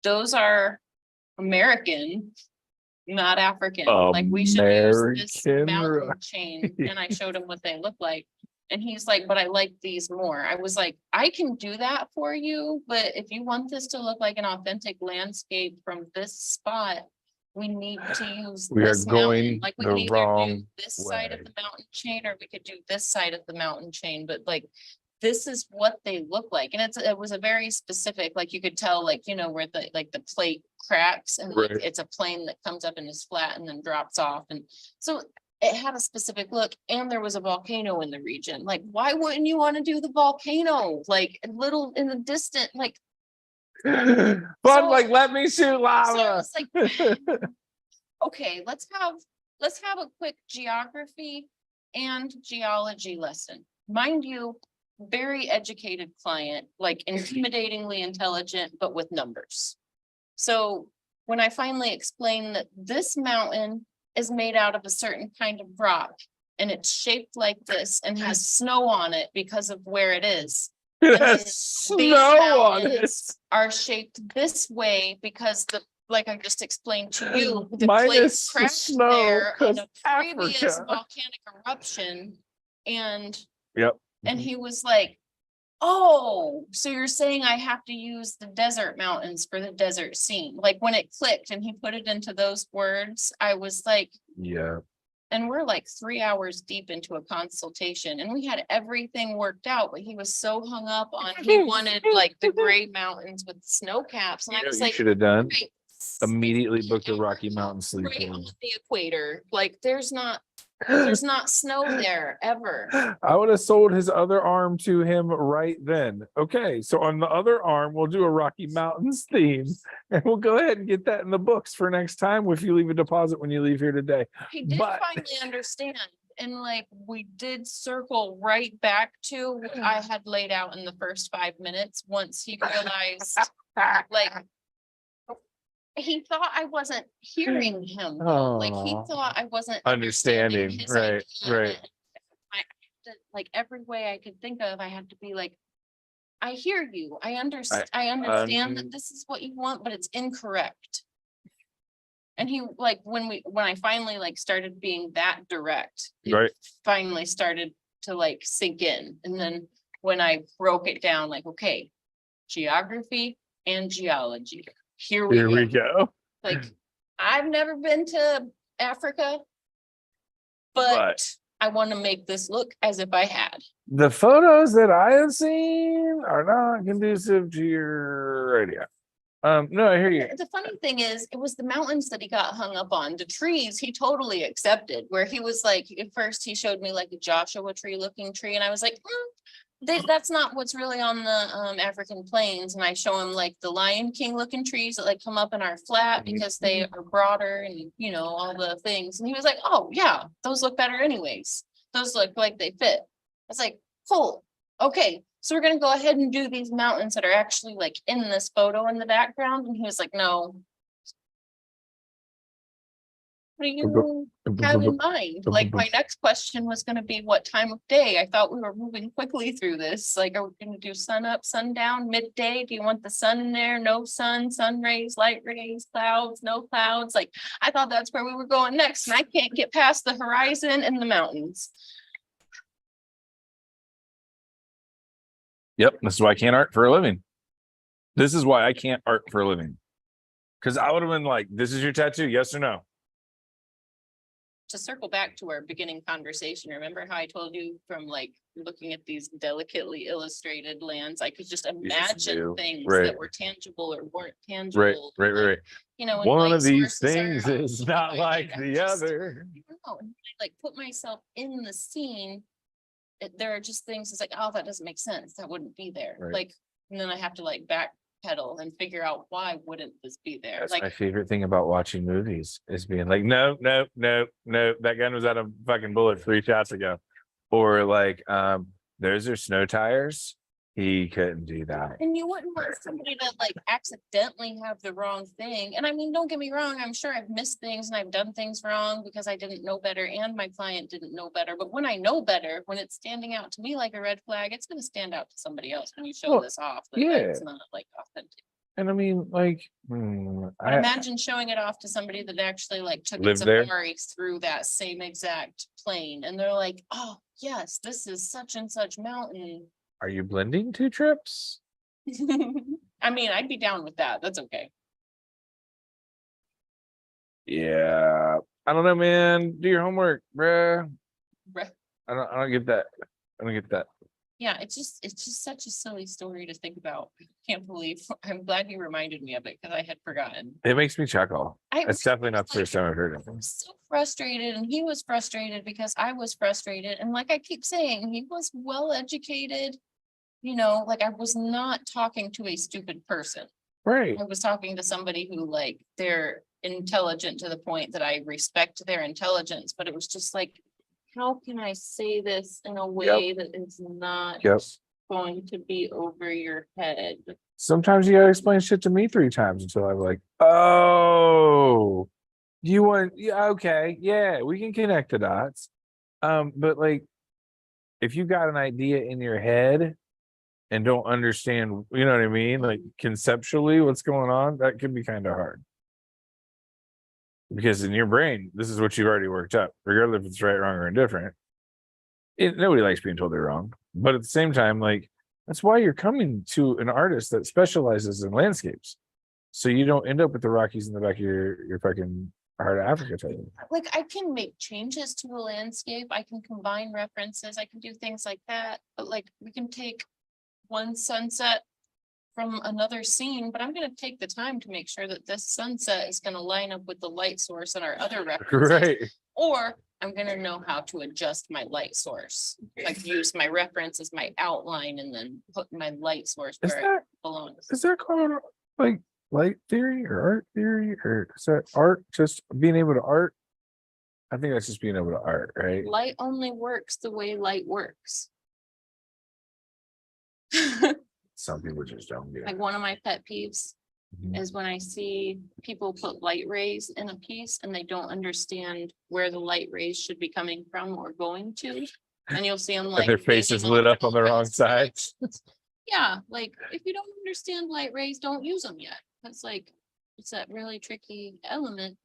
those are American, not African. Like we should use this American mountain Rock- chain. And I showed him what they look like. And he's like, but I like these more. I was like, I can do that for you, but if you want this to look like an authentic landscape from this spot, we need to use We are this mountain. going Like we the can either do wrong this side of way. the mountain chain, or we could do this side of the mountain chain, but like this is what they look like. And it was a very specific, like you could tell, like, you know, where the, like the plate cracks and like, Right. it's a plane that comes up and is flat and then drops off. And so it had a specific look, and there was a volcano in the region. Like, why wouldn't you want to do the volcano? Like a little in the distant, like, Fun, So- like, let me shoot so lava. it's like, okay, let's have a quick geography and geology lesson. Mind you, very educated client, like intimidatingly intelligent, but with numbers. So when I finally explained that this mountain is made out of a certain kind of rock and it's shaped like this and has snow on it because of where it is, It then has these snow on it. mountains are shaped this way because the, like I just explained to you, the Minus plates the cracked snow, there on 'cause a previous Africa. volcanic eruption. And Yep. he was like, oh, so you're saying I have to use the desert mountains for the desert scene? Like when it clicked and he put it into those words, I was like, Yeah. and we're like 3 hours deep into a consultation and we had everything worked out, but he was so hung up on, he wanted like the gray mountains with snow caps. And You I know was what you like, should have done? "Great, Immediately book the yeah, Rocky Mountain right sleepover. on the equator. Like there's not snow there ever." I would have sold his other arm to him right then. Okay, so on the other arm, we'll do a Rocky Mountains theme, and we'll go ahead and get that in the books for next time if you leave a deposit when you leave here today. He did But- finally understand. And like, we did circle right back to what I had laid out in the first 5 minutes, once he realized, like, he thought I wasn't hearing him, though. Like, he Aw. thought I wasn't Understanding, his right, idea. right. I had to, like, every way I could think of, I had to be like, I hear you. I understand that this is what you want, but it's incorrect. And he, like, when I finally like started being that direct, it Right. finally started to like sink in. And then when I broke it down, like, okay, geography and geology, here we Here go. we go. Like, I've never been to Africa, but I want to make this look as if I had. The photos that I have seen are not conducive to your idea. No, I hear you. The funny thing is, it was the mountains that he got hung up on. The trees, he totally accepted, where he was like, at first he showed me like a Joshua tree looking tree. And I was like, that's not what's really on the African plains. And I show him like the Lion King looking trees that like come up in our flat because they are broader and, you know, all the things. And he was like, oh yeah, those look better anyways. Those look like they fit. I was like, cool. Okay, so we're gonna go ahead and do these mountains that are actually like in this photo in the background. And he was like, no. What do you have in mind? Like, my next question was gonna be what time of day? I thought we were moving quickly through this. Like, are we gonna do sun up, sundown, midday? Do you want the sun in there? No sun, sun rays, light rays, clouds, no clouds? Like, I thought that's where we were going next, and I can't get past the horizon and the mountains. Yep, this is why I can't art for a living. This is why I can't art for a living. Because I would have been like, this is your tattoo, yes or no? To circle back to our beginning conversation, remember how I told you from like looking at these delicately illustrated lands, I could just imagine do, things right. that were tangible or weren't tangible. Right, like, right. You know, and One light of these sources things are- is not like I the just- other. I don't know, and I, like put myself in the scene. There are just things, it's like, oh, that doesn't make sense. That wouldn't be there. Right. Like, and then I have to like backpedal and figure out why wouldn't this be there? That's Like, my favorite thing about watching movies is being like, no, that gun was out of fucking bullet 3 shots ago. Or like, those are snow tires. He couldn't do that. and you wouldn't want somebody to like accidentally have the wrong thing. And I mean, don't get me wrong, I'm sure I've missed things and I've done things wrong because I didn't know better and my client didn't know better. But when I know better, when it's standing out to me like a red flag, it's gonna stand out to somebody else when you show Well, this off. That yeah. It's not like authentic. And I mean, like, But imagine showing it off to somebody that actually like took a Lived there? safari through that same exact plane. And they're like, oh, yes, this is such and such mountain. are you blending 2 trips? I mean, I'd be down with that. That's okay. Yeah. I don't know, man. Do your homework, bruh. Right. I don't get that. I don't get that. Yeah, it's just such a silly story to think about. Can't believe, I'm glad you reminded me of it because I had forgotten. It makes me chuckle. I It's definitely not the like, first time I've heard it. I was so frustrated and he was frustrated because I was frustrated. And like I keep saying, he was well educated. You know, like I was not talking to a stupid person. Right. I was talking to somebody who like they're intelligent to the point that I respect their intelligence, but it was just like, how can I say this in a way that it's not Yep. going to be over your head? Sometimes you gotta explain shit to me 3 times until I'm like, oh, you want, yeah, okay, yeah, we can connect the dots. But like, if you got an idea in your head and don't understand, you know what I mean? Like conceptually what's going on, that can be kind of hard. Because in your brain, this is what you've already worked up, regardless if it's right, wrong, or indifferent. Nobody likes being told they're wrong. But at the same time, like, that's why you're coming to an artist that specializes in landscapes. So you don't end up with the Rockies in the back of your fucking Heart of Africa type. Like I can make changes to the landscape. I can combine references. I can do things like that. But like we can take one sunset from another scene, but I'm going to take the time to make sure that this sunset is going to line up with the light source and our other references. Right. Or I'm going to know how to adjust my light source, like use my reference as my outline and then put my light source Is where it that belongs. is that called like light theory or art theory, or is that art just being able to art? I think that's just being able to art, right? Light only works the way light works. Some people just don't get it. Like one of my pet peeves Mhm. is when I see people put light rays in a piece and they don't understand where the light rays should be coming from or going to. And you'll see them And like. their face is lit up on the wrong side. Yeah, like if you don't understand light rays, don't use them yet. That's like, it's that really tricky element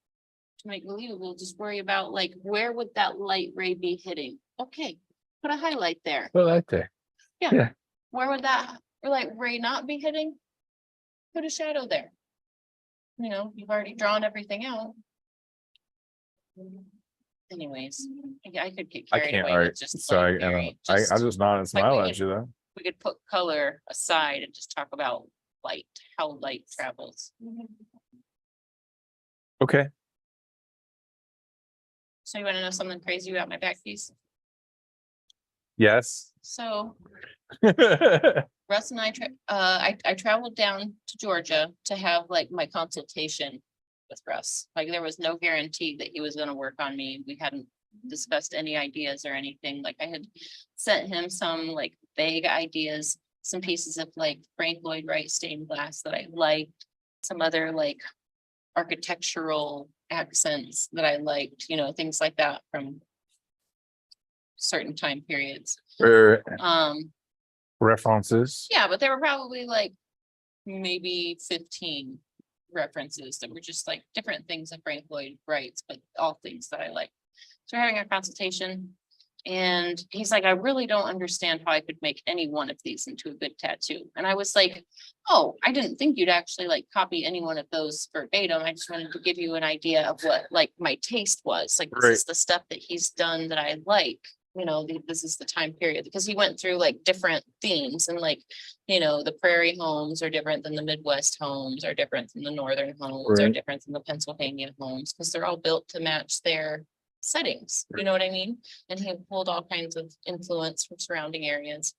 to make believable. Just worry about like, where would that light ray be hitting? Okay, put a highlight there. Well, that day. Where would that light ray not be hitting? Put a shadow there. You know, you've already drawn everything out. Anyways, I could get I carried can't away with art, just so I light don't. theory. I Just- just nod and like smile we at you though. we could put color aside and just talk about light, how light travels. Okay. So you want to know something crazy about my back piece? Yes. So Russ and I, I traveled down to Georgia to have like my consultation with Russ. Like there was no guarantee that he was gonna work on me. We hadn't discussed any ideas or anything. Like I had sent him some like vague ideas, some pieces of like Frank Lloyd Wright stained glass that I liked, some other like architectural accents that I liked, you know, things like that from certain time periods. References. Yeah, but there were probably like maybe 15 references that were just like different things that Frank Lloyd writes, but all things that I like. So we're having a consultation and he's like, I really don't understand how I could make any one of these into a good tattoo. And I was like, oh, I didn't think you'd actually like copy any one of those verbatim. I just wanted to give you an idea of what like my taste was. Like this is the stuff that he's done that I like. You know, this is the time period because he went through like different themes and like, you know, the prairie homes are different than the Midwest homes, are different than the northern homes, are Right. different than the Pennsylvania homes, because they're all built to match their settings. You know what I mean? And he pulled all kinds of influence from surrounding areas.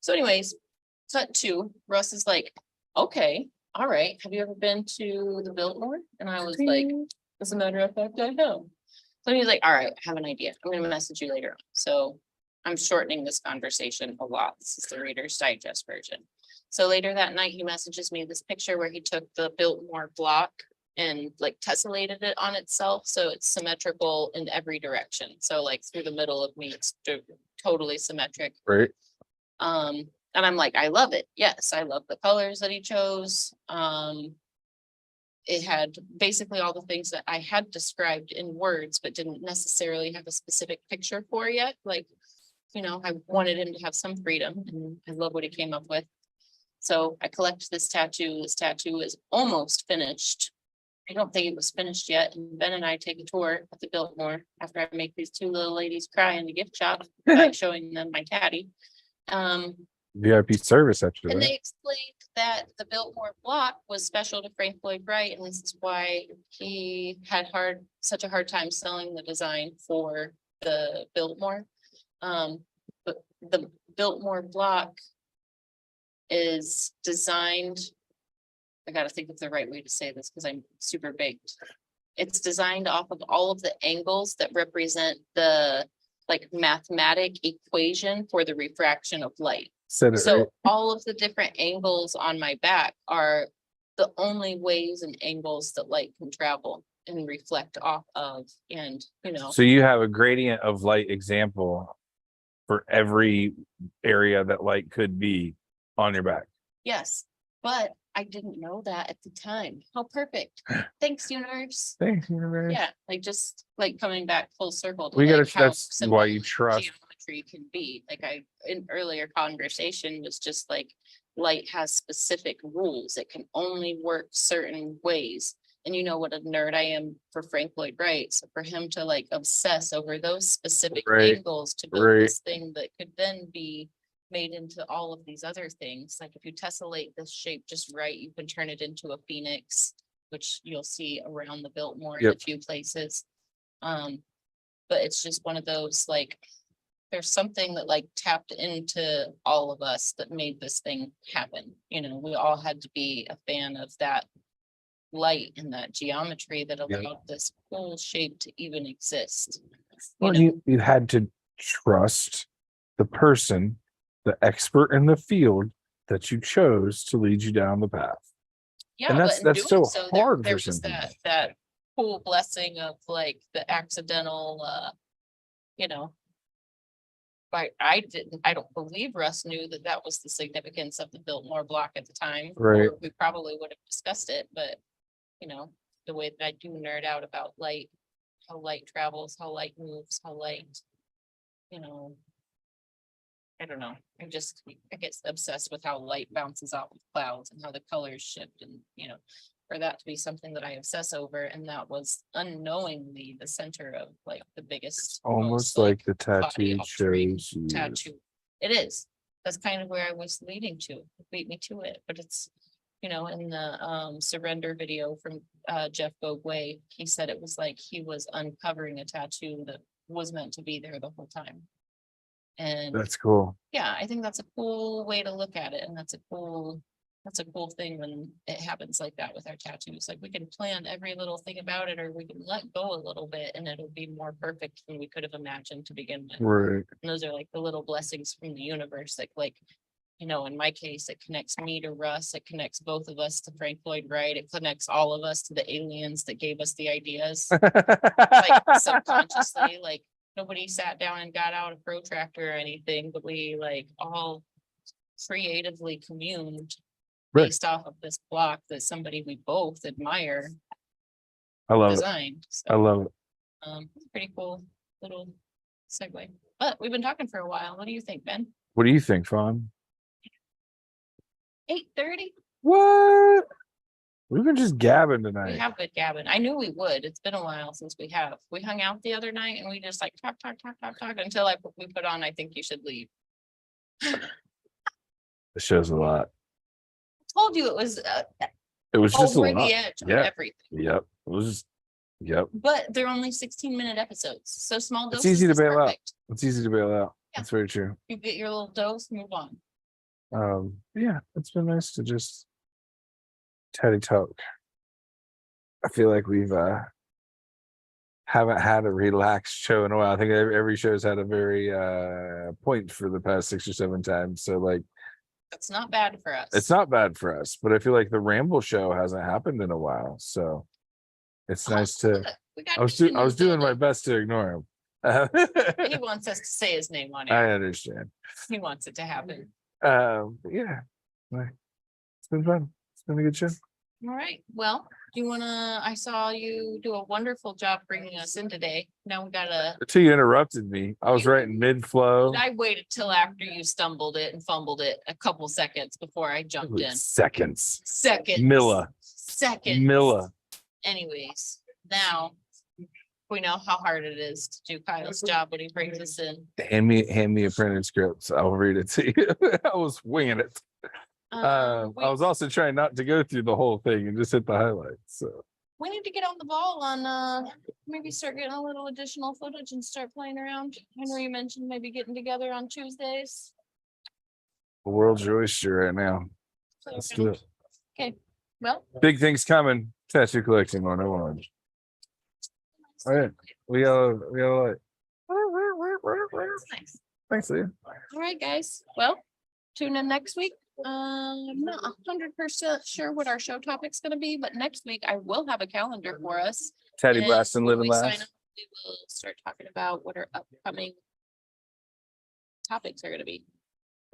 So anyways, cut to Russ is like, okay, all right. Have you ever been to the Biltmore? And I was like, as a matter of fact, I have. So he was like, all right, I have an idea. I'm gonna message you later. So I'm shortening this conversation a lot. This is the Reader's Digest version. So later that night, he messages me this picture where he took the Biltmore block and like tessellated it on itself. So it's symmetrical in every direction. So like through the middle of me, it's totally symmetric. Right. And I'm like, I love it. Yes, I love the colors that he chose. It had basically all the things that I had described in words, but didn't necessarily have a specific picture for yet. Like, you know, I wanted him to have some freedom and I love what he came up with. So I collected this tattoo. This tattoo is almost finished. I don't think it was finished yet, and Ben and I take a tour at the Biltmore after I make these two little ladies cry in the gift shop by showing them my tatty. VIP service after And that. they explained that the Biltmore block was special to Frank Lloyd Wright, and this is why he had such a hard time selling the design for the Biltmore. But the Biltmore block is designed, I gotta think of the right way to say this because I'm super baked. It's designed off of all of the angles that represent the like mathematic equation for the refraction of light. Said it So right. all of the different angles on my back are the only ways and angles that light can travel and reflect off of. And, you know, So you have a gradient of light example for every area that light could be on your back. yes, but I didn't know that at the time. How perfect. Thanks, universe. Thanks, universe. Yeah, like just like coming back full circle. To We gotta, like how that's why you simple trust. geometry can be. Like in earlier conversation was just like light has specific rules. It can only work certain ways. And you know what a nerd I am for Frank Lloyd Wright. So for him to like obsess over those specific Right, angles to build right. this thing that could then be made into all of these other things. Like if you tessellate this shape just right, you can turn it into a phoenix, which you'll see around the Biltmore in a Yep. few places. But it's just one of those, like, there's something that like tapped into all of us that made this thing happen. You know, we all had to be a fan of that light and that geometry that Yep. allowed this cool shape to even exist. Well, you had to trust the person, the expert in the field that you chose to lead you down the path. Yeah, that's- but in that's doing so there- hard for there was some people. that cool blessing of like the accidental, you know. But I don't believe Russ knew that that was the significance of the Biltmore block at the time. Right. Or we probably would have discussed it, but you know, the way that I do nerd out about light, how light travels, how light moves, how light, you know. I don't know. I get obsessed with how light bounces off of clouds and how the colors shift and, you know, for that to be something that I obsess over. And that was unknowingly the center of like the biggest. Almost most, like the body tattoo altering shows you. tattoo. It is. That's kind of where I was leading to. It beat me to it, but it's, you know, in the surrender video from Jeff Gogway, he said it was like he was uncovering a tattoo that was meant to be there the whole time. And That's cool. yeah, I think that's a cool way to look at it. And that's a cool thing when it happens like that with our tattoos. Like we can plan every little thing about it, or we can let go a little bit and it'll be more perfect than we could have imagined to begin with. Right. And those are like the little blessings from the universe that like, you know, in my case, it connects me to Russ, it connects both of us to Frank Lloyd Wright, it connects all of us to the aliens that gave us the ideas. Like subconsciously, like nobody sat down and got out a protractor or anything, but we like all creatively communed Right. based off of this block that somebody we both admire I love it. designed. I So love it. pretty cool little segue. But we've been talking for a while. What do you think, Ben? What do you think, Fawn? 8:30? What? We've been just gabbing We tonight. have good gabbing. I knew we would. It's been a while since we have. We hung out the other night and we just like talk until we put on, I think you should leave. It shows a lot. Told you it was It was just a over lot. the edge on Yeah. everything. Yep. It was just, yep. But they're only 16-minute episodes. So small It's doses easy to is bail out. perfect. It's easy to bail out. Yeah. That's very true. You get your little dose, move on. Yeah, it's been nice to just teddy talk. I feel like we've haven't had a relaxed show in a while. I think every show's had a very point for the past 6 or 7 times. So like That's not bad for us. it's not bad for us, but I feel like the Ramble show hasn't happened in a while. So it's nice to Look, we got I was Ian in the doing my building. best to ignore him. He wants us to say his name on I it. understand. He wants it to happen. Yeah. It's been fun. It's been a good show. All right. Well, do you wanna, I saw you do a wonderful job bringing us in today. Now we gotta, Until you interrupted me. I was right in mid-flow. I waited till after you stumbled it and fumbled it a couple seconds before I jumped in. Seconds. Seconds. Milla. Seconds. Milla. anyways, now we know how hard it is to do Kyle's job when he brings us in. Hand me a printed script. I'll read it to you. I was winging it. I was also trying not to go through the whole thing and just hit the highlights. So We need to get on the ball on maybe start getting a little additional footage and start playing around. I know you mentioned maybe getting together on Tuesdays. the world's your oyster right now. Let's do it. Okay, well, Big things coming. Tattoo Collection 101. All right. We got like. that's nice. Thanks, Leah. All right, guys. Well, tune in next week. I'm not 100% sure what our show topic's gonna be, but next week I will have a calendar for us. Teddy And Blast and when Living we sign Last. up, we will start talking about what our upcoming topics are gonna be.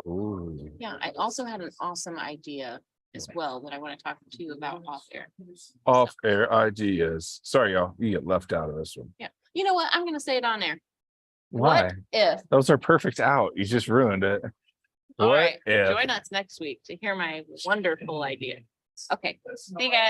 Ooh. Yeah, I also had an awesome idea as well that I want to talk to you about off air. Off air ideas. Sorry, y'all. You get left out of this one. Yeah, you know what? I'm gonna say it on air. Why? What if? Those are perfect out. You just ruined it. All right, if? join us next week to hear my wonderful idea. Okay, see you guys.